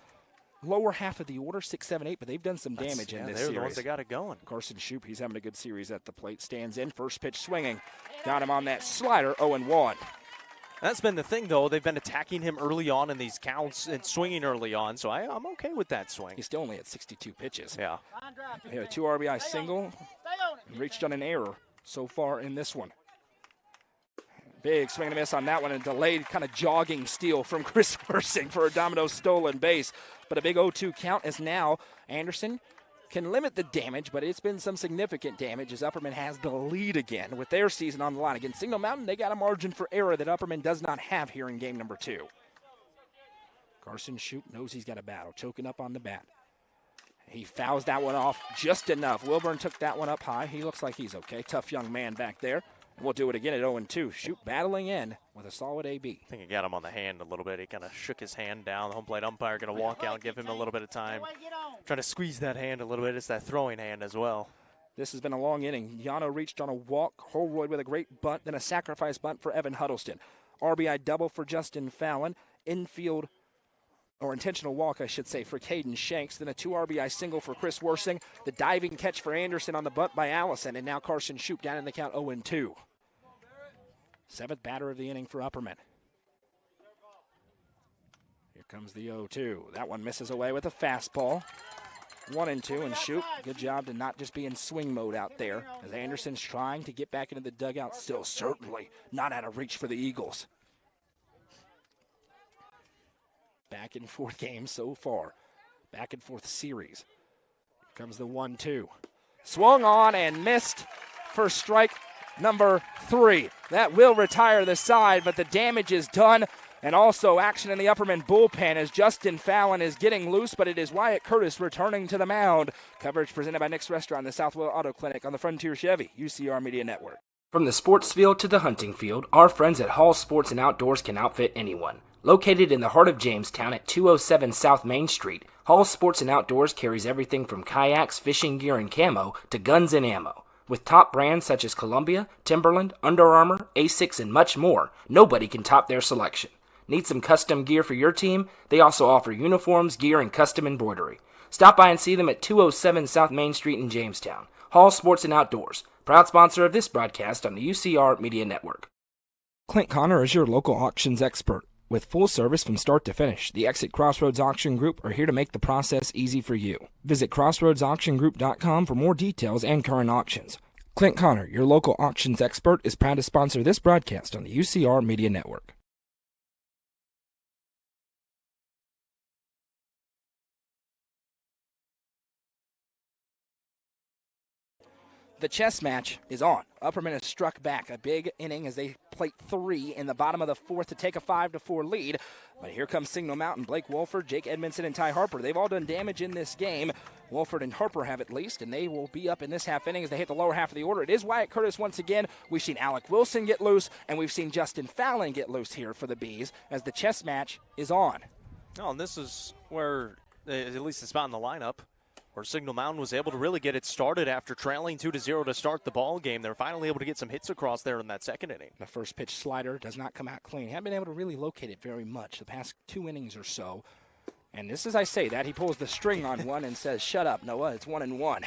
lower half of the order, 6, 7, 8, but they've done some damage in this series. They're the ones that got it going. Carson Shoup, he's having a good series at the plate. Stands in, first pitch swinging. Got him on that slider, 0-1. That's been the thing, though. They've been attacking him early on in these counts and swinging early on, so I'm okay with that swing. He's still only at 62 pitches. Yeah. He had a 2 RBI single. Reached on an error so far in this one. Big swing and a miss on that one, and delayed kind of jogging steal from Chris Worsing for a domino stolen base. But a big 0-2 count as now Anderson can limit the damage, but it's been some significant damage as Upperman has the lead again with their season on the line. Against Signal Mountain, they got a margin for error that Upperman does not have here in game number 2. Carson Shoup knows he's got a battle, choking up on the bat. He fouls that one off just enough. Wilburn took that one up high. He looks like he's okay. Tough young man back there. We'll do it again at 0-2. Shoup battling in with a solid AB. I think he got him on the hand a little bit. He kind of shook his hand down. The home plate umpire going to walk out and give him a little bit of time. Trying to squeeze that hand a little bit. It's that throwing hand as well. This has been a long inning. Yano reached on a walk. Holroyd with a great bunt, then a sacrifice bunt for Evan Huddleston. RBI double for Justin Fallon. Infield, or intentional walk, I should say, for Caden Shanks. Then a 2 RBI single for Chris Worsing. The diving catch for Anderson on the bunt by Allison. And now Carson Shoup down in the count 0-2. 7th batter of the inning for Upperman. Here comes the 0-2. That one misses away with a fastball. 1-2, and Shoup, good job to not just be in swing mode out there, as Anderson's trying to get back into the dugout, still certainly not out of reach for the Eagles. Back and forth game so far. Back and forth series. Here comes the 1-2. Swung on and missed for strike number 3. That will retire the side, but the damage is done. And also action in the Upperman bullpen as Justin Fallon is getting loose, but it is Wyatt Curtis returning to the mound. Coverage presented by Nick's Restaurant, the Southwell Auto Clinic on the Frontier Chevy, UCR Media Network. From the sports field to the hunting field, our friends at Hall Sports and Outdoors can outfit anyone. Located in the heart of Jamestown at 207 South Main Street, Hall Sports and Outdoors carries everything from kayaks, fishing gear, and camo to guns and ammo. With top brands such as Columbia, Timberland, Under Armour, Asics, and much more, nobody can top their selection. Need some custom gear for your team? They also offer uniforms, gear, and custom embroidery. Stop by and see them at 207 South Main Street in Jamestown. Hall Sports and Outdoors, proud sponsor of this broadcast on the UCR Media Network. Clint Connor is your local auctions expert. With full service from start to finish, the Exit Crossroads Auction Group are here to make the process easy for you. Visit crossroadsauctiongroup.com for more details and current auctions. Clint Connor, your local auctions expert, is proud to sponsor this broadcast on the UCR Media Network. The chess match is on. Upperman has struck back a big inning as they plate 3 in the bottom of the 4th to take a 5-4 lead. But here comes Signal Mountain. Blake Wolford, Jake Edmondson, and Ty Harper. They've all done damage in this game. Wolford and Harper have at least, and they will be up in this half inning as they hit the lower half of the order. It is Wyatt Curtis once again. We've seen Alec Wilson get loose, and we've seen Justin Fallon get loose here for the Bees as the chess match is on. Oh, and this is where, at least the spot in the lineup, where Signal Mountain was able to really get it started after trailing 2-0 to start the ball game. They're finally able to get some hits across there in that second inning. The first pitch slider does not come out clean. Haven't been able to really locate it very much the past 2 innings or so. And this, as I say that, he pulls the string on one and says, "Shut up, Noah, it's 1-1.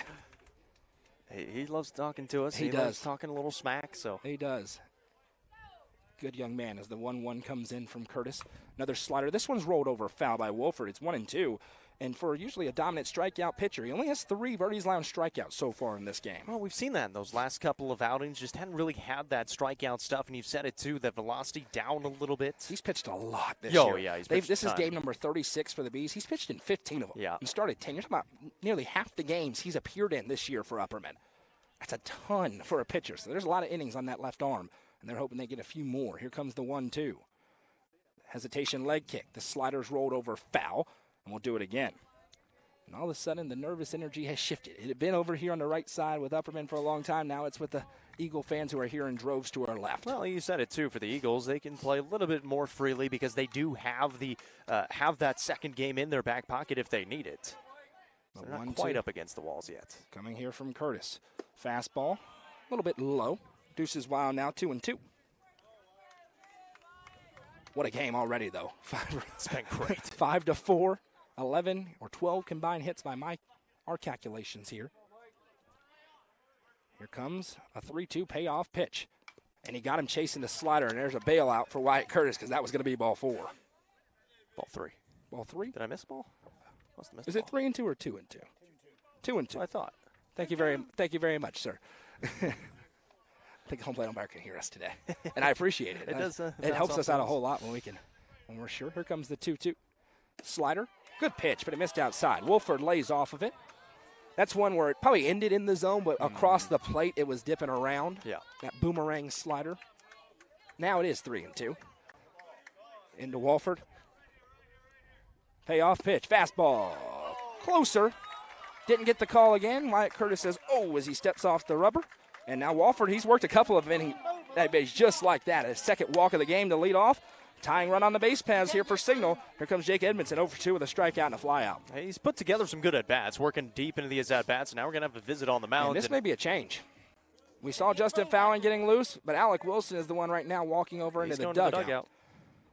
He loves talking to us. He does. Loves talking a little smack. So He does. Good young man as the 1-1 comes in from Curtis. Another slider. This one's rolled over foul by Wolford. It's 1-2. And for usually a dominant strikeout pitcher, he only has 3 Birdies Lounge strikeouts so far in this game. Well, we've seen that in those last couple of outings. Just hadn't really had that strikeout stuff, and you've said it too, that velocity down a little bit. He's pitched a lot this Oh, year. yeah, he's pitched This a is ton. game number 36 for the Bees. He's pitched in 15 of them. Yeah. And started 10. You're talking about nearly half the games he's appeared in this year for Upperman. That's a ton for a pitcher. So there's a lot of innings on that left arm, and they're hoping they get a few more. Here comes the 1-2. Hesitation leg kick. The slider's rolled over foul, and we'll do it again. And all of a sudden, the nervous energy has shifted. It had been over here on the right side with Upperman for a long time. Now it's with the Eagle fans who are here in droves to our left. Well, you said it too. For the Eagles, they can play a little bit more freely because they do have the have that second game in their back pocket if they need it. So they're not quite up against the walls yet. Coming here from Curtis. Fastball, a little bit low. Deuces wild now, 2-2. What a game already, though. It's been great. 5-4. 11 or 12 combined hits by our calculations here. Here comes a 3-2 payoff pitch. And he got him chasing the slider, and there's a bailout for Wyatt Curtis because that was going to be ball 4. Ball 3. Ball 3? Did I miss a ball? Must have missed Is a it ball. 3-2 or 2-2? 2-2. I thought. Thank you very much, sir. I think home plate umpire can hear us today, and I appreciate it. It does. It helps us out a whole lot when we're sure. Here comes the 2-2 slider. Good pitch, but it missed outside. Wolford lays off of it. That's one where it probably ended in the zone, but across the plate it was dipping around. Yeah. That boomerang slider. Now it is 3-2. Into Wolford. Payoff pitch. Fastball. Closer. Didn't get the call again. Wyatt Curtis says, "Oh," as he steps off the rubber. And now Wolford, he's worked a couple of innings just like that. A second walk of the game to lead off. Tying run on the base paths here for Signal. Here comes Jake Edmondson, 0-2 with a strikeout and a flyout. He's put together some good at-bats, working deep into these at-bats. Now we're going to have a visit on the mound. And this may be a change. We saw Justin Fallon getting loose, but Alec Wilson is the one right now walking over into the dugout.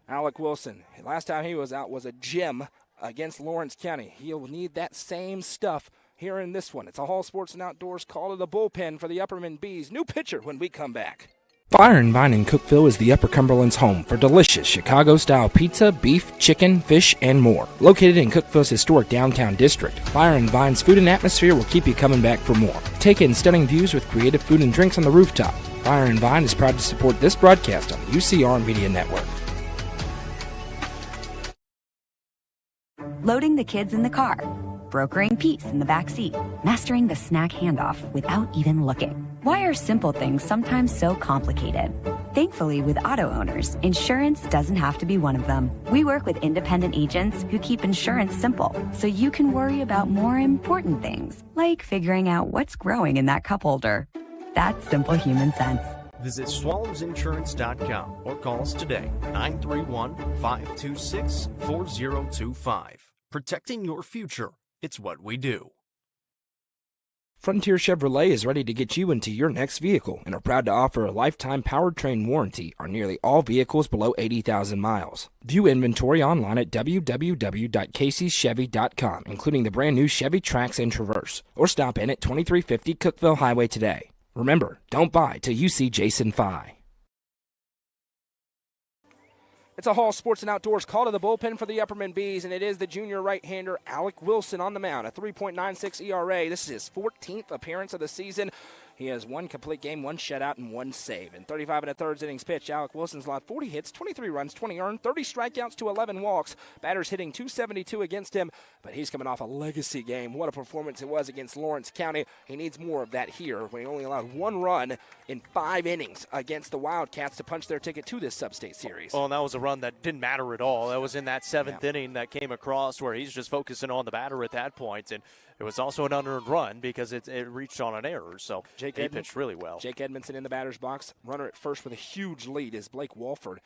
Alec Wilson, last time he was out was a gem against Lawrence County. He'll need that same stuff here in this one. It's a Hall Sports and Outdoors call to the bullpen for the Upperman Bees. New pitcher when we come back. Fire and Vine in Cookeville is the Upper Cumberland's home for delicious Chicago-style pizza, beef, chicken, fish, and more. Located in Cookeville's historic downtown district, Fire and Vine's food and atmosphere will keep you coming back for more. Take in stunning views with creative food and drinks on the rooftop. Fire and Vine is proud to support this broadcast on the UCR Media Network. Loading the kids in the car, brokering peace in the back seat, mastering the snack handoff without even looking. Why are simple things sometimes so complicated? Thankfully, with auto owners, insurance doesn't have to be one of them. We work with independent agents who keep insurance simple, so you can worry about more important things, like figuring out what's growing in that cup holder. That's simple human sense. Visit swallowsinsurance.com or call us today, 931-526-4025. Protecting your future. It's what we do. Frontier Chevrolet is ready to get you into your next vehicle and are proud to offer a lifetime powertrain warranty on nearly all vehicles below 80,000 miles. View inventory online at www.caseyschevy.com, including the brand new Chevy Trax and Traverse, or stop in at 2350 Cookeville Highway today. Remember, don't buy till you see Jason Fye. It's a Hall Sports and Outdoors call to the bullpen for the Upperman Bees, and it is the junior right-hander Alec Wilson on the mound, a 3.96 ERA. This is his 14th appearance of the season. He has 1 complete game, 1 shutout, and 1 save. In 35 1/3 innings pitch, Alec Wilson's allowed 40 hits, 23 runs, 20 earned, 30 strikeouts to 11 walks. Batters hitting .272 against him, but he's coming off a legacy game. What a performance it was against Lawrence County. He needs more of that here when he only allowed 1 run in 5 innings against the Wildcats to punch their ticket to this sub-state series. Well, and that was a run that didn't matter at all. That was in that 7th inning that came across where he's just focusing on the batter at that point. And It was also an unearned run because it reached on an error, so he pitched really well. Jake Edmondson in the batter's box. Runner at first with a huge lead is Blake Walford.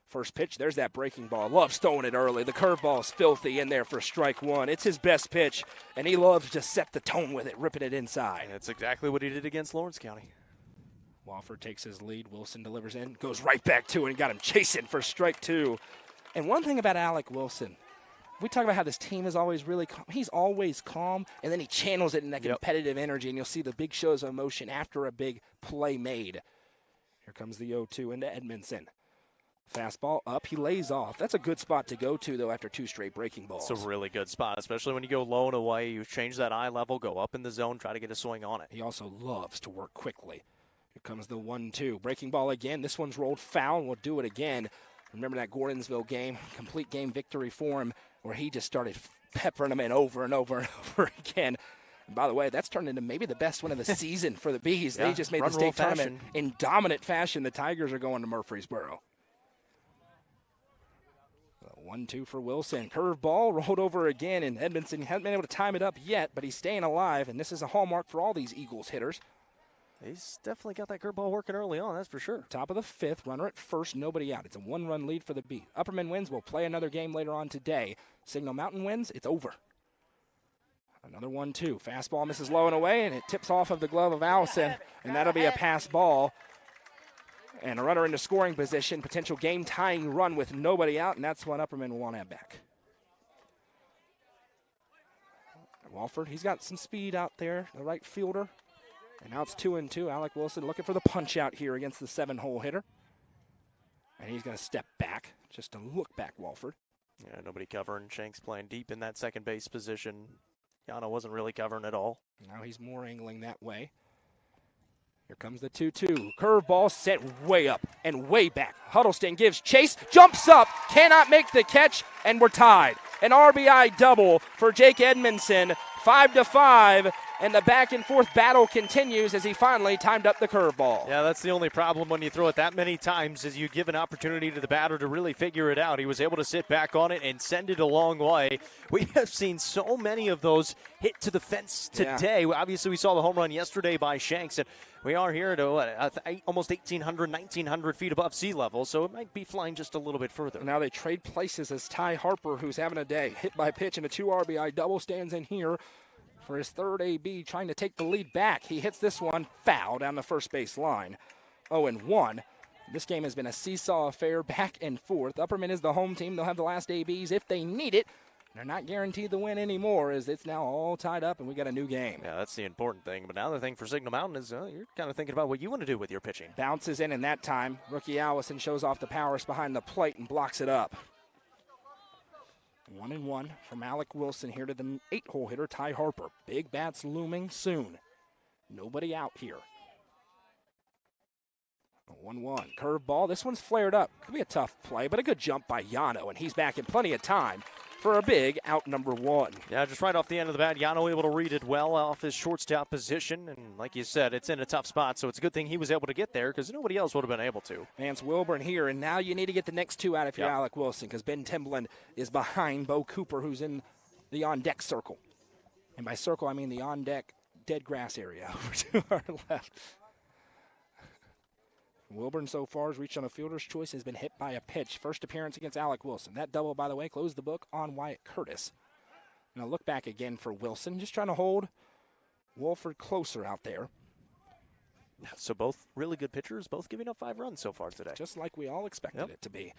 First pitch, there's that breaking ball. Loves throwing it early. The curveball is filthy in there for strike one. It's his best pitch, and he loves to set the tone with it, ripping it inside. And that's exactly what he did against Lawrence County. Walford takes his lead. Wilson delivers in, goes right back to it, and got him chasing for strike two. And one thing about Alec Wilson, we talk about how this team is always really calm. He's always calm, and then he channels it in that competitive energy, and you'll see the big shows of emotion after a big play made. Here comes the 0-2 into Edmondson. Fastball up, he lays off. That's a good spot to go to, though, after two straight breaking balls. It's a really good spot, especially when you go low and away. You change that eye level, go up in the zone, try to get a swing on it. He also loves to work quickly. Here comes the 1-2. Breaking ball again. This one's rolled foul, and we'll do it again. Remember that Gordonsville game, complete game victory for him, where he just started peppering them in over and over and over again. And by the way, that's turned into maybe the best win of the season for the Bees. They just made the state tournament in dominant fashion. The Tigers are going to Murfreesboro. 1-2 for Wilson. Curveball rolled over again, and Edmondson hasn't been able to time it up yet, but he's staying alive, and this is a hallmark for all these Eagles hitters. He's definitely got that curveball working early on, that's for sure. Top of the fifth, runner at first, nobody out. It's a one-run lead for the Bees. Upperman wins. We'll play another game later on today. Signal Mountain wins. It's over. Another 1-2. Fastball misses low and away, and it tips off of the glove of Allison, and that'll be a pass ball. And a runner into scoring position, potential game-tying run with nobody out, and that's what Upperman will want to have back. Walford, he's got some speed out there, the right fielder. And now it's 2-2. Alec Wilson looking for the punch out here against the 7-hole hitter. And he's going to step back, just to look back, Walford. Yeah, nobody covering. Shanks playing deep in that second base position. Yano wasn't really covering at all. Now he's more angling that way. Here comes the 2-2. Curveball set way up and way back. Huddleston gives chase, jumps up, cannot make the catch, and we're tied. An RBI double for Jake Edmondson, 5-5, and the back-and-forth battle continues as he finally timed up the curveball. Yeah, that's the only problem when you throw it that many times is you give an opportunity to the batter to really figure it out. He was able to sit back on it and send it a long way. We have seen so many of those hit to the fence today. Yeah. Obviously, we saw the home run yesterday by Shanks, and we are here at almost 1,800, 1,900 feet above sea level, so it might be flying just a little bit further. Now they trade places as Ty Harper, who's having a day, hit by pitch, and a 2 RBI double stands in here for his third AB, trying to take the lead back. He hits this one foul down the first base line. 0-1. This game has been a seesaw affair, back and forth. Upperman is the home team. They'll have the last ABs if they need it. They're not guaranteed the win anymore, as it's now all tied up and we got a new game. Yeah, that's the important thing. But now the thing for Signal Mountain is you're kind of thinking about what you want to do with your pitching. Bounces in that time. Rookie Allison shows off the powers behind the plate and blocks it up. 1-1 from Alec Wilson here to the 8-hole hitter, Ty Harper. Big bats looming soon. Nobody out here. 1-1. Curveball. This one's flared up. Could be a tough play, but a good jump by Yano, and he's back in plenty of time for a big out number 1. Yeah, just right off the end of the bat, Yano able to read it well off his shortstop position. And like you said, it's in a tough spot, so it's a good thing he was able to get there because nobody else would have been able to. Vance Wilburn here, and now you need to get the next 2 out if you're Alec Wilson because Ben Timblin is behind Bo Cooper, who's in the on-deck circle. And by circle, I mean the on-deck dead grass area over to our left. Wilburn so far has reached on a fielder's choice, has been hit by a pitch. First appearance against Alec Wilson. That double, by the way, closed the book on Wyatt Curtis. Now look back again for Wilson, just trying to hold Wolford closer out there. So both really good pitchers, both giving up 5 runs so far today. Just like we all expected it to be.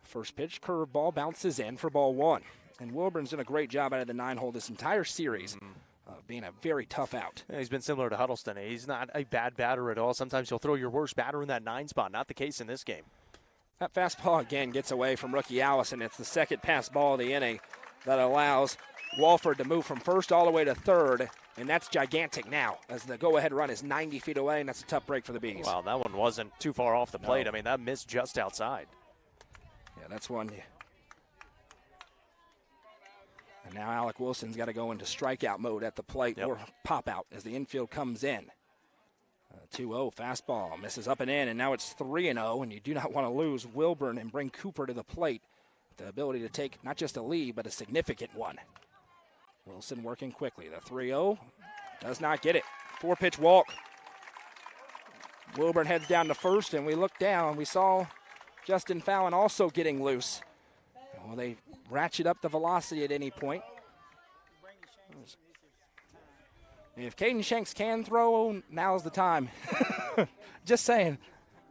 First pitch, curveball, bounces in for ball 1. And Wilburn's done a great job out of the 9-hole this entire series. Being a very tough out. Yeah, he's been similar to Huddleston. He's not a bad batter at all. Sometimes he'll throw your worst batter in that 9 spot. Not the case in this game. That fastball again gets away from rookie Allison. It's the second pass ball of the inning that allows Walford to move from first all the way to third, and that's gigantic now as the go-ahead run is 90 feet away, and that's a tough break for the Bees. Wow, that one wasn't too far off the plate. I mean, that missed just outside. Yeah, that's one. And now Alec Wilson's got to go into strikeout mode at the plate or pop out as the infield comes in. 2-0 fastball misses up and in, and now it's 3-0, and you do not want to lose Wilburn and bring Cooper to the plate. The ability to take not just a lead, but a significant one. Wilson working quickly. The 3-0 does not get it. 4-pitch walk. Wilburn heads down to first, and we look down. We saw Justin Fallon also getting loose. Well, they ratchet up the velocity at any point. If Caden Shanks can throw, now's the time. Just saying.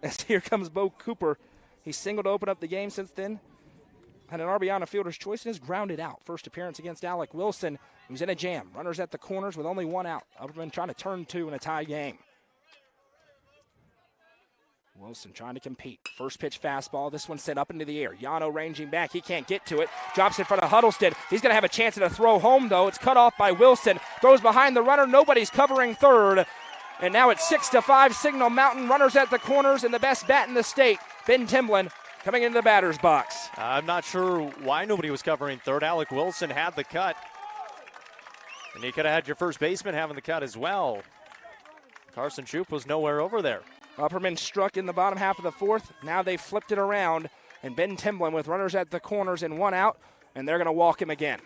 As here comes Bo Cooper. He singled to open up the game since then. Had an RBI on a fielder's choice and is grounded out. First appearance against Alec Wilson, who's in a jam. Runners at the corners with only one out. Upperman trying to turn two in a tie game. Wilson trying to compete. First pitch fastball. This one sent up into the air. Yano ranging back. He can't get to it. Drops in front of Huddleston. He's going to have a chance at a throw home, though. It's cut off by Wilson. Throws behind the runner. Nobody's covering third. And now it's 6-5 Signal Mountain. Runners at the corners and the best bat in the state, Ben Timblin, coming into the batter's box. I'm not sure why nobody was covering third. Alec Wilson had the cut. And you could have had your first baseman having the cut as well. Carson Shoup was nowhere over there. Upperman struck in the bottom half of the fourth. Now they flipped it around, and Ben Timblin with runners at the corners and one out, and they're going to walk him again.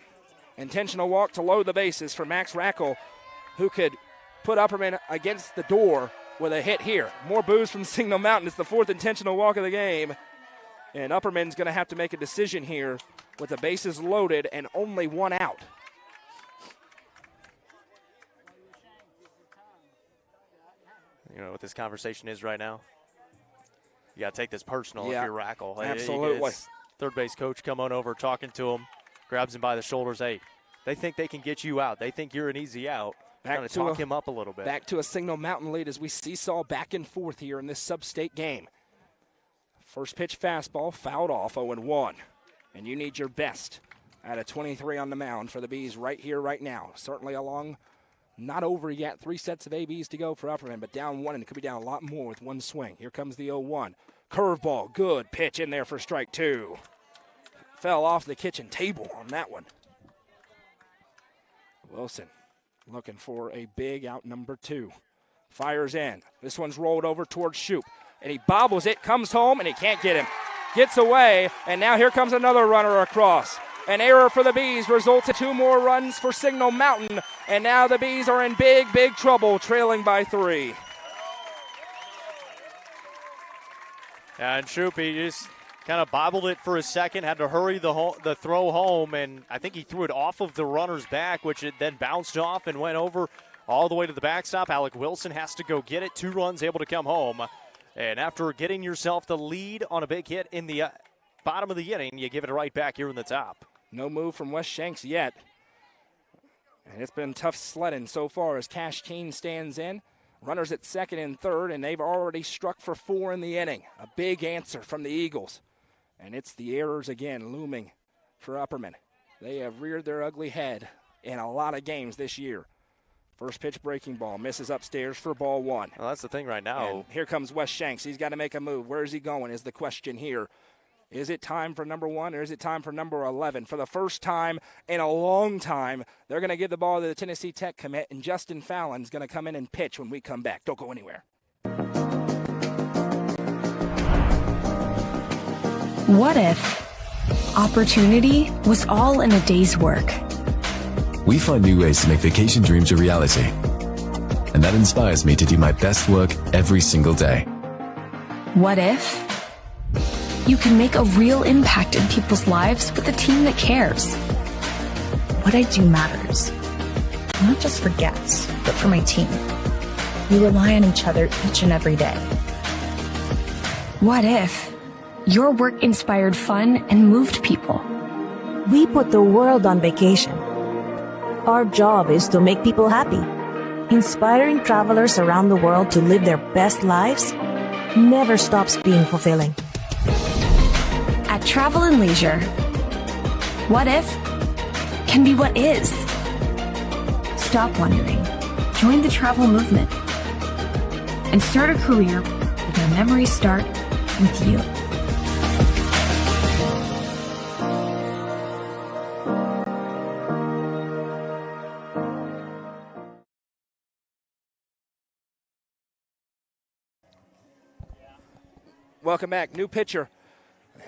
Intentional walk to load the bases for Max Rackle, who could put Upperman against the door with a hit here. More boos from Signal Mountain. It's the fourth intentional walk of the game, and Upperman's going to have to make a decision here with the bases loaded and only one out. You know what this conversation is right now? You got to take this personal if you're Rackle. Absolutely. Third base coach come on over, talking to him, grabs him by the shoulders. Hey, they think they can get you out. They think you're an easy out. Trying to talk him up a little bit. Back to a Signal Mountain lead as we seesaw back and forth here in this sub-state game. First pitch fastball fouled off, 0-1. And you need your best at a 23 on the mound for the Bees right here, right now. Certainly along. Not over yet. 3 sets of ABs to go for Upperman, but down one, and it could be down a lot more with one swing. Here comes the 0-1. Curveball, good pitch in there for strike two. Fell off the kitchen table on that one. Wilson looking for a big out number 2. Fires in. This one's rolled over towards Shoup, and he bobbles it, comes home, and he can't get him. Gets away, and now here comes another runner across. An error for the Bees results in 2 more runs for Signal Mountain. And now the Bees are in big, big trouble, trailing by 3. And Shoup, he just kind of bobbled it for a second, had to hurry the throw home, and I think he threw it off of the runner's back, which it then bounced off and went over all the way to the backstop. Alec Wilson has to go get it. 2 runs, able to come home. And after getting yourself the lead on a big hit in the bottom of the inning, you give it right back here in the top. No move from Wes Shanks yet. And it's been tough sledding so far as Cash Keen stands in. Runners at second and third, and they've already struck for 4 in the inning. A big answer from the Eagles. And it's the errors again looming for Upperman. They have reared their ugly head in a lot of games this year. First pitch breaking ball, misses upstairs for ball 1. Well, that's the thing right now. And here comes Wes Shanks. He's got to make a move. Where is he going is the question here. Is it time for number 1 or is it time for number 11? For the first time in a long time, they're going to give the ball to the Tennessee Tech commit, and Justin Fallon's going to come in and pitch when we come back. Don't go anywhere. What if opportunity was all in a day's work? We find new ways to make vacation dreams a reality. And that inspires me to do my best work every single day. What if you can make a real impact in people's lives with a team that cares? What I do matters, not just for guests, but for my team. We rely on each other each and every day. What if your work inspired fun and moved people? We put the world on vacation. Our job is to make people happy. Inspiring travelers around the world to live their best lives never stops being fulfilling. At Travel and Leisure, what if can be what is. Stop wondering. Join the travel movement and start a career where memories start with you. Welcome back. New pitcher.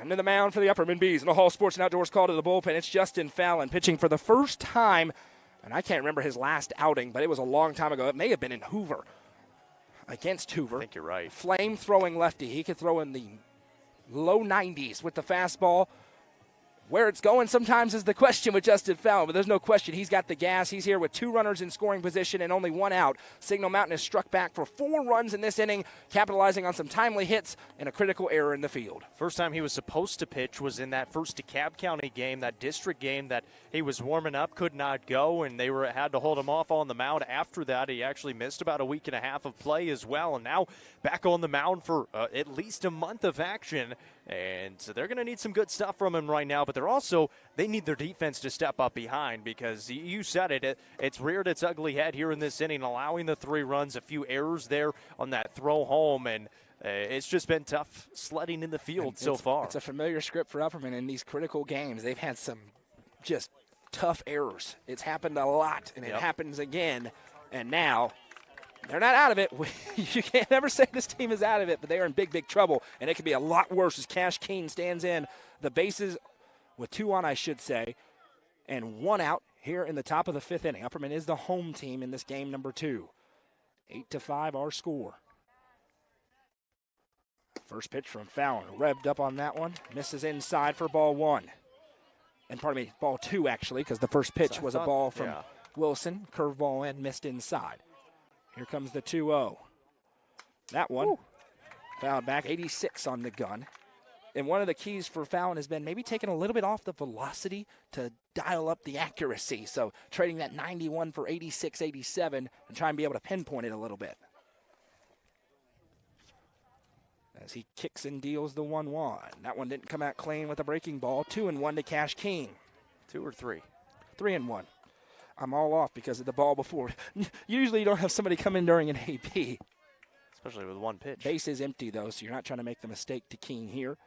Into the mound for the Upperman Bees. And the Hall Sports and Outdoors call to the bullpen. It's Justin Fallon pitching for the first time And I can't remember his last outing, but it was a long time ago. It may have been in Hoover, against Hoover. I think you're right. Flame-throwing lefty. He could throw in the low 90s with the fastball. Where it's going sometimes is the question with Justin Fallon, but there's no question he's got the gas. He's here with 2 runners in scoring position and only 1 out. Signal Mountain has struck back for 4 runs in this inning, capitalizing on some timely hits and a critical error in the field. First time he was supposed to pitch was in that first DeKalb County game, that district game that he was warming up, could not go, and they had to hold him off on the mound. After that, he actually missed about a week and a half of play as well, and now back on the mound for at least a month of action. And so they're going to need some good stuff from him right now, but they need their defense to step up behind, because you said it's reared its ugly head here in this inning, allowing the 3 runs, a few errors there on that throw home, and it's just been tough sledding in the field so far. It's a familiar script for Upperman in these critical games. They've had some just tough errors. It's happened a lot, and it happens again, and now they're not out of it. You can't ever say this team is out of it, but they are in big, big trouble, and it could be a lot worse as Cash Keene stands in the bases with 2 on, I should say, and 1 out here in the top of the 5th inning. Upperman is the home team in this game number 2. 8-5 our score. First pitch from Fallon, revved up on that one, misses inside for ball 1. And pardon me, ball 2 actually, because the first pitch was a ball from Wilson, curveball and missed inside. Here comes the 2-0. That one, fouled back, 86 on the gun. And one of the keys for Fallon has been maybe taking a little bit off the velocity to dial up the accuracy. So trading that 91 for 86, 87, and try and be able to pinpoint it a little bit. As he kicks and deals the 1-1. That one didn't come out clean with a breaking ball. 2-1 to Cash Keene. 2 or 3? 3-1. I'm all off because of the ball before. Usually you don't have somebody come in during an AP. Especially with 1 pitch. Base is empty, though, so you're not trying to make the mistake to Keene here.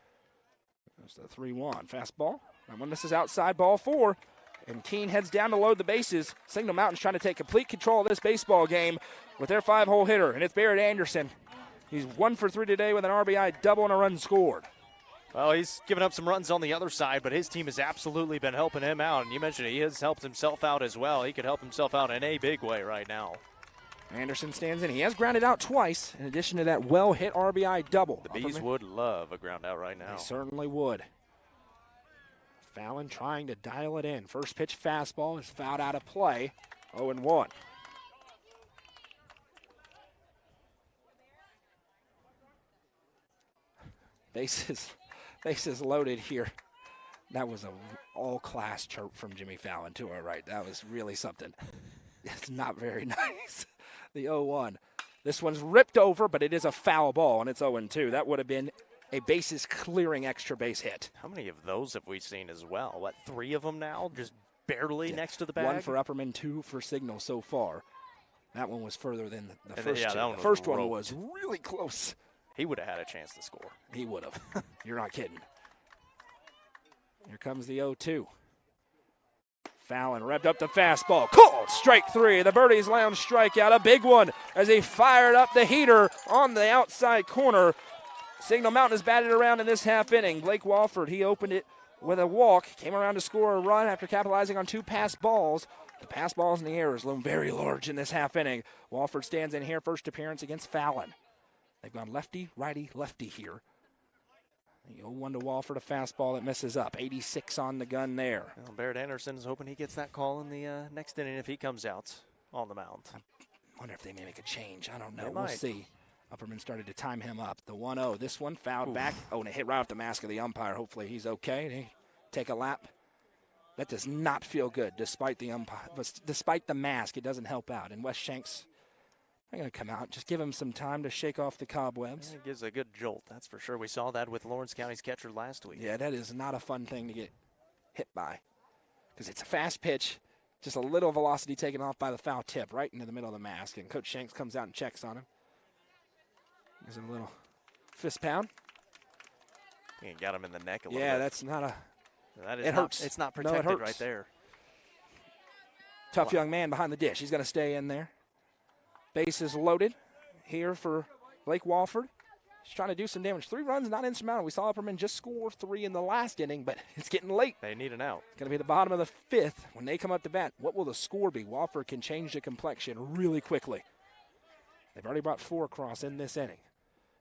There's the 3-1. Fastball. That one misses outside, ball 4. And Keene heads down to load the bases. Signal Mountain's trying to take complete control of this baseball game with their 5-hole hitter, and it's Barrett Anderson. He's 1 for 3 today with an RBI double and a run scored. Well, he's given up some runs on the other side, but his team has absolutely been helping him out. And you mentioned he has helped himself out as well. He could help himself out in a big way right now. Anderson stands in. He has grounded out twice, in addition to that well-hit RBI double. The Bees would love a ground out right now. They certainly would. Fallon trying to dial it in. First pitch fastball is fouled out of play. 0-1. Bases loaded here. That was an all-class chirp from Jimmy Fallon to our right. That was really something. It's not very nice. The 0-1. This one's ripped over, but it is a foul ball, and it's 0-2. That would have been a bases-clearing extra base hit. How many of those have we seen as well? What, 3 of them now? Just barely next to the bag? 1 for Upperman, 2 for Signal so far. That one was further than the first two. The first one was really close. He would have had a chance to score. He would have. You're not kidding. Here comes the 0-2. Fallon revved up the fastball. Called strike 3. The Birdies Lounge strikeout. A big one as he fired up the heater on the outside corner. Signal Mountain has batted around in this half inning. Blake Walford, he opened it with a walk. Came around to score a run after capitalizing on 2 pass balls. The pass balls and the errors loom very large in this half inning. Walford stands in here, first appearance against Fallon. They've gone lefty, righty, lefty here. The 0-1 to Walford, a fastball that misses up. 86 on the gun there. Well, Barrett Anderson is hoping he gets that call in the next inning if he comes out on the mound. I wonder if they may make a change. I don't know. They We'll might. see. Upperman started to time him up. The 1-0. This one fouled back. Oh, and it hit right off the mask of the umpire. Hopefully he's okay. They take a lap. That does not feel good despite the umpire. But despite the mask, it doesn't help out. And Wes Shanks, they're going to come out. Just give him some time to shake off the cobwebs. Yeah, it gives a good jolt, that's for sure. We saw that with Lawrence County's catcher last week. Yeah, that is not a fun thing to get hit by because it's a fast pitch, just a little velocity taken off by the foul tip right into the middle of the mask, and Coach Shanks comes out and checks on him. Gives him a little fist pound. He got him in the neck a little bit. Yeah, that's not a – it hurts. It's not No, it protected hurts. right there. Tough young man behind the dish. He's going to stay in there. Bases loaded here for Blake Walford. He's trying to do some damage. 3 runs, not insurmountable. We saw Upperman just score 3 in the last inning, but it's getting late. They need an out. It's going to be the bottom of the 5th when they come up to bat. What will the score be? Wofford can change the complexion really quickly. They've already brought 4 across in this inning.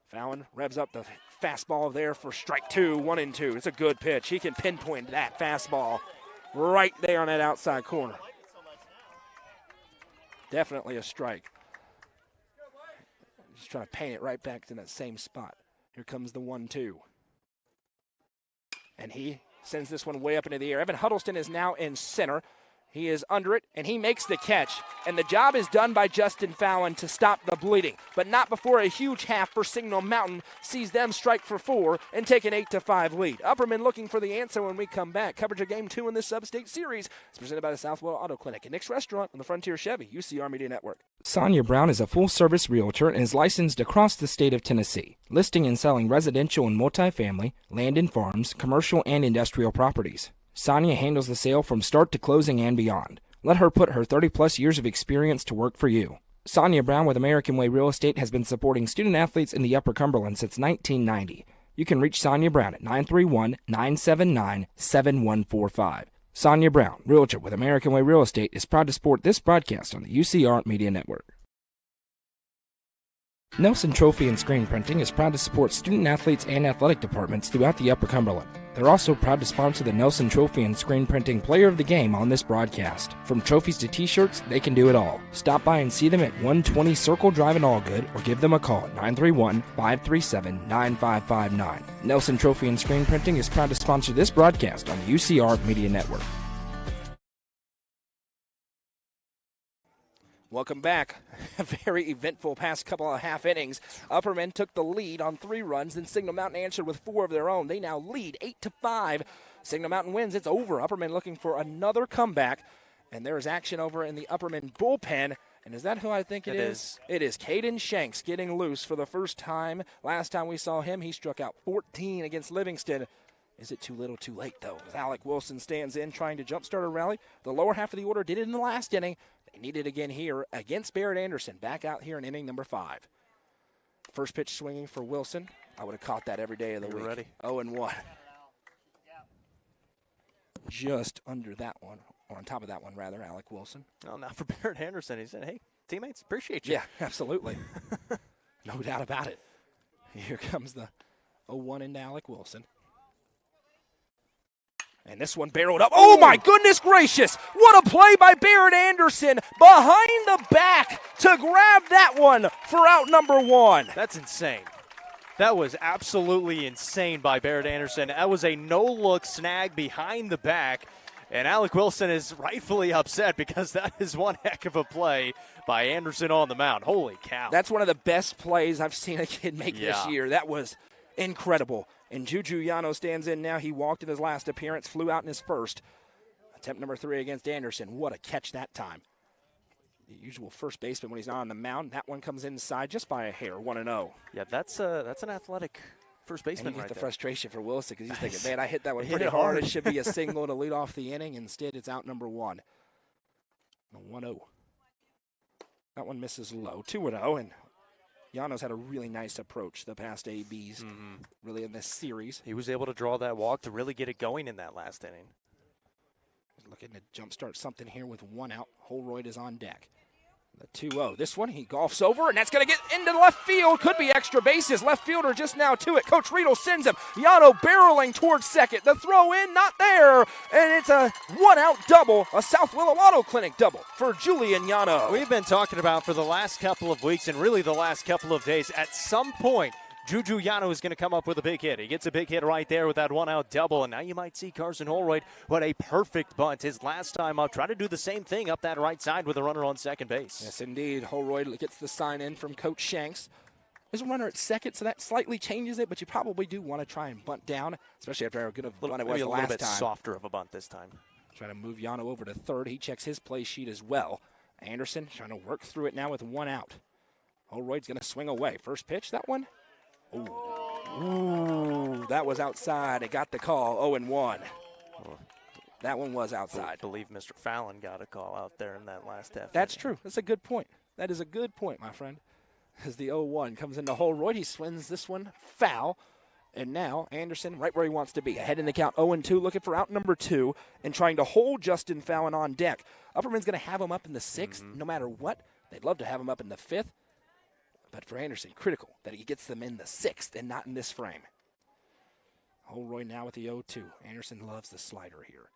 Fallon revs up the fastball there for strike 2, 1-2. It's a good pitch. He can pinpoint that fastball right there on that outside corner. Definitely a strike. Just trying to paint it right back to that same spot. Here comes the 1-2. And he sends this one way up into the air. Evan Huddleston is now in center. He is under it, and he makes the catch. And the job is done by Justin Fallon to stop the bleeding. But not before a huge half for Signal Mountain sees them strike for 4 and take an 8-5 lead. Upperman looking for the answer when we come back. Coverage of Game 2 in this sub-state series is presented by the Southwell Auto Clinic and Nick's Restaurant on the Frontier Chevy, UCR Media Network. Sonia Brown is a full-service realtor and is licensed across the state of Tennessee, listing and selling residential and multifamily, land and farms, commercial and industrial properties. Sonia handles the sale from start to closing and beyond. Let her put her 30-plus years of experience to work for you. Sonia Brown with American Way Real Estate has been supporting student-athletes in the Upper Cumberland since 1990. You can reach Sonia Brown at 931-979-7145. Sonia Brown, realtor with American Way Real Estate, is proud to support this broadcast on the UCR Media Network. Nelson Trophy and Screen Printing is proud to support student-athletes and athletic departments throughout the Upper Cumberland. They're also proud to sponsor the Nelson Trophy and Screen Printing Player of the Game on this broadcast. From trophies to t-shirts, they can do it all. Stop by and see them at 120 Circle Drive in Allgood or give them a call at 931-537-9559. Nelson Trophy and Screen Printing is proud to sponsor this broadcast on the UCR Media Network. Welcome back. A very eventful past couple of half innings. Upperman took the lead on 3 runs, then Signal Mountain answered with 4 of their own. They now lead 8-5. Signal Mountain wins. It's over. Upperman looking for another comeback. And there is action over in the Upperman bullpen. And is that who I think it is? It is Caden Shanks getting loose for the first time. Last time we saw him, he struck out 14 against Livingston. Is it too little, too late, though? As Alec Wilson stands in trying to jumpstart a rally. The lower half of the order did it in the last inning. They need it again here against Barrett Anderson. Back out here in inning number 5. First pitch swinging for Wilson. I would have caught that every day of the week. Ready? 0-1. Just under that one, or on top of that one, rather, Alec Wilson. Oh, now for Barrett Anderson, he said, hey, teammates, appreciate you. Yeah, absolutely. No doubt about it. Here comes the 0-1 into Alec Wilson. And this one barreled up. Oh, my goodness gracious. What a play by Barrett Anderson behind the back to grab that one for out number 1. That's insane. That was absolutely insane by Barrett Anderson. That was a no-look snag behind the back. And Alec Wilson is rightfully upset because that is one heck of a play by Anderson on the mound. Holy cow. That's one of the best plays I've seen a kid make this year. That was incredible. And Juju Yano stands in now. He walked in his last appearance, flew out in his first. Attempt number 3 against Anderson. What a catch that time. The usual first baseman when he's not on the mound. That one comes inside just by a hair, 1-0. Yeah, that's an athletic first baseman and you right get the there. Frustration for Wilson because he's thinking, man, I hit that one pretty hard. It should be a single to lead off the inning. Instead, it's out number 1. 1-0. That one misses low. 2-0, and Llanos had a really nice approach the past ABs, really in this series. He was able to draw that walk to really get it going in that last inning. He's looking to jumpstart something here with 1 out. Holroyd is on deck. The 2-0. This one, he golfs over, and that's going to get into left field. Could be extra bases. Left fielder just now to it. Coach Riedel sends him. Yano barreling towards second. The throw in, not there. And it's a 1-out double, a South Willow Auto Clinic double for Julian Yano. We've been talking about for the last couple of weeks and really the last couple of days, at some point, Juju Yano is going to come up with a big hit. He gets a big hit right there with that 1-out double, and now you might see Carson Holroyd. What a perfect bunt. His last time up, try to do the same thing up that right side with a runner on second base. Yes, indeed. Holroyd gets the sign in from Coach Shanks. There's a runner at second, so that slightly changes it, but you probably do want to try and bunt down, especially after how good of a bunt it was the last time. A little bit softer of a bunt this time. Try to move Yano over to third. He checks his play sheet as well. Anderson trying to work through it now with 1 out. Holroyd's going to swing away. First pitch, that one. Ooh, that was outside. It got the call, 0-1. That one was outside. I believe Mr. Fallon got a call out there in that last half. That's true. That's a good point. That is a good point, my friend. as the 0-1 comes into Holroyd. He swings this one foul. And now Anderson right where he wants to be. Ahead in the count 0-2, looking for out number 2 and trying to hold Justin Fallon on deck. Upperman's going to have him up in the 6th no matter what. They'd love to have him up in the 5th. But for Anderson, critical that he gets them in the 6th and not in this frame. Holroyd now with the 0-2. Anderson loves the slider here.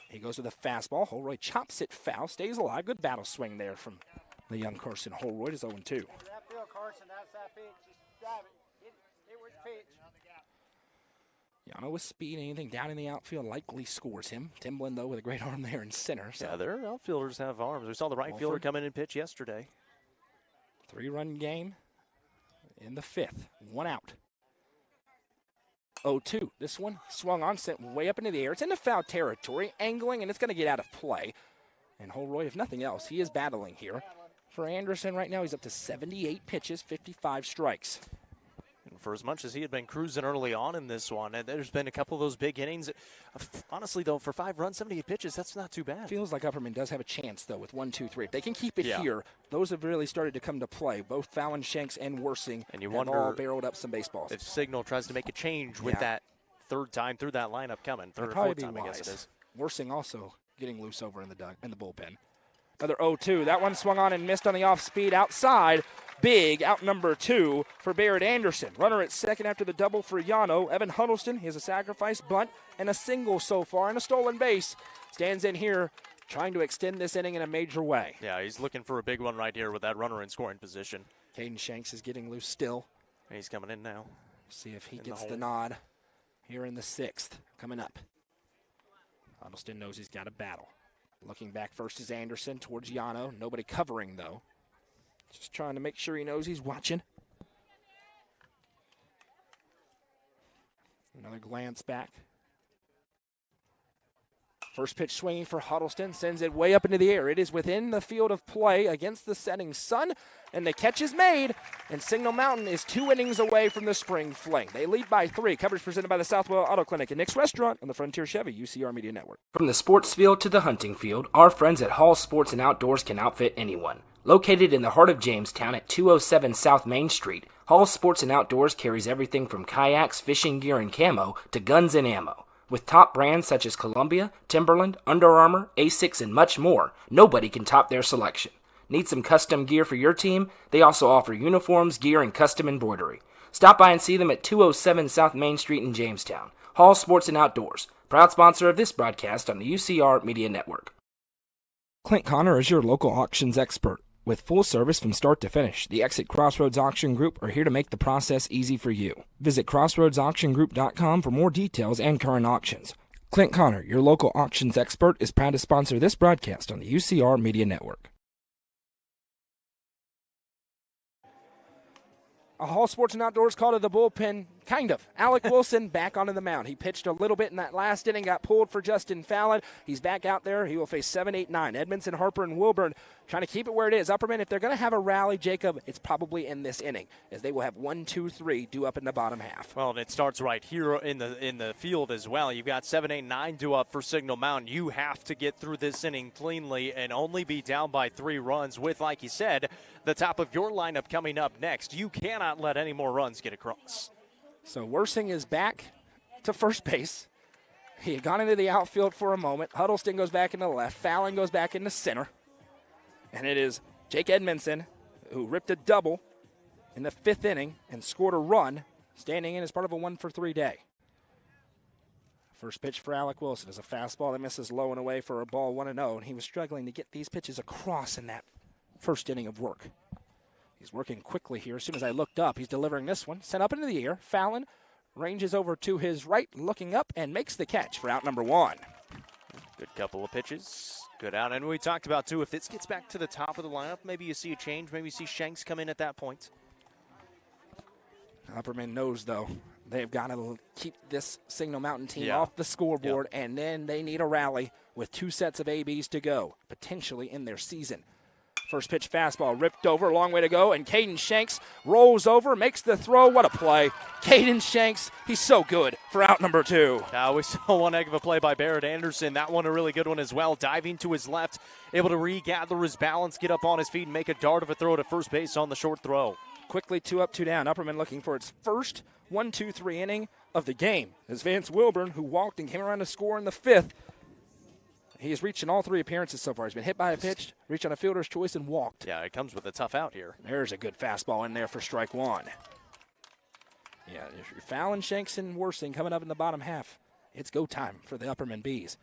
He goes with a fastball. Holroyd chops it foul, stays alive. Good battle swing there from the young Carson Holroyd. Is 0-2. That field, Carson, that's that pitch. Just grab it. It was pitch. Yano with speed, anything down in the outfield likely scores him. Timblin, though, with a great arm there in center. So. Yeah, their outfielders have arms. We saw the right fielder come in and pitch yesterday. 3-run game in the 5th. 1 out. 0-2. This one swung on, sent way up into the air. It's into foul territory, angling, and it's going to get out of play. And Holroyd, if nothing else, he is battling here. For Anderson right now, he's up to 78 pitches, 55 strikes. And for as much as he had been cruising early on in this one, and there's been a couple of those big innings. Honestly, though, for 5 runs, 78 pitches, that's not too bad. Feels like Upperman does have a chance, though, with 1, 2, 3. If they can keep it here, those have really started to come to play. Both Fallon, Shanks, and Worsing and you have wonder all barreled up some baseballs. If Signal tries to make a change with that third time through that lineup coming, third or fourth time, I guess it is. Worsing also getting loose over in the bullpen. Another 0-2. That one swung on and missed on the off speed outside. Big out number 2 for Barrett Anderson. Runner at second after the double for Yano. Evan Huddleston, he has a sacrifice bunt and a single so far and a stolen base. Stands in here trying to extend this inning in a major way. Yeah, he's looking for a big one right here with that runner in scoring position. Caden Shanks is getting loose still. And he's coming in now. See if he gets the nod here in the 6th. Coming up. Huddleston knows he's got a battle. Looking back first is Anderson towards Yano. Nobody covering, though. Just trying to make sure he knows he's watching. Another glance back. First pitch swinging for Huddleston. Sends it way up into the air. It is within the field of play against the setting sun. And the catch is made. And Signal Mountain is 2 innings away from the spring fling. They lead by 3. Coverage presented by the Southwell Auto Clinic and Nick's Restaurant on the Frontier Chevy UCR Media Network. From the sports field to the hunting field, our friends at Hall Sports and Outdoors can outfit anyone. Located in the heart of Jamestown at 207 South Main Street, Hall Sports and Outdoors carries everything from kayaks, fishing gear, and camo to guns and ammo. With top brands such as Columbia, Timberland, Under Armour, Asics, and much more, nobody can top their selection. Need some custom gear for your team? They also offer uniforms, gear, and custom embroidery. Stop by and see them at 207 South Main Street in Jamestown. Hall Sports and Outdoors, proud sponsor of this broadcast on the UCR Media Network. Clint Connor is your local auctions expert. With full service from start to finish, the Exit Crossroads Auction Group are here to make the process easy for you. Visit crossroadsauctiongroup.com for more details and current auctions. Clint Connor, your local auctions expert, is proud to sponsor this broadcast on the UCR Media Network. A Hall Sports and Outdoors call to the bullpen, kind of. Alec Wilson back onto the mound. He pitched a little bit in that last inning, got pulled for Justin Fallon. He's back out there. He will face 7, 8, 9. Edmondson, Harper, and Wilburn trying to keep it where it is. Upperman, if they're going to have a rally, Jacob, it's probably in this inning, as they will have 1, 2, 3 due up in the bottom half. Well, and it starts right here in the field as well. You've got 7, 8, 9 due up for Signal Mountain. You have to get through this inning cleanly and only be down by 3 runs with, like you said, the top of your lineup coming up next. You cannot let any more runs get across. So Worsing is back to first base. He had gone into the outfield for a moment. Huddleston goes back into left. Fallon goes back into center. And it is Jake Edmondson who ripped a double in the 5th inning and scored a run, standing in as part of a 1-for-3 day. First pitch for Alec Wilson is a fastball that misses low and away for a ball 1-0, and he was struggling to get these pitches across in that first inning of work. He's working quickly here. As soon as I looked up, he's delivering this one. Sent up into the air. Fallon ranges over to his right, looking up, and makes the catch for out number 1. Good couple of pitches. Good out. And we talked about, too, if this gets back to the top of the lineup, maybe you see a change. Maybe you see Shanks come in at that point. Upperman knows, though, they've got to keep this Signal Mountain team off the scoreboard, and then they need a rally with 2 sets of ABs to go, potentially in their season. First pitch fastball ripped over, long way to go, and Caden Shanks rolls over, makes the throw. What a play. Caden Shanks, he's so good for out number 2. We saw one heck of a play by Barrett Anderson. That one a really good one as well. Diving to his left, able to regather his balance, get up on his feet, and make a dart of a throw to first base on the short throw. Quickly 2 up, 2 down. Upperman looking for its first 1-2-3 inning of the game. As Vance Wilburn, who walked and came around to score in the 5th, he has reached in all 3 appearances so far. He's been hit by a pitch, reached on a fielder's choice, and walked. Yeah, it comes with a tough out here. There's a good fastball in there for strike 1. Yeah, if you're Fallon, Shanks, and Worsing coming up in the bottom half, it's go time for the Upperman Bees.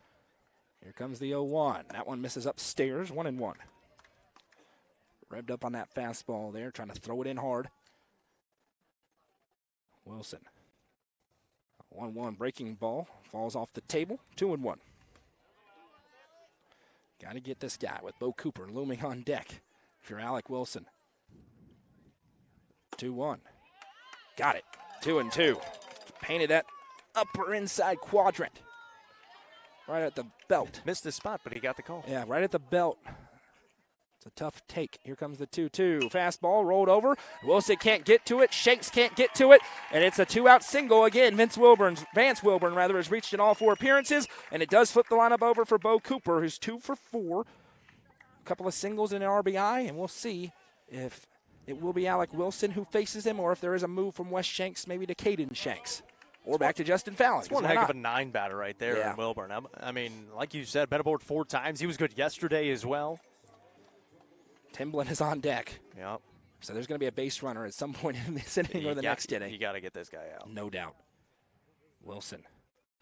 Here comes the 0-1. That one misses upstairs, 1-1. Revved up on that fastball there, trying to throw it in hard. Wilson. 1-1 breaking ball, falls off the table, 2-1. Got to get this guy with Bo Cooper looming on deck. If you're Alec Wilson. 2-1. Got it. 2-2. Painted that upper inside quadrant. Right at the belt. Missed his spot, but he got the call. Yeah, right at the belt. It's a tough take. Here comes the 2-2. Fastball rolled over. Wilson can't get to it. Shanks can't get to it. And it's a 2-out single again. Vance Wilburn has reached in all 4 appearances. And it does flip the lineup over for Bo Cooper, who's 2 for 4. A couple of singles and an RBI. And we'll see if it will be Alec Wilson who faces him or if there is a move from Wes Shanks maybe to Caden Shanks. Or back to Justin Fallon. It's one heck of a 9 batter right there in Wilburn. I mean, like you said, been aboard 4 times. He was good yesterday as well. Timblin is on deck. Yep. So there's going to be a base runner at some point in this inning or the next inning. You got to get this guy out. No doubt. Wilson.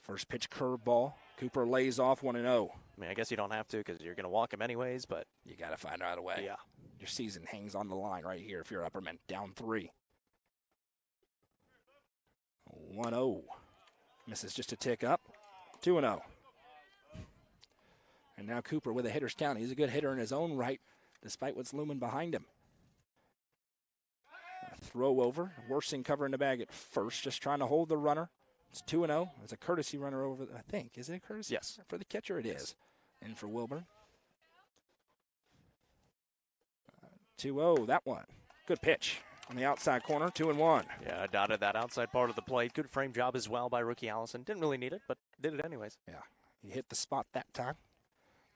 First pitch curveball. Cooper lays off 1-0. I mean, I guess you don't have to because you're going to walk him anyways, but. You got to find out a way. Yeah. Your season hangs on the line right here if you're Upperman. Down 3. 1-0. Misses just a tick up. 2-0. And now Cooper with a hitter's count. He's a good hitter in his own right, despite what's looming behind him. A throw over. Worsing covering the bag at first, just trying to hold the runner. It's 2-0. It's a courtesy runner over, I think. Is it a courtesy? Yes. For the catcher, it is. And for Wilburn. 2-0, that one. Good pitch on the outside corner, 2-1. Yeah, dotted that outside part of the plate. Good frame job as well by rookie Allison. Didn't really need it, but did it anyways. Yeah, he hit the spot that time.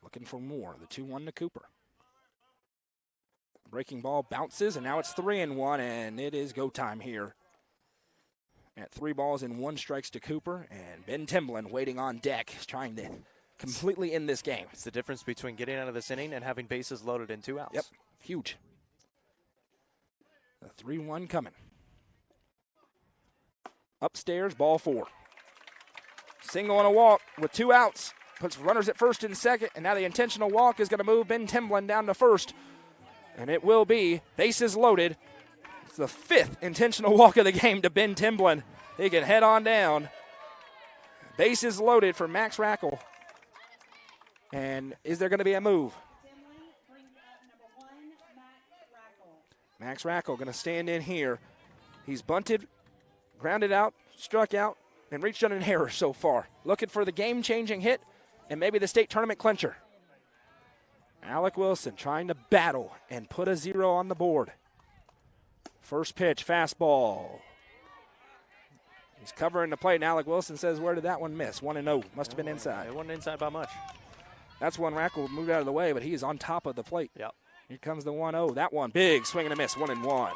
Looking for more. The 2-1 to Cooper. Breaking ball bounces, and now it's 3-1, and it is go time here. At 3 balls and 1 strikes to Cooper, and Ben Timblin waiting on deck, trying to completely end this game. It's the difference between getting out of this inning and having bases loaded in 2 outs. Yep, huge. The 3-1 coming. Upstairs, ball 4. Single and a walk with 2 outs. Puts runners at first and second, and now the intentional walk is going to move Ben Timblin down to first. And it will be bases loaded. It's the 5th intentional walk of the game to Ben Timblin. He can head on down. Bases loaded for Max Rackle. And is there going to be a move? Max Rackle going to stand in here. He's bunted, grounded out, struck out, and reached on an error so far. Looking for the game-changing hit and maybe the state tournament clincher. Alec Wilson trying to battle and put a 0 on the board. First pitch, fastball. He's covering the plate, and Alec Wilson says, where did that one miss? 1-0. Must have been inside. It wasn't inside by much. That's one Rackle moved out of the way, but he is on top of the plate. Yep. Here comes the 1-0. That one, big swing and a miss, 1-1.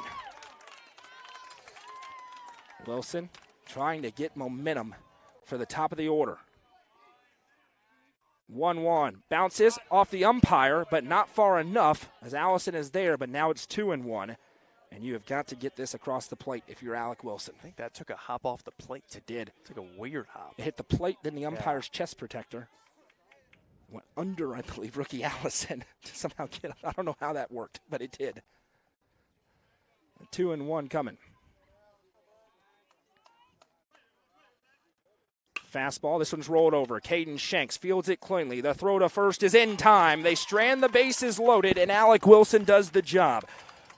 Wilson trying to get momentum for the top of the order. 1-1. Bounces off the umpire, but not far enough as Allison is there, but now it's 2-1. And you have got to get this across the plate if you're Alec Wilson. I think that took a hop off the plate. It did. Took a weird hop. It hit the plate, then the umpire's chest protector. Went under, I believe, rookie Allison to somehow get up. I don't know how that worked, but it did. 2-1 coming. Fastball. This one's rolled over. Caden Shanks fields it cleanly. The throw to first is in time. They strand the bases loaded, and Alec Wilson does the job.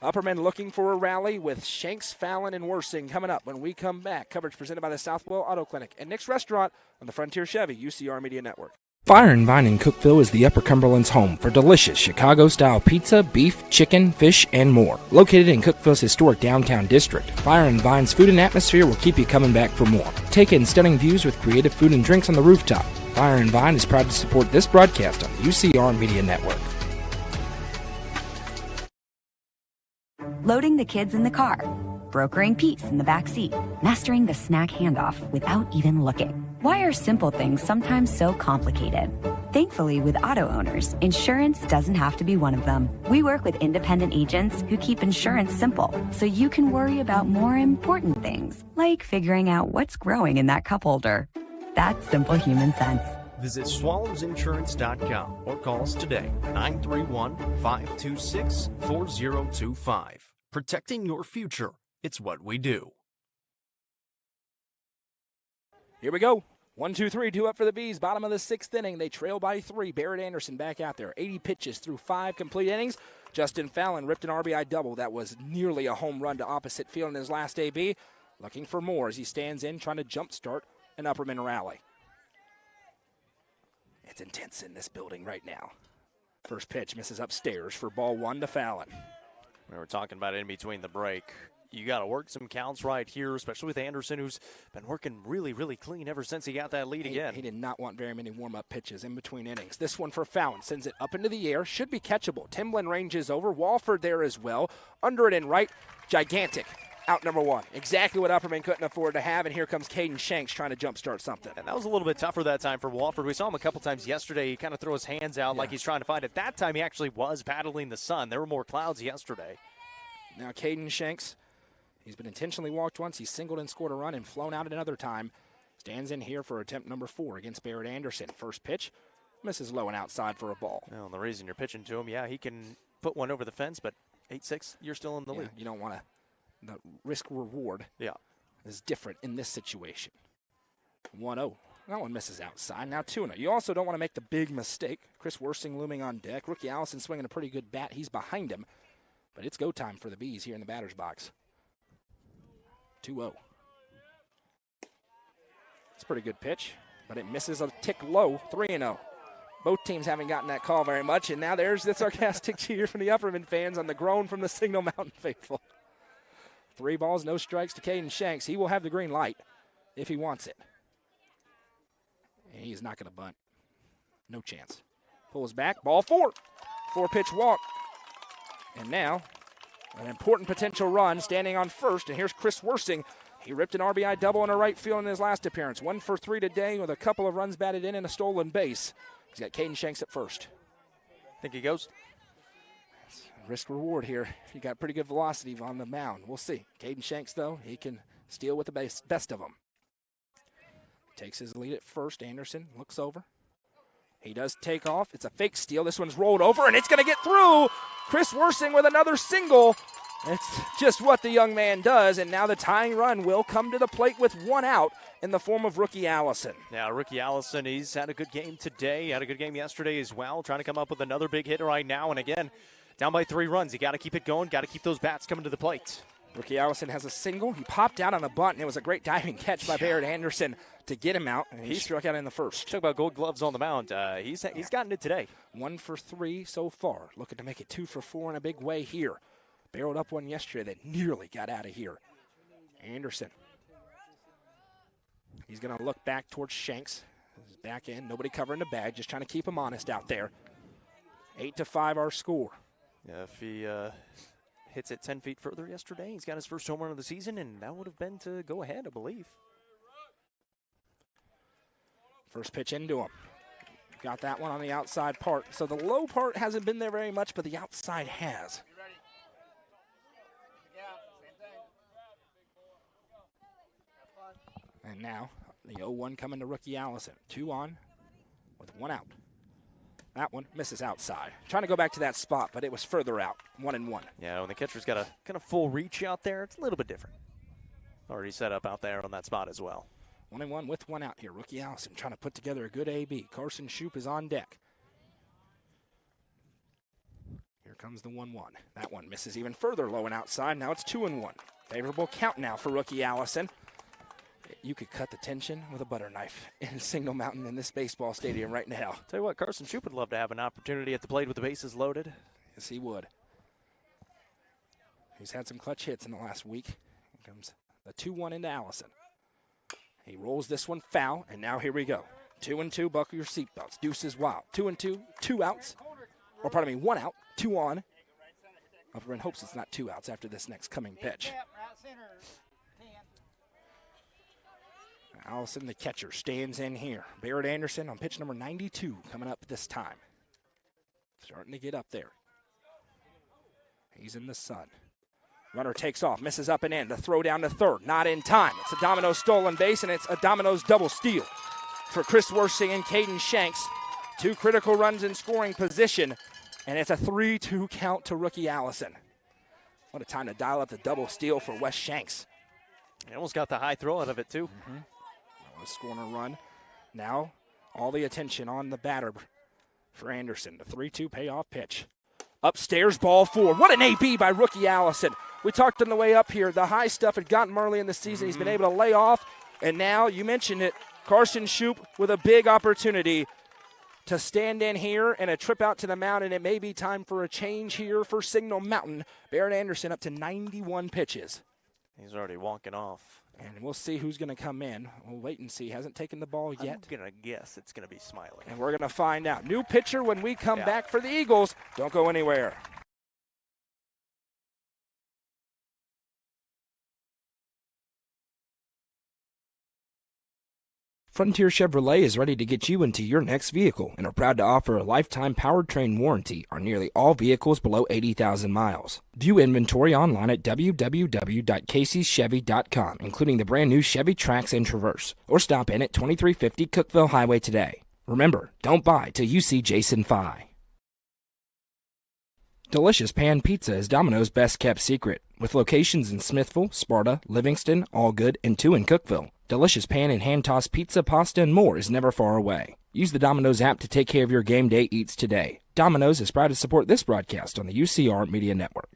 Upperman looking for a rally with Shanks, Fallon, and Worsing coming up when we come back. Coverage presented by the Southwell Auto Clinic and Nick's Restaurant on the Frontier Chevy UCR Media Network. Fire and Vine in Cookeville is the Upper Cumberland's home for delicious Chicago-style pizza, beef, chicken, fish, and more. Located in Cookeville's historic downtown district, Fire and Vine's food and atmosphere will keep you coming back for more. Take in stunning views with creative food and drinks on the rooftop. Fire and Vine is proud to support this broadcast on the UCR Media Network. Loading the kids in the car, brokering peace in the back seat, mastering the snack handoff without even looking. Why are simple things sometimes so complicated? Thankfully, with auto owners, insurance doesn't have to be one of them. We work with independent agents who keep insurance simple, so you can worry about more important things, like figuring out what's growing in that cup holder. That's simple human sense. Visit swallowsinsurance.com or call us today, 931-526-4025. Protecting your future. It's what we do. Here we go. 1, 2, 3, 2 up for the Bees. Bottom of the 6th inning. They trail by 3. Barrett Anderson back out there. 80 pitches through 5 complete innings. Justin Fallon ripped an RBI double. That was nearly a home run to opposite field in his last AB. Looking for more as he stands in, trying to jumpstart an Upperman rally. It's intense in this building right now. First pitch misses upstairs for ball 1 to Fallon. We were talking about it in between the break. You got to work some counts right here, especially with Anderson, who's been working really, really clean ever since he got that lead again. He did not want very many warm-up pitches in between innings. This one for Fallon sends it up into the air. Should be catchable. Timlin ranges over. Walford there as well. Under it and right. Gigantic. Out number 1. Exactly what Upperman couldn't afford to have, and here comes Caden Shanks trying to jumpstart something. And that was a little bit tougher that time for Walford. We saw him a couple times yesterday. He kind of throw his hands out like he's trying to find it. That time he actually was paddling the sun. There were more clouds yesterday. Now Caden Shanks, he's been intentionally walked once. He's singled and scored a run and flown out another time. Stands in here for attempt number 4 against Barrett Anderson. First pitch, misses low and outside for a ball. Well, the reason you're pitching to him, he can put one over the fence, but 8-6, you're still in the lead. You don't want to. The risk-reward is different in this situation. 1-0. That one misses outside. Now 2-0. You also don't want to make the big mistake. Chris Worsing looming on deck. Rookie Allison swinging a pretty good bat. He's behind him. But it's go time for the Bees here in the batter's box. 2-0. It's a pretty good pitch, but it misses a tick low. 3-0. Both teams haven't gotten that call very much, and now there's the sarcastic cheer from the Upperman fans on the groan from the Signal Mountain faithful. 3 balls, no strikes to Caden Shanks. He will have the green light if he wants it. And he's not going to bunt. No chance. Pulls back. Ball 4. 4-pitch walk. And now, an important potential run standing on first. And here's Chris Worsing. He ripped an RBI double in a right field in his last appearance. 1 for 3 today with a couple of runs batted in and a stolen base. He's got Caden Shanks at first. Think he goes? Risk reward here. You got pretty good velocity on the mound. We'll see. Caden Shanks, though, he can steal with the best of them. Takes his lead at first. Anderson looks over. He does take off. It's a fake steal. This one's rolled over, and it's going to get through. Chris Worsing with another single. It's just what the young man does, and now the tying run will come to the plate with 1 out in the form of Rookie Allison. Yeah, Rookie Allison, he's had a good game today. He had a good game yesterday as well, trying to come up with another big hit right now. And again, down by 3 runs. You got to keep it going, got to keep those bats coming to the plate. Rookie Allison has a single. He popped out on a bunt, and it was a great diving catch by Barrett Anderson to get him out, and he struck out in the first. Talk about gold gloves on the mound. He's gotten it today. 1 for 3 so far. Looking to make it 2 for 4 in a big way here. Barreled up one yesterday that nearly got out of here. Anderson. He's going to look back towards Shanks. He's back in. Nobody covering the bag. Just trying to keep him honest out there. 8-5 our score. Yeah, if he hits it 10 feet further yesterday, he's got his first home run of the season, and that would have been to go ahead, I believe. First pitch into him. Got that one on the outside part. So the low part hasn't been there very much, but the outside has. And now the 0-1 coming to Rookie Allison. 2 on with 1 out. That one misses outside. Trying to go back to that spot, but it was further out. 1-1. Yeah, when the catcher's got a kind of full reach out there, it's a little bit different. Already set up out there on that spot as well. 1-1 with 1 out here. Rookie Allison trying to put together a good AB. Carson Shoup is on deck. Here comes the 1-1. That one misses even further low and outside. Now it's 2-1. Favorable count now for Rookie Allison. You could cut the tension with a butter knife in Signal Mountain in this baseball stadium right now. Tell you what, Carson Shoup would love to have an opportunity at the plate with the bases loaded. Yes, he would. He's had some clutch hits in the last week. Here comes the 2-1 into Allison. He rolls this one foul, and now here we go. 2-2, buckle your seatbelts. Deuce is wild. 2-2, 2 outs. Or pardon me, 1 out, 2 on. Upperman hopes it's not 2 outs after this next coming pitch. Allison, the catcher, stands in here. Barrett Anderson on pitch number 92 coming up this time. Starting to get up there. He's in the sun. Runner takes off, misses up and in. The throw down to third, not in time. It's a Domino's stolen base, and it's a Domino's double steal for Chris Worsing and Caden Shanks. 2 critical runs in scoring position, and it's a 3-2 count to rookie Allison. What a time to dial up the double steal for Wes Shanks. He almost got the high throw out of it, too. Scoring a run. Now, all the attention on the batter for Anderson. The 3-2 payoff pitch. Upstairs, ball 4. What an AB by rookie Allison. We talked on the way up here. The high stuff had gotten him early in the season. He's been able to lay off. And now, you mentioned it, Carson Shoup with a big opportunity to stand in here and a trip out to the mound. And it may be time for a change here for Signal Mountain. Barrett Anderson up to 91 pitches. He's already walking off. And we'll see who's going to come in. We'll wait and see. He hasn't taken the ball yet. I'm going to guess it's going to be Smiley. And we're going to find out. New pitcher when we come back for the Eagles. Don't go anywhere. Frontier Chevrolet is ready to get you into your next vehicle and are proud to offer a lifetime powertrain warranty on nearly all vehicles below 80,000 miles. View inventory online at www.caseyschevy.com, including the brand new Chevy Trax and Traverse, or stop in at 2350 Cookeville Highway today. Remember, don't buy till you see Jason Fye. Delicious Pan Pizza is Domino's best kept secret, with locations in Smithville, Sparta, Livingston, Allgood, and 2 in Cookeville. Delicious pan and hand-tossed pizza, pasta, and more is never far away. Use the Domino's app to take care of your game day eats today. Domino's is proud to support this broadcast on the UCR Media Network.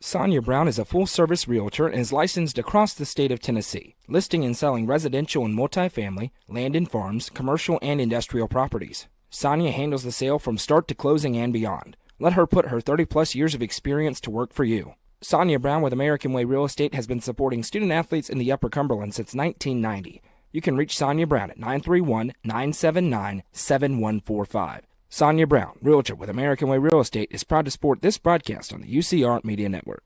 Sonia Brown is a full-service realtor and is licensed across the state of Tennessee, listing and selling residential and multifamily, land and farms, commercial and industrial properties. Sonia handles the sale from start to closing and beyond. Let her put her 30-plus years of experience to work for you. Sonia Brown with American Way Real Estate has been supporting student-athletes in the Upper Cumberland since 1990. You can reach Sonia Brown at 931-979-7145. Sonia Brown, realtor with American Way Real Estate, is proud to support this broadcast on the UCR Media Network.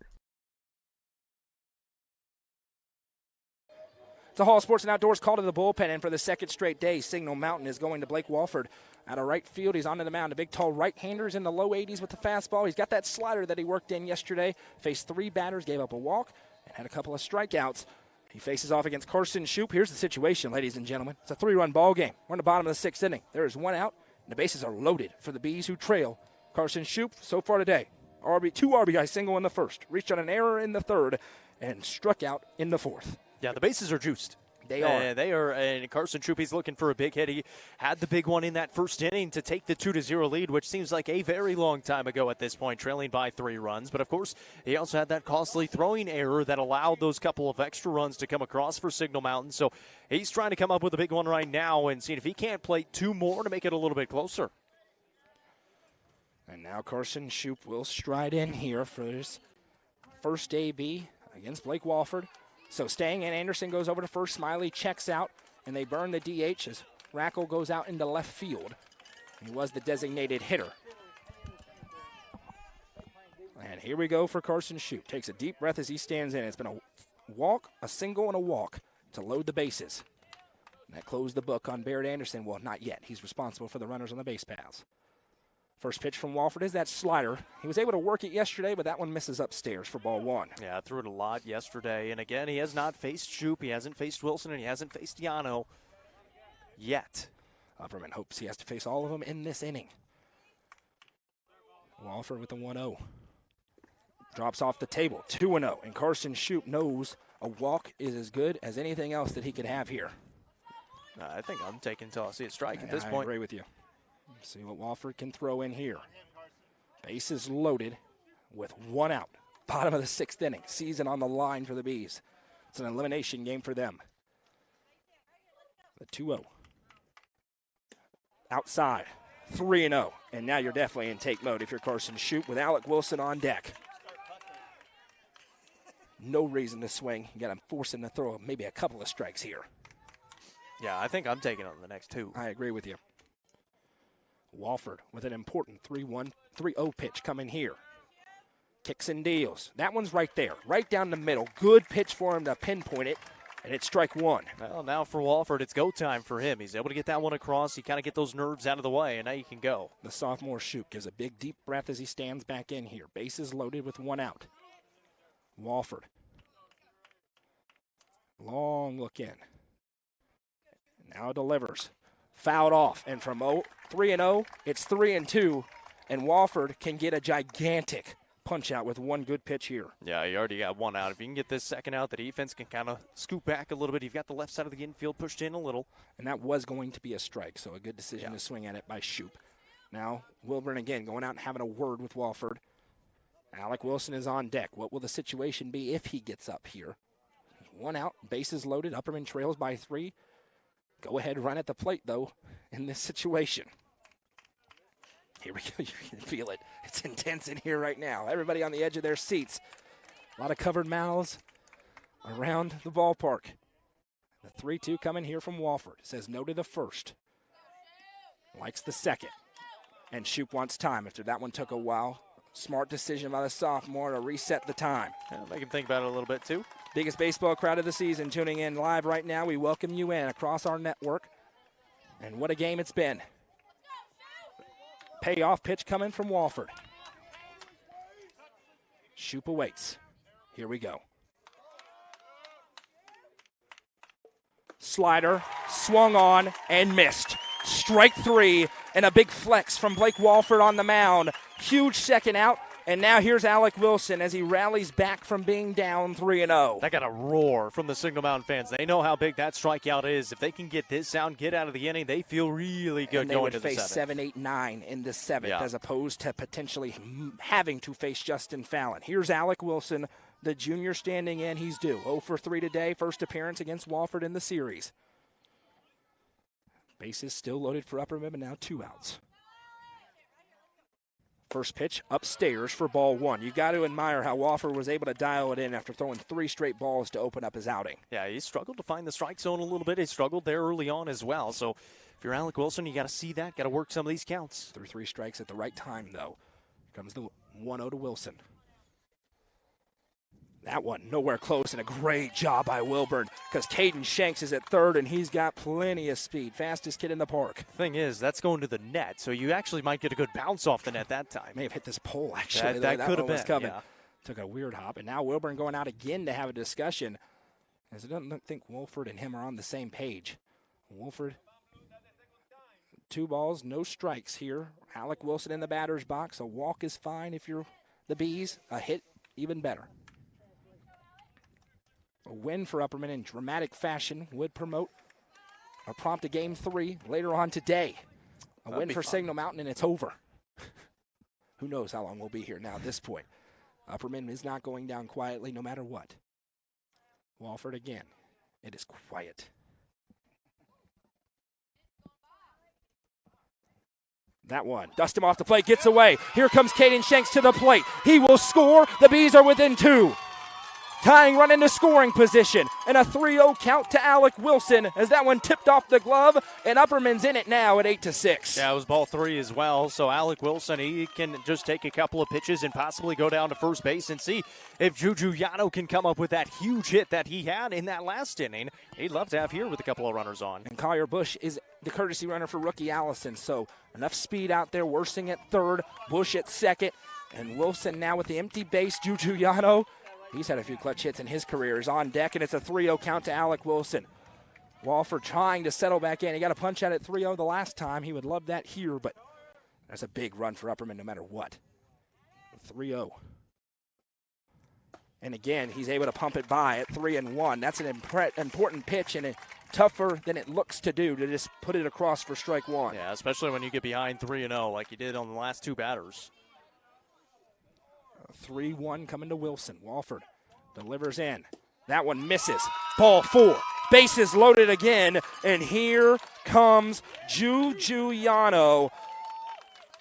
The Hall Sports and Outdoors call to the bullpen, and for the second straight day, Signal Mountain is going to Blake Walford out of right field. He's onto the mound. A big, tall right-hander is in the low 80s with the fastball. He's got that slider that he worked in yesterday. Faced 3 batters, gave up a walk, and had a couple of strikeouts. He faces off against Carson Shoup. Here's the situation, ladies and gentlemen. It's a 3-run ball game. We're in the bottom of the 6th inning. There is 1 out, and the bases are loaded for the Bees, who trail. Carson Shoup, so far today, 2 RBI single in the first, reached on an error in the 3rd, and struck out in the 4th. Yeah, the bases are juiced. They are, and Carson Shoup, he's looking for a big hit. He had the big one in that first inning to take the 2-0 lead, which seems like a very long time ago at this point, trailing by 3 runs. But, of course, he also had that costly throwing error that allowed those couple of extra runs to come across for Signal Mountain. So he's trying to come up with a big one right now and see if he can't play 2 more to make it a little bit closer. And now Carson Shoup will stride in here for his first AB against Blake Walford. So staying in, Anderson goes over to first. Smiley checks out, and they burn the DH as Rackle goes out into left field. He was the designated hitter. And here we go for Carson Shoup. Takes a deep breath as he stands in. It's been a walk, a single, and a walk to load the bases. And that closed the book on Barrett Anderson. Well, not yet. He's responsible for the runners on the base paths. First pitch from Walford is that slider. He was able to work it yesterday, but that one misses upstairs for ball 1. Yeah, threw it a lot yesterday. And again, he has not faced Shoup. He hasn't faced Wilson, and he hasn't faced Yano yet. Upperman hopes he has to face all of them in this inning. Walford with the 1-0. Drops off the table, 2-0. And Carson Shoup knows a walk is as good as anything else that he could have here. I think I'm taking until I see it strike at this point. I agree with you. See what Walford can throw in here. Bases loaded with 1 out. Bottom of the 6th inning. Season on the line for the Bees. It's an elimination game for them. The 2-0. Outside, 3-0. And now you're definitely in take mode if you're Carson Shoup with Alec Wilson on deck. No reason to swing. You got to force him to throw maybe a couple of strikes here. Yeah, I think I'm taking on the next 2. I agree with you. Walford with an important 3-0 pitch coming here. Kicks and deals. That one's right there, right down the middle. Good pitch for him to pinpoint it, and it's strike 1. Well, now for Walford, it's go time for him. He's able to get that one across. He kind of get those nerves out of the way, and now you can go. The sophomore Shoup gives a big, deep breath as he stands back in here. Bases loaded with 1 out. Walford. Long look in. Now delivers. Fouled off. And from 3-0, it's 3-2. And Walford can get a gigantic punch out with 1 good pitch here. Yeah, you already got 1 out. If you can get this second out, the defense can kind of scoop back a little bit. You've got the left side of the infield pushed in a little. And that was going to be a strike, so a good decision to swing at it by Shoup. Now, Wilburn again going out and having a word with Walford. Alec Wilson is on deck. What will the situation be if he gets up here? 1 out, bases loaded. Upperman trails by 3. Go ahead, run at the plate, though, in this situation. Here we go. You can feel it. It's intense in here right now. Everybody on the edge of their seats. A lot of covered mouths around the ballpark. The 3-2 coming here from Walford. Says no to the first. Likes the second. And Shoup wants time after that one took a while. Smart decision by the sophomore to reset the time. Yeah, make him think about it a little bit, too. Biggest baseball crowd of the season tuning in live right now. We welcome you in across our network. And what a game it's been. Payoff pitch coming from Walford. Shoup awaits. Here we go. Slider, swung on, and missed. Strike 3, and a big flex from Blake Walford on the mound. Huge second out, and now here's Alec Wilson as he rallies back from being down 3-0. That got a roar from the Signal Mountain fans. They know how big that strikeout is. If they can get this sound, get out of the inning, they feel really good going to the 7th. They would face 7, 8, 9 in the 7th as opposed to potentially having to face Justin Fallon. Here's Alec Wilson, the junior standing in. He's due. 0 for 3 today, first appearance against Walford in the series. Bases still loaded for Upperman, but now 2 outs. First pitch upstairs for ball 1. You got to admire how Walford was able to dial it in after throwing 3 straight balls to open up his outing. Yeah, he struggled to find the strike zone a little bit. He struggled there early on as well. So if you're Alec Wilson, you got to see that. Got to work some of these counts. Threw 3 strikes at the right time, though. Here comes the 1-0 to Wilson. That one nowhere close, and a great job by Wilburn because Caden Shanks is at third, and he's got plenty of speed. Fastest kid in the park. Thing is, that's going to the net, so you actually might get a good bounce off the net that time. May have hit this pole, actually. That could have been, coming. yeah. Took a weird hop, and now Wilburn going out again to have a discussion, as I don't think Wolford and him are on the same page. Wolford, 2 balls, no strikes here. Alec Wilson in the batter's box. A walk is fine if you're the Bees. A hit, even better. A win for Upperman in dramatic fashion would promote or prompt a game 3 later on today. A win for Signal Mountain, and it's over. Who knows how long we'll be here now at this point. Upperman is not going down quietly no matter what. Walford again. It is quiet. That one. Dust him off the plate. Gets away. Here comes Caden Shanks to the plate. He will score. The Bees are within 2. Tying run into scoring position. And a 3-0 count to Alec Wilson as that one tipped off the glove. And Upperman's in it now at 8-6. Yeah, it was ball 3 as well. So Alec Wilson, he can just take a couple of pitches and possibly go down to first base and see if Juju Yano can come up with that huge hit that he had in that last inning. He'd love to have here with a couple of runners on. And Collier Bush is the courtesy runner for rookie Allison. So enough speed out there. Worsing at third, Bush at second. And Wilson now with the empty base. Juju Yano, he's had a few clutch hits in his career, is on deck, and it's a 3-0 count to Alec Wilson. Walford trying to settle back in. He got a punch out at 3-0 the last time. He would love that here, but that's a big run for Upperman no matter what. 3-0. And again, he's able to pump it by at 3-1. That's an important pitch, and tougher than it looks to do to just put it across for strike 1. Yeah, especially when you get behind 3-0 like you did on the last 2 batters. 3-1 coming to Wilson. Walford delivers in. That one misses. Ball 4. Bases loaded again, and here comes Giuliano.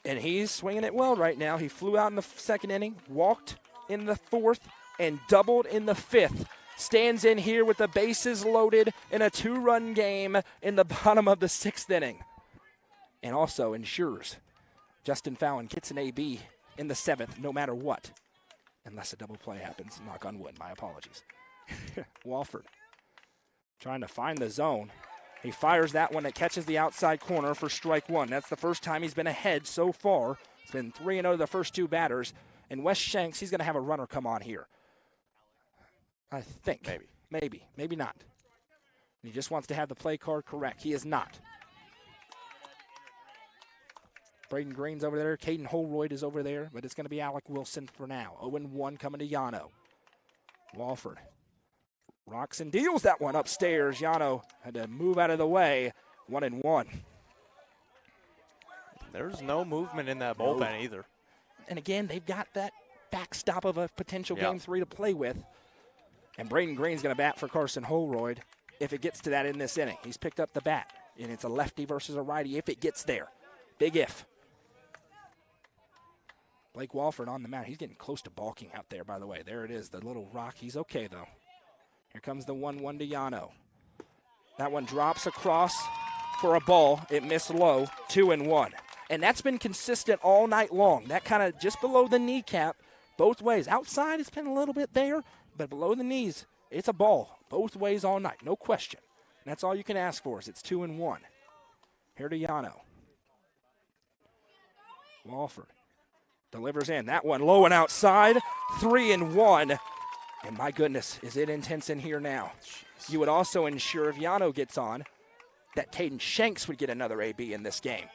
And he's swinging it well right now. He flew out in the second inning, walked in the fourth, and doubled in the fifth. Stands in here with the bases loaded in a 2-run game in the bottom of the sixth inning. And also ensures Justin Fallon gets an AB in the seventh no matter what. Unless a double play happens. Knock on wood. My apologies. Walford trying to find the zone. He fires that one that catches the outside corner for strike 1. That's the first time he's been ahead so far. It's been 3-0 the first 2 batters. And Wes Shanks, he's going to have a runner come on here. I think. Maybe not. He just wants to have the play card correct. He is not. Braden Green's over there. Caden Holroyd is over there, but it's going to be Alec Wilson for now. 0-1 coming to Yano. Walford rocks and deals that one upstairs. Yano had to move out of the way. 1-1. There's no movement in that bullpen either. And again, they've got that backstop of a potential game 3 to play with. And Braden Green's going to bat for Carson Holroyd if it gets to that in this inning. He's picked up the bat, and it's a lefty versus a righty if it gets there. Big if. Blake Walford on the mound. He's getting close to balking out there, by the way. There it is, the little rock. He's okay, though. Here comes the 1-1 to Yano. That one drops across for a ball. It missed low, 2-1. And that's been consistent all night long. That kind of just below the kneecap, both ways. Outside, it's been a little bit there, but below the knees, it's a ball. Both ways all night, no question. And that's all you can ask for is it's 2-1. Here to Yano. Walford delivers in. That one low and outside, 3-1. And my goodness, is it intense in here now. Jeez. You would also ensure if Yano gets on that Caden Shanks would get another AB in this game.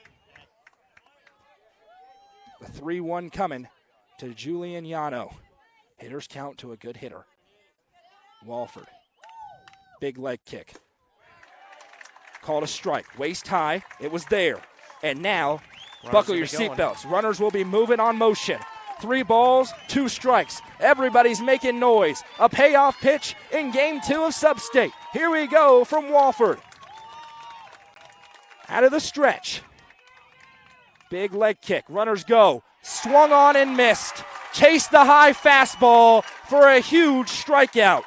The 3-1 coming to Julian Yano. Hitters count to a good hitter. Walford. Big leg kick. Called a strike. Waist high. It was there. And now, buckle your seatbelts. Runners will be moving on motion. 3 balls, 2 strikes. Everybody's making noise. A payoff pitch in game 2 of Sub-State. Here we go from Walford. Out of the stretch. Big leg kick. Runners go. Swung on and missed. Chased the high fastball for a huge strikeout.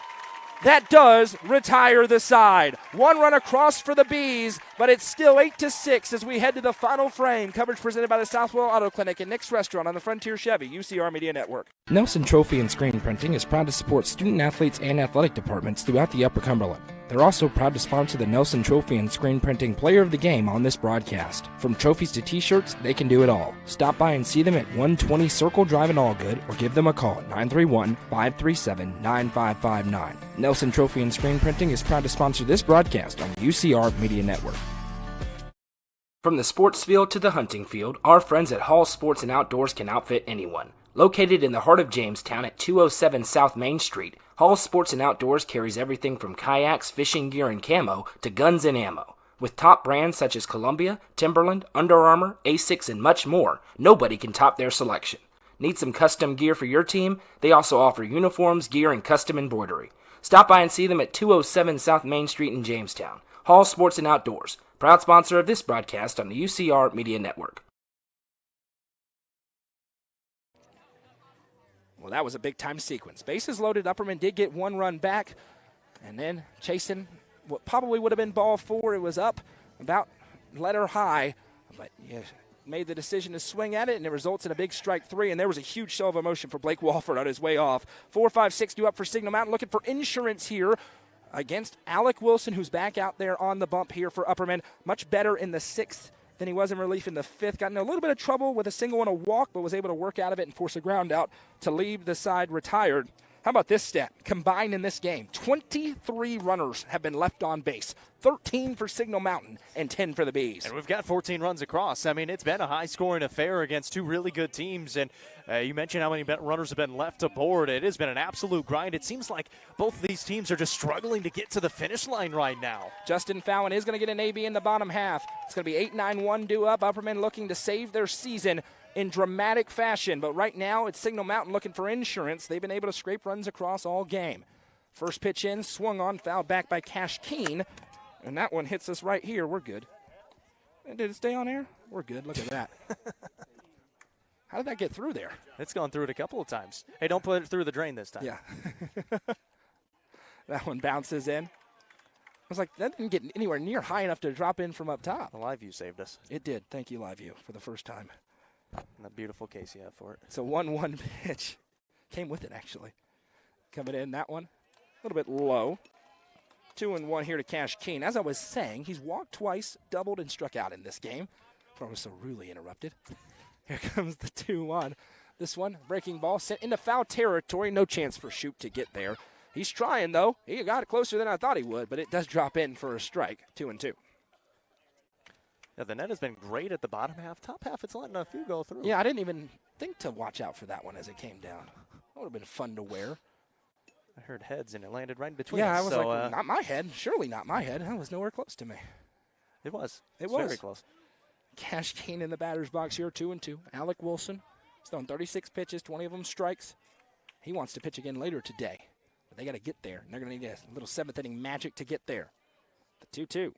That does retire the side. 1 run across for the Bees, but it's still 8-6 as we head to the final frame. Coverage presented by the Southwell Auto Clinic and Nick's Restaurant on the Frontier Chevy, UCR Media Network. Nelson Trophy and Screen Printing is proud to support student athletes and athletic departments throughout the Upper Cumberland. They're also proud to sponsor the Nelson Trophy and Screen Printing Player of the Game on this broadcast. From trophies to t-shirts, they can do it all. Stop by and see them at 120 Circle Drive in Allgood or give them a call at 931-537-9559. Nelson Trophy and Screen Printing is proud to sponsor this broadcast on the UCR Media Network. From the sports field to the hunting field, our friends at Hall Sports and Outdoors can outfit anyone. Located in the heart of Jamestown at 207 South Main Street, Hall Sports and Outdoors carries everything from kayaks, fishing gear, and camo to guns and ammo. With top brands such as Columbia, Timberland, Under Armour, Asics, and much more, nobody can top their selection. Need some custom gear for your team? They also offer uniforms, gear, and custom embroidery. Stop by and see them at 207 South Main Street in Jamestown. Hall Sports and Outdoors, proud sponsor of this broadcast on the UCR Media Network. Well, that was a big-time sequence. Bases loaded. Upperman did get 1 run back, and then chasing what probably would have been ball 4. It was up about letter high, but you made the decision to swing at it, and it results in a big strike 3, and there was a huge show of emotion for Blake Walford on his way off. 4-5-6 due up for Signal Mountain, looking for insurance here against Alec Wilson, who's back out there on the bump here for Upperman. Much better in the 6th than he was in relief in the 5th. Got in a little bit of trouble with a single and a walk, but was able to work out of it and force a ground out to leave the side retired. How about this stat? Combined in this game, 23 runners have been left on base. 13 for Signal Mountain and 10 for the Bees. And we've got 14 runs across. I mean, it's been a high-scoring affair against 2 really good teams. And you mentioned how many runners have been left aboard. It has been an absolute grind. It seems like both of these teams are just struggling to get to the finish line right now. Justin Fallon is going to get an AB in the bottom half. It's going to be 8-9-1 due up. Upperman looking to save their season in dramatic fashion. But right now, it's Signal Mountain looking for insurance. They've been able to scrape runs across all game. First pitch in, swung on, fouled back by Cash Keen. And that one hits us right here. We're good. And did it stay on air? We're good. Look at that. How did that get through there? It's gone through it a couple of times. Hey, don't put it through the drain this time. Yeah. That one bounces in. I was like, that didn't get anywhere near high enough to drop in from up top. The live view saved us. It did. Thank you, live view, for the first time. And that beautiful case you have for it. It's a 1-1 pitch. Came with it, actually. Coming in, that one. A little bit low. 2-1 here to Cash Keen. As I was saying, he's walked twice, doubled, and struck out in this game. Before I was so rudely interrupted. Here comes the 2-1. This one, breaking ball, sent into foul territory. No chance for Shoop to get there. He's trying, though. He got it closer than I thought he would, but it does drop in for a strike. 2-2. Yeah, the net has been great at the bottom half. Top half, it's letting a few go through. Yeah, I didn't even think to watch out for that one as it came down. That would have been fun to wear. I heard heads, and it landed right in between. Yeah, I was so, like, not my head. Surely not my head. That was nowhere close to me. It was. It was. Very close. Cash Keen in the batter's box here, 2-2. Alec Wilson, he's thrown 36 pitches, 20 of them strikes. He wants to pitch again later today. But they got to get there. And they're going to need a little seventh inning magic to get there. The 2-2.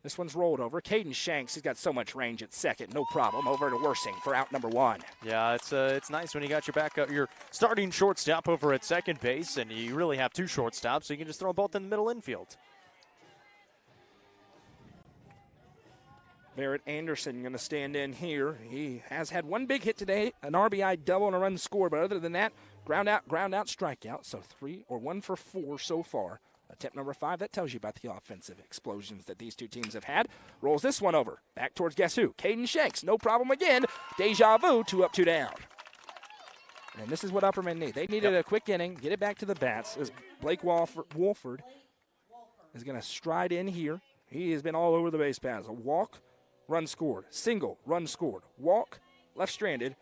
This one's rolled over. Caden Shanks, he's got so much range at second. No problem. Over to Worsing for out number 1. Yeah, it's nice when you got your backup, your starting shortstop over at second base, and you really have two shortstops, so you can just throw them both in the middle infield. Barrett Anderson going to stand in here. He has had one big hit today, an RBI double and a run scored, but other than that, ground out, strikeout. So 1 for 4 so far. Attempt number 5, that tells you about the offensive explosions that these two teams have had. Rolls this one over. Back towards guess who? Caden Shanks. No problem again. Deja vu, 2 up, 2 down. And this is what Upperman need. They needed a quick inning, get it back to the bats as Blake Wolford is going to stride in here. He has been all over the base paths. A walk, run scored. Single, run scored. Walk, left stranded.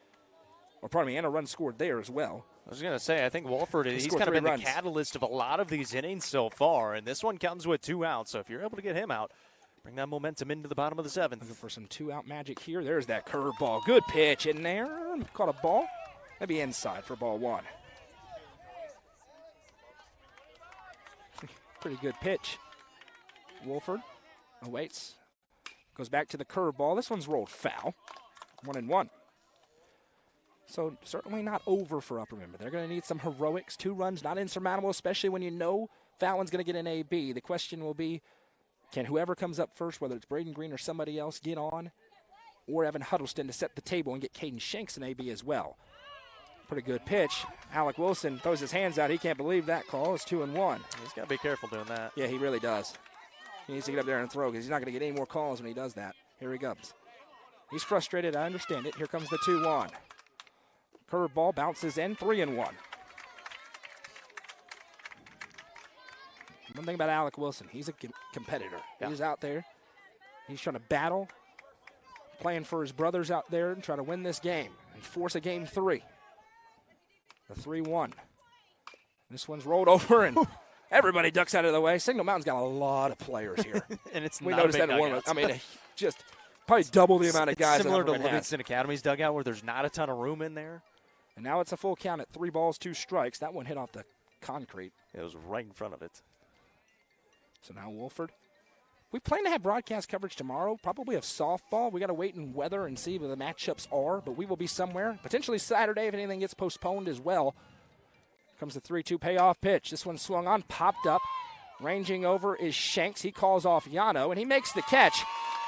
And a run scored there as well. I was going to say, I think Wolford, he's kind of been the catalyst of a lot of these innings so far, and this one comes with 2 outs. So if you're able to get him out, bring that momentum into the bottom of the 7th. Looking for some 2-out magic here. There's that curveball. Good pitch in there. Caught a ball. Maybe inside for ball 1. Pretty good pitch. Wolford awaits. Goes back to the curveball. This one's rolled foul. 1-1. So certainly not over for Upperman, but they're going to need some heroics. 2 runs, not insurmountable, especially when you know Fallon's going to get an AB. The question will be, can whoever comes up first, whether it's Braden Green or somebody else, get on, or Evan Huddleston to set the table and get Caden Shanks an AB as well. Pretty good pitch. Alec Wilson throws his hands out. He can't believe that call. It's 2-1. He's got to be careful doing that. Yeah, he really does. He needs to get up there and throw because he's not going to get any more calls when he does that. Here he comes. He's frustrated. I understand it. Here comes the 2-1. Curveball bounces in, 3-1. One thing about Alec Wilson, he's a competitor. Yeah. He's out there. He's trying to battle, playing for his brothers out there and try to win this game and force a game 3. The 3-1. This one's rolled over and everybody ducks out of the way. Signal Mountain's got a lot of players here. And it's we not noticed a big that in warm-up. dugout. I mean, just probably double the amount of guys. Similar to Upperman has. Livingston Academy's dugout where there's not a ton of room in there. And now it's a full count at 3 balls, 2 strikes. That one hit off the concrete. It was right in front of it. So now Wolford. We plan to have broadcast coverage tomorrow, probably of softball. We got to wait in weather and see what the matchups are, but we will be somewhere. Potentially Saturday if anything gets postponed as well. Comes the 3-2 payoff pitch. This one swung on, popped up. Ranging over is Shanks. He calls off Yano, and he makes the catch.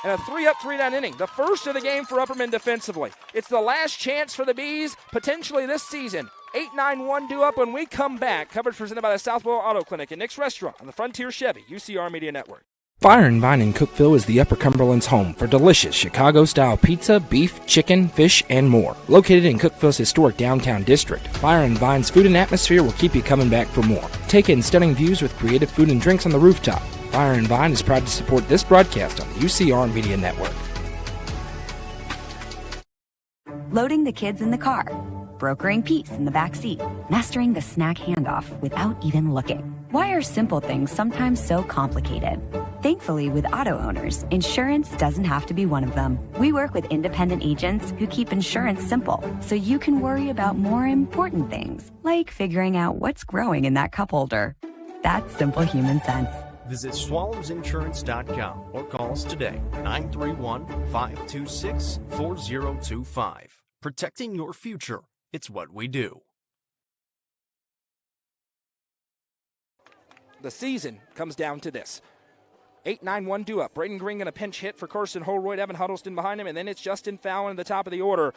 And a 3-up, 3-down inning. The first of the game for Upperman defensively. It's the last chance for the Bees, potentially this season. 8-9-1 due up when we come back. Coverage presented by the Southwell Auto Clinic and Nick's Restaurant on the Frontier Chevy, UCR Media Network. Fire and Vine in Cookeville is the Upper Cumberland's home for delicious Chicago-style pizza, beef, chicken, fish, and more. Located in Cookeville's historic downtown district, Fire and Vine's food and atmosphere will keep you coming back for more. Take in stunning views with creative food and drinks on the rooftop. Fire and Vine is proud to support this broadcast on the UCR Media Network. Loading the kids in the car, brokering peace in the back seat, mastering the snack handoff without even looking. Why are simple things sometimes so complicated? Thankfully, with auto owners, insurance doesn't have to be one of them. We work with independent agents who keep insurance simple, so you can worry about more important things, like figuring out what's growing in that cup holder. That's simple human sense. Visit swallowsinsurance.com or call us today, 931-526-4025. Protecting your future. It's what we do. The season comes down to this. 8-9-1 due up. Braden Green going to pinch hit for Carson Holroyd, Evan Huddleston behind him, and then it's Justin Fallon at the top of the order.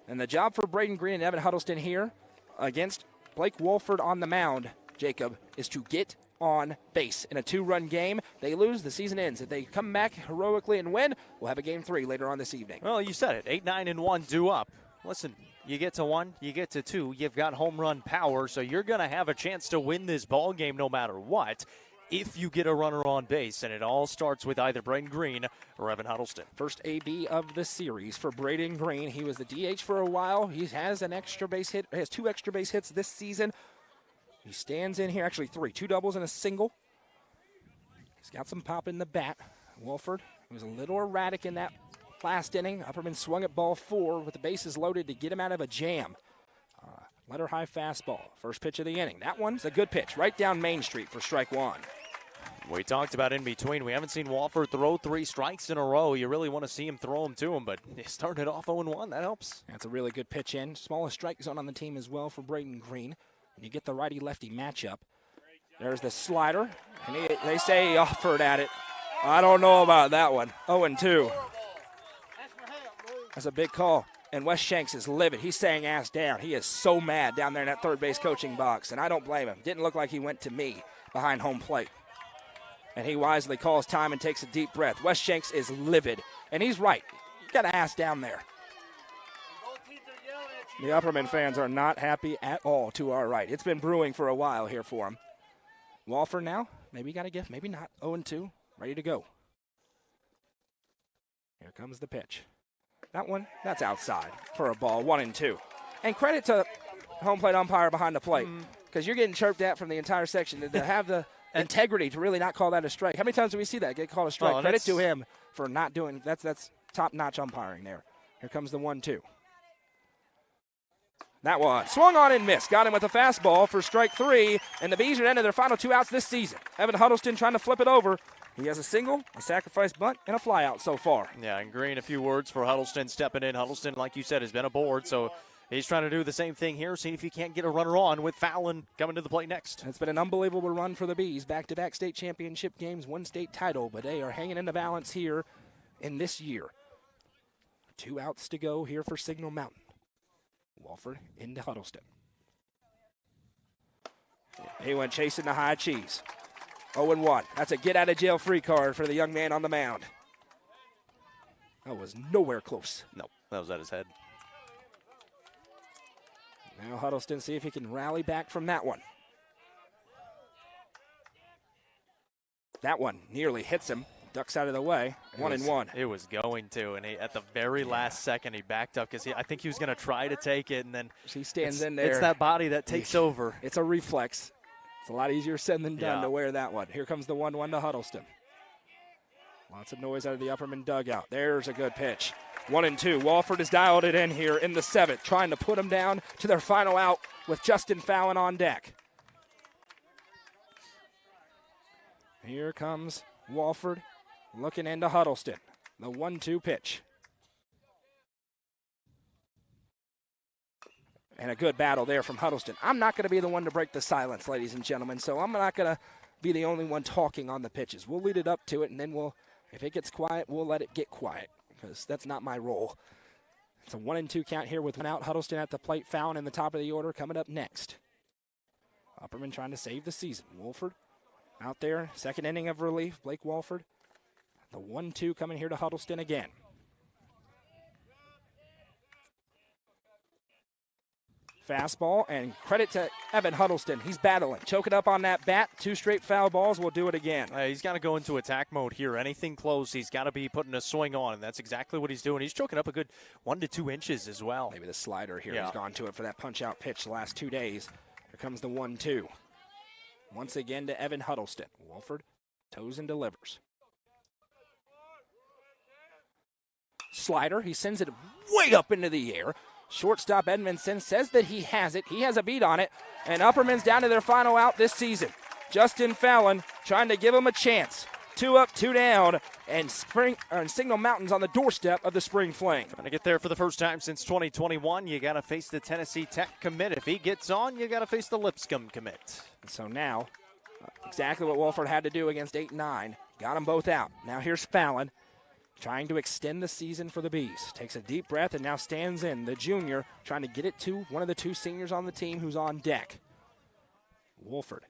And the job for Braden Green and Evan Huddleston here against Blake Wolford on the mound, Jacob, is to get on base. In a 2-run game, they lose, the season ends. If they come back heroically and win, we'll have a game 3 later on this evening. Well, you said it, 8-9-1 due up. Listen, you get to 1, you get to 2, you've got home run power, so you're going to have a chance to win this ball game no matter what if you get a runner on base, and it all starts with either Braden Green or Evan Huddleston. First AB of the series for Braden Green. He was the DH for a while. He has an extra base hit, has 2 extra base hits this season. He stands in here, actually 3, 2 doubles and a single. He's got some pop in the bat. Wolford was a little erratic in that last inning. Upperman swung at ball 4 with the bases loaded to get him out of a jam. Letter high fastball. First pitch of the inning. That one's a good pitch right down Main Street for strike 1. We talked about in between. We haven't seen Wolford throw 3 strikes in a row. You really want to see him throw them to him, but he started off 0-1. That helps. That's a really good pitch in. Smallest strike zone on the team as well for Braden Green. When you get the righty-lefty matchup. There's the slider, and they say he offered at it. I don't know about that one. 0-2. That's a big call. And Wes Shanks is livid. He's saying ass down. He is so mad down there in that third base coaching box, and I don't blame him. Didn't look like he went to me behind home plate. And he wisely calls time and takes a deep breath. Wes Shanks is livid, and he's right. You got to ass down there. The Upperman fans are not happy at all to our right. It's been brewing for a while here for him. Walford now, maybe got a gift, maybe not. 0-2, ready to go. Here comes the pitch. That one, that's outside for a ball, 1-2. And credit to home plate umpire behind the plate, because you're getting chirped at from the entire section to have the integrity to really not call that a strike. How many times do we see that get called a strike? Credit to him for not doing that's top-notch umpiring there. Here comes the 1-2. That one swung on and missed. Got him with a fastball for strike 3, and the Bees are into their final 2 outs this season. Evan Huddleston trying to flip it over. He has a single, a sacrifice bunt, and a flyout so far. Yeah, and Green, a few words for Huddleston stepping in. Huddleston, like you said, has been aboard, so he's trying to do the same thing here, see if he can't get a runner on with Fallon coming to the plate next. It's been an unbelievable run for the Bees. Back-to-back state championship games, 1 state title, but they are hanging in the balance here in this year. 2 outs to go here for Signal Mountain. Walford into Huddleston. He went chasing the high cheese. 0-1. That's a get-out-of-jail-free card for the young man on the mound. That was nowhere close. No, that was at his head. Now Huddleston, see if he can rally back from that one. That one nearly hits him. Ducks out of the way. 1-1. It was going to, and at the very last second, he backed up because I think he was going to try to take it, and then he stands in there. It's that body that takes over. It's a reflex. It's a lot easier said than done to wear that one. Here comes the 1-1 to Huddleston. Lots of noise out of the Upperman dugout. There's a good pitch. 1-2. Walford has dialed it in here in the 7th, trying to put them down to their final out with Justin Fallon on deck. Here comes Walford looking into Huddleston. The 1-2 pitch. And a good battle there from Huddleston. I'm not going to be the one to break the silence, ladies and gentlemen, so I'm not going to be the only one talking on the pitches. We'll lead it up to it, and then if it gets quiet, we'll let it get quiet, because that's not my role. It's a 1-2 count here with 1 out. Huddleston at the plate, Fallon in the top of the order coming up next. Upperman trying to save the season. Wolford out there, 2nd inning of relief. Blake Walford. The 1-2 coming here to Huddleston again. Fastball, and credit to Evan Huddleston. He's battling, choking up on that bat. 2 straight foul balls will do it again. He's got to go into attack mode here. Anything close, he's got to be putting a swing on, and that's exactly what he's doing. He's choking up a good 1 to 2 inches as well. Maybe the slider here. He's gone to it for that punch-out pitch the last 2 days. Here comes the 1-2. Once again to Evan Huddleston. Wolford toes and delivers. Slider, he sends it way up into the air. Shortstop Edmondson says that he has it. He has a beat on it. And Upperman's down to their final out this season. Justin Fallon trying to give him a chance. 2 up, 2 down, and Signal Mountain's on the doorstep of the Spring Fling. Trying to get there for the first time since 2021. You got to face the Tennessee Tech commit. If he gets on, you got to face the Lipscomb commit. And so now, exactly what Wolford had to do against 8-9. Got them both out. Now here's Fallon trying to extend the season for the Bees. Takes a deep breath and now stands in. The junior trying to get it to one of the 2 seniors on the team who's on deck. Wolford.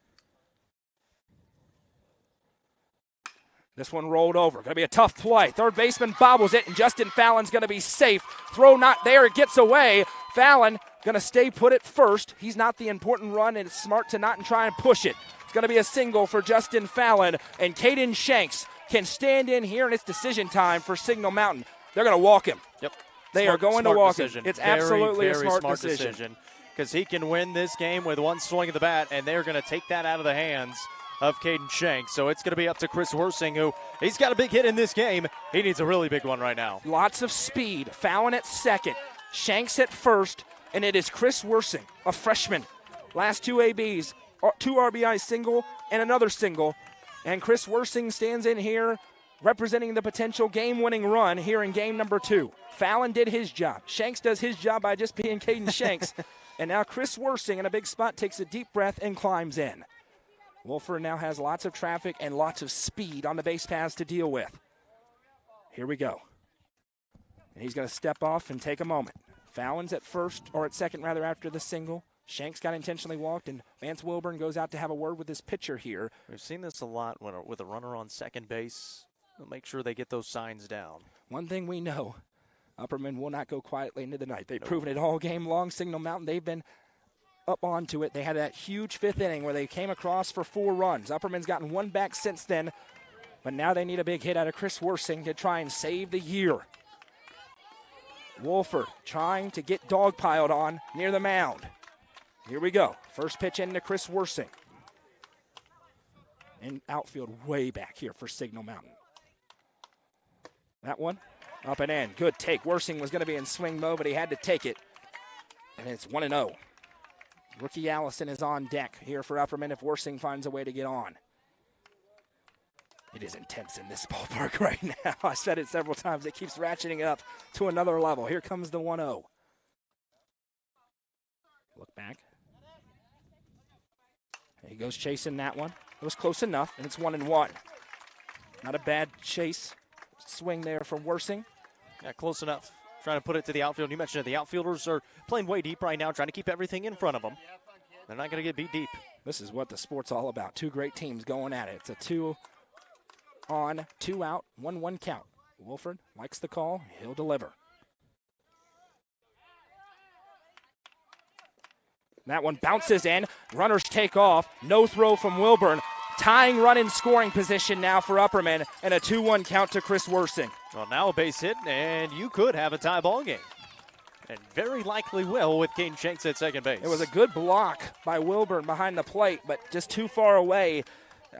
This one rolled over. Going to be a tough play. Third baseman bobbles it, and Justin Fallon's going to be safe. Throw not there. It gets away. Fallon going to stay put at first. He's not the important run, and it's smart to not try and push it. It's going to be a single for Justin Fallon, and Caden Shanks can stand in here, and it's decision time for Signal Mountain. They're going to walk him. Yep. They are going to walk decision. him. It's very, absolutely very a smart decision. Because he can win this game with one swing of the bat, and they're going to take that out of the hands of Caden Shanks. So it's going to be up to Chris Worsing, who he's got a big hit in this game. He needs a really big one right now. Lots of speed. Fallon at second, Shanks at first, and it is Chris Worsing, a freshman. Last 2 ABs, 2 RBI single and another single. And Chris Worsing stands in here representing the potential game-winning run here in game number 2. Fallon did his job. Shanks does his job by just being Caden Shanks. And now Chris Worsing in a big spot takes a deep breath and climbs in. Wolford now has lots of traffic and lots of speed on the base paths to deal with. Here we go. And he's going to step off and take a moment. Fallon's at first, or at second rather, after the single. Shanks got intentionally walked, and Vance Wilburn goes out to have a word with his pitcher here. We've seen this a lot with a runner on second base. They'll make sure they get those signs down. One thing we know, Upperman will not go quietly into the night. They've proven it all game long. Signal Mountain, they've been up onto it. They had that huge 5th inning where they came across for 4 runs. Upperman's gotten 1 back since then, but now they need a big hit out of Chris Worsing to try and save the year. Wolford trying to get dogpiled on near the mound. Here we go. First pitch into Chris Worsing. In outfield way back here for Signal Mountain. That one up and in. Good take. Worsing was going to be in swing mode, but he had to take it. And it's 1-0. Rookie Allison is on deck here for Upperman if Worsing finds a way to get on. It is intense in this ballpark right now. I said it several times. It keeps ratcheting it up to another level. Here comes the 1-0. Look back. He goes chasing that one. It was close enough, and it's 1-1. Not a bad chase. Swing there from Worsing. Yeah, close enough. Trying to put it to the outfield. You mentioned it. The outfielders are playing way deep right now, trying to keep everything in front of them. They're not going to get beat deep. This is what the sport's all about. 2 great teams going at it. It's a 2 on, 2 out, 1-1 count. Wolford likes the call. He'll deliver. That one bounces in. Runners take off. No throw from Wilburn. Tying run in scoring position now for Upperman, and a 2-1 count to Chris Worsing. Well, now a base hit, and you could have a tie ball game. And very likely will with Caden Shanks at second base. It was a good block by Wilburn behind the plate, but just too far away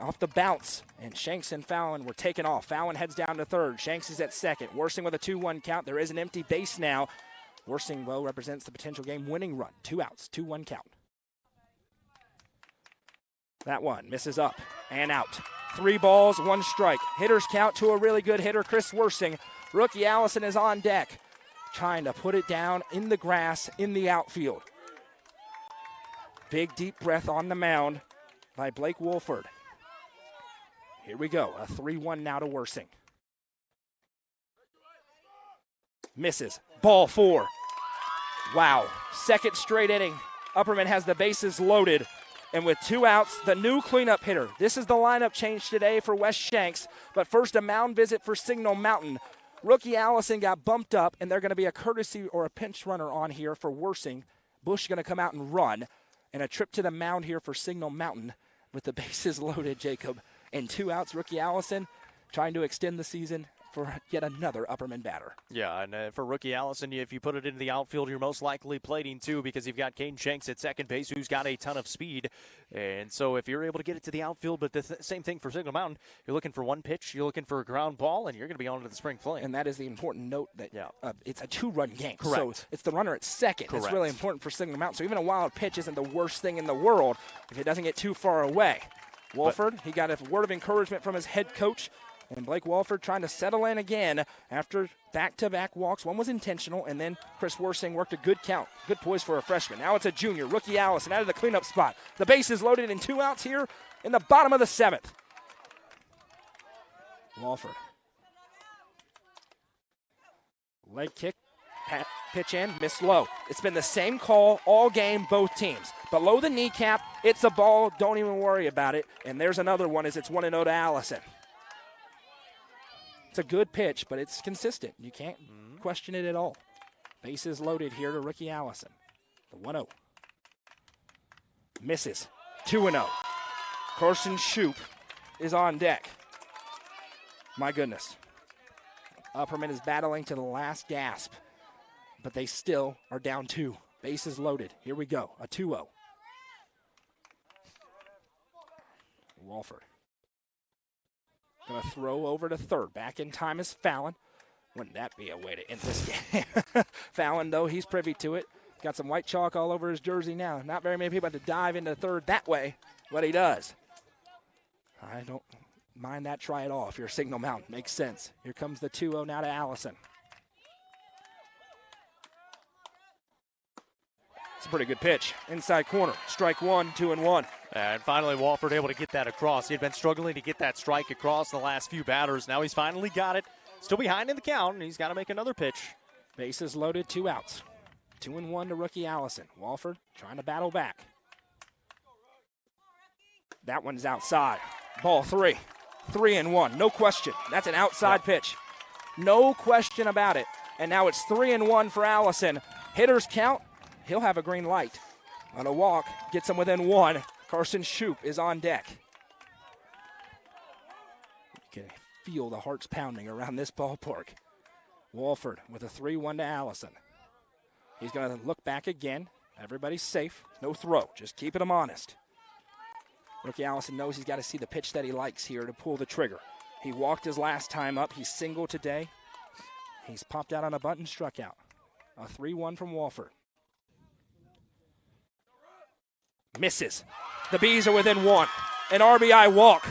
off the bounce. And Shanks and Fallon were taken off. Fallon heads down to third. Shanks is at second. Worsing with a 2-1 count. There is an empty base now. Worsing, though, represents the potential game-winning run. 2 outs, 2-1 count. That one misses up and out. 3 balls, 1 strike. Hitters count to a really good hitter, Chris Worsing. Rookie Allison is on deck, trying to put it down in the grass in the outfield. Big deep breath on the mound by Blake Wolford. Here we go, a 3-1 now to Worsing. Misses, ball 4. Wow, second straight inning. Upperman has the bases loaded. And with 2 outs, the new cleanup hitter. This is the lineup change today for Wes Shanks. But first, a mound visit for Signal Mountain. Rookie Allison got bumped up, and they're going to be a courtesy or a pinch runner on here for Worsing. Bush going to come out and run. And a trip to the mound here for Signal Mountain with the bases loaded, Jacob. And 2 outs, Rookie Allison trying to extend the season for yet another Upperman batter. Yeah, and for rookie Allison, if you put it into the outfield, you're most likely plating too, because you've got Caden Shanks at second base, who's got a ton of speed. And so if you're able to get it to the outfield, but the same thing for Signal Mountain, you're looking for one pitch, you're looking for a ground ball, and you're going to be on to the spring fling. And that is the important note that it's a 2-run game. Correct. So it's the runner at second. Correct. It's really important for Signal Mountain. So even a wild pitch isn't the worst thing in the world if it doesn't get too far away. Walford, he got a word of encouragement from his head coach. And Blake Walford trying to settle in again after back-to-back walks. One was intentional, and then Chris Worsing worked a good count. Good poise for a freshman. Now it's a junior, rookie Allison, out of the cleanup spot. The base is loaded in 2 outs here in the bottom of the 7th. Walford. Leg kick, pitch in, missed low. It's been the same call all game, both teams. Below the kneecap, it's a ball. Don't even worry about it. And there's another one as it's 1-0 to Allison. It's a good pitch, but it's consistent. You can't question it at all. Bases loaded here to rookie Allison. The 1-0. Misses. 2-0. Carson Shoup is on deck. My goodness. Upperman is battling to the last gasp, but they still are down 2. Bases loaded. Here we go. A 2-0. Walford. Going to throw over to third. Back in time is Fallon. Wouldn't that be a way to end this game? Fallon, though, he's privy to it. Got some white chalk all over his jersey now. Not very many people have to dive into third that way, but he does. I don't mind that try at all if you're Signal Mountain. Makes sense. Here comes the 2-0 now to Allison. It's a pretty good pitch. Inside corner. Strike 1, 2-1. And finally, Walford able to get that across. He had been struggling to get that strike across the last few batters. Now he's finally got it. Still behind in the count, and he's got to make another pitch. Bases loaded, 2 outs. 2-1 to rookie Allison. Walford trying to battle back. That one's outside. Ball 3. 3-1. No question. That's an outside pitch. No question about it. And now it's 3-1 for Allison. Hitters count. He'll have a green light. On a walk, gets him within 1. Carson Shoup is on deck. You can feel the hearts pounding around this ballpark. Walford with a 3-1 to Allison. He's going to look back again. Everybody's safe. No throw. Just keeping him honest. Rookie Allison knows he's got to see the pitch that he likes here to pull the trigger. He walked his last time up. He's single today. He's popped out on a bunt and struck out. A 3-1 from Walford. Misses. The Bees are within 1. An RBI walk.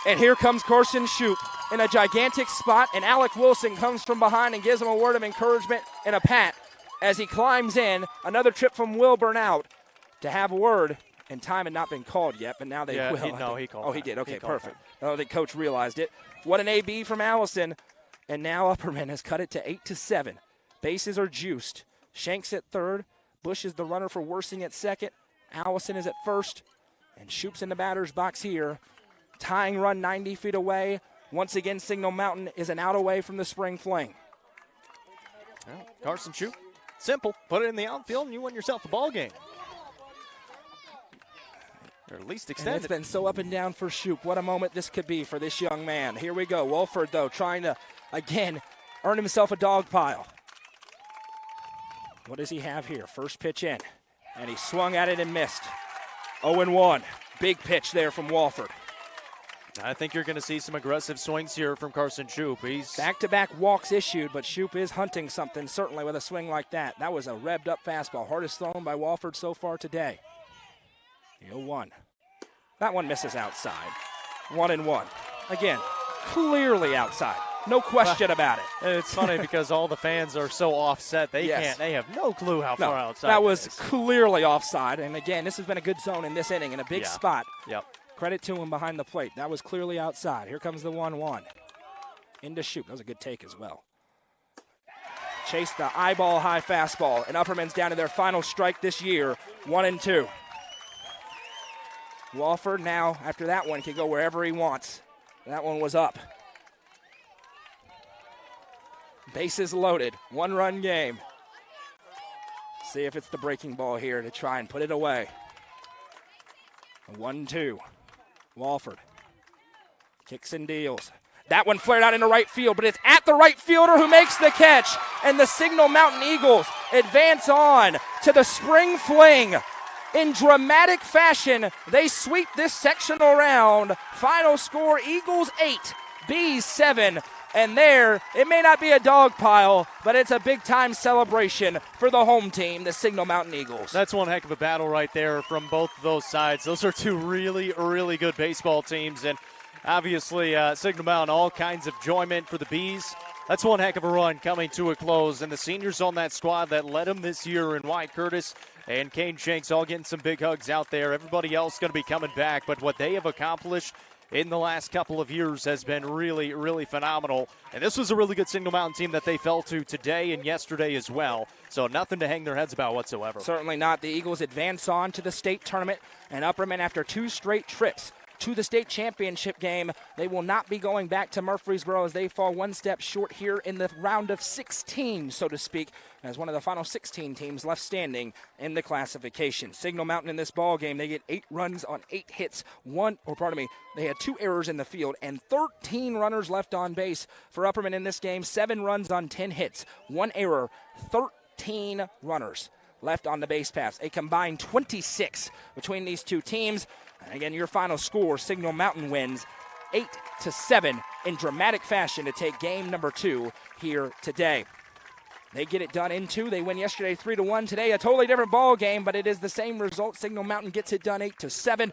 And here comes Carson Shoup in a gigantic spot, and Alec Wilson comes from behind and gives him a word of encouragement and a pat as he climbs in. Another trip from Wilburn out to have a word, and time had not been called yet, but now they will. He called. Oh, he did. Okay, perfect. I don't think Coach realized it. What an AB from Allison, and now Upperman has cut it to 8-7. Bases are juiced. Shanks at third. Bush is the runner for Worsing at second. Allison is at first, and Shoup's in the batter's box here. Tying run 90 feet away. Once again, Signal Mountain is an out away from the spring fling. Well, Carson Shoup, simple. Put it in the outfield, and you win yourself a ball game. Or at least extended. And it's been so up and down for Shoup. What a moment this could be for this young man. Here we go. Walford, though, trying to, again, earn himself a dog pile. What does he have here? First pitch in. And he swung at it and missed. 0-1. Big pitch there from Walford. I think you're going to see some aggressive swings here from Carson Shoup. He's back-to-back walks issued, but Shoup is hunting something, certainly, with a swing like that. That was a revved-up fastball. Hardest thrown by Walford so far today. 0-1. That one misses outside. 1-1. Again, clearly outside. No question about it. It's funny because all the fans are so offset. They can't. They have no clue how far outside that was clearly offside. And, again, this has been a good zone in this inning in a big spot. Yep. Credit to him behind the plate. That was clearly outside. Here comes the 1-1. Into Shoup. That was a good take as well. Chased the eyeball high fastball. And Upperman's down to their final strike this year. 1-2. Walford now, after that one, can go wherever he wants. That one was up. Bases loaded. 1-run game. See if it's the breaking ball here to try and put it away. 1-2. Walford kicks and deals. That one flared out into right field, but it's at the right fielder who makes the catch. And the Signal Mountain Eagles advance on to the spring fling. In dramatic fashion, they sweep this sectional round. Final score, Eagles 8, Bees 7. And there, it may not be a dog pile, but it's a big-time celebration for the home team, the Signal Mountain Eagles. That's one heck of a battle right there from both of those sides. Those are two really, really good baseball teams, and obviously Signal Mountain, all kinds of enjoyment for the Bees. That's one heck of a run coming to a close, and the seniors on that squad that led them this year in Wyatt Curtis and Caden Shanks all getting some big hugs out there. Everybody else going to be coming back, but what they have accomplished in the last couple of years has been really, really phenomenal. And this was a really good Signal Mountain team that they fell to today and yesterday as well. So nothing to hang their heads about whatsoever. Certainly not. The Eagles advance on to the state tournament, and Upperman, after 2 straight trips to the state championship game, they will not be going back to Murfreesboro as they fall one step short here in the round of 16, so to speak, as one of the final 16 teams left standing in the classification. Signal Mountain in this ball game, they get 8 runs on 8 hits. They had 2 errors in the field and 13 runners left on base for Upperman in this game. 7 runs on 10 hits, 1 error, 13 runners left on the base paths. A combined 26 between these two teams. And again, your final score, Signal Mountain wins 8-7 in dramatic fashion to take game number 2 here today. They get it done in 2. They win yesterday 3-1. Today, a totally different ball game, but it is the same result. Signal Mountain gets it done 8-7.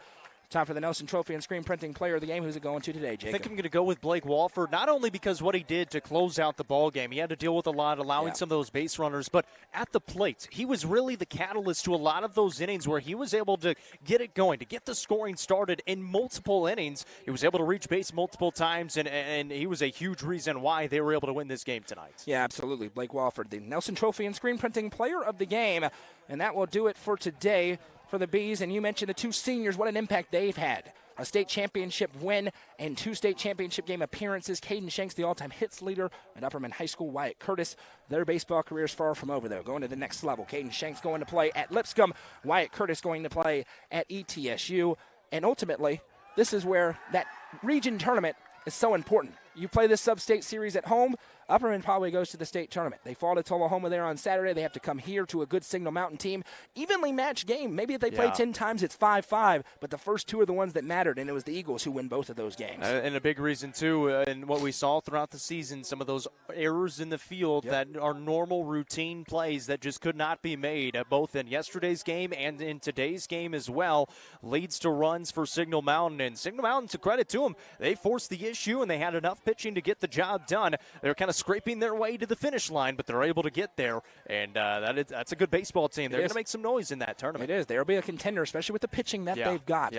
Time for the Nelson Trophy and Screen Printing Player of the Game. Who's it going to today, Jacob? I think I'm going to go with Blake Walford, not only because what he did to close out the ball game. He had to deal with a lot, allowing some of those base runners, but at the plate, he was really the catalyst to a lot of those innings where he was able to get it going, to get the scoring started in multiple innings. He was able to reach base multiple times, and he was a huge reason why they were able to win this game tonight. Yeah, absolutely. Blake Walford, the Nelson Trophy and Screen Printing Player of the Game. And that will do it for today for the Bees. And you mentioned the 2 seniors, what an impact they've had. A state championship win and 2 state championship game appearances. Caden Shanks, the all-time hits leader at Upperman High School. Wyatt Curtis, their baseball career is far from over, though. Going to the next level. Caden Shanks going to play at Lipscomb. Wyatt Curtis going to play at ETSU. And ultimately, this is where that region tournament is so important. You play this sub-state series at home, Upperman probably goes to the state tournament. They fall to Tullahoma there on Saturday. They have to come here to a good Signal Mountain team. Evenly matched game. Maybe if they play 10 times, it's 5-5, but the first 2 are the ones that mattered, and it was the Eagles who win both of those games. And a big reason, too, and what we saw throughout the season, some of those errors in the field that are normal routine plays that just could not be made, both in yesterday's game and in today's game as well, leads to runs for Signal Mountain. And Signal Mountain, to credit to them, they forced the issue, and they had enough pitching to get the job done. They're kind of scraping their way to the finish line, but they're able to get there, and that's a good baseball team. They're going to make some noise in that tournament. It is. They'll be a contender, especially with the pitching that they've got.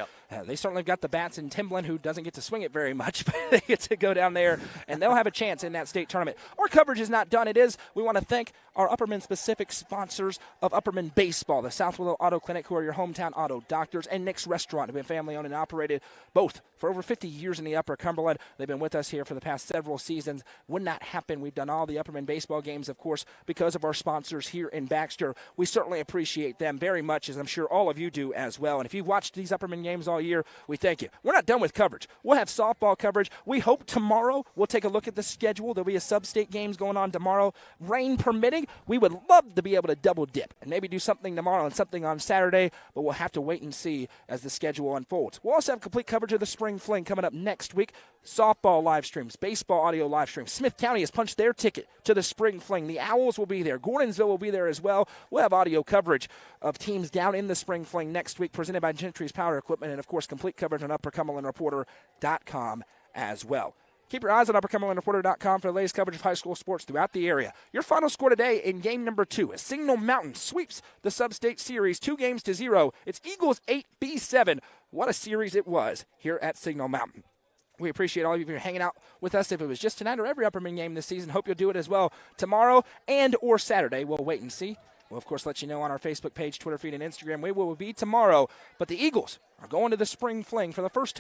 They certainly got the bats in Timblin, who doesn't get to swing it very much, but they get to go down there, and they'll have a chance in that state tournament. Our coverage is not done. It is. We want to thank our Upperman-specific sponsors of Upperman Baseball, the South Willow Auto Clinic, who are your hometown auto doctors, and Nick's Restaurant, who have been family-owned and operated both for over 50 years in the Upper Cumberland. They've been with us here for the past several seasons. Would not happen. We've done all the Upperman baseball games, of course, because of our sponsors here in Baxter. We certainly appreciate them very much, as I'm sure all of you do as well. And if you've watched these Upperman games all year, we thank you. We're not done with coverage. We'll have softball coverage. We hope tomorrow we'll take a look at the schedule. There'll be a sub-state games going on tomorrow. Rain permitting, we would love to be able to double dip and maybe do something tomorrow and something on Saturday, but we'll have to wait and see as the schedule unfolds. We'll also have complete coverage of the spring fling coming up next week. Softball live streams, baseball audio live streams. Smith County has punched their ticket to the spring fling. The Owls will be there. Gordonsville will be there as well. We'll have audio coverage of teams down in the spring fling next week, presented by Gentry's Power Equipment, and, of course, complete coverage on UpperCumberlandReporter.com as well. Keep your eyes on UpperCumberlandReporter.com for the latest coverage of high school sports throughout the area. Your final score today in game number 2 as Signal Mountain sweeps the sub-state series 2-0. It's Eagles 8, Bees 7. What a series it was here at Signal Mountain. We appreciate all of you for hanging out with us. If it was just tonight or every Upperman game this season, hope you'll do it as well tomorrow and or Saturday. We'll wait and see. We'll, of course, let you know on our Facebook page, Twitter feed, and Instagram where we will be tomorrow. But the Eagles are going to the spring fling for the first time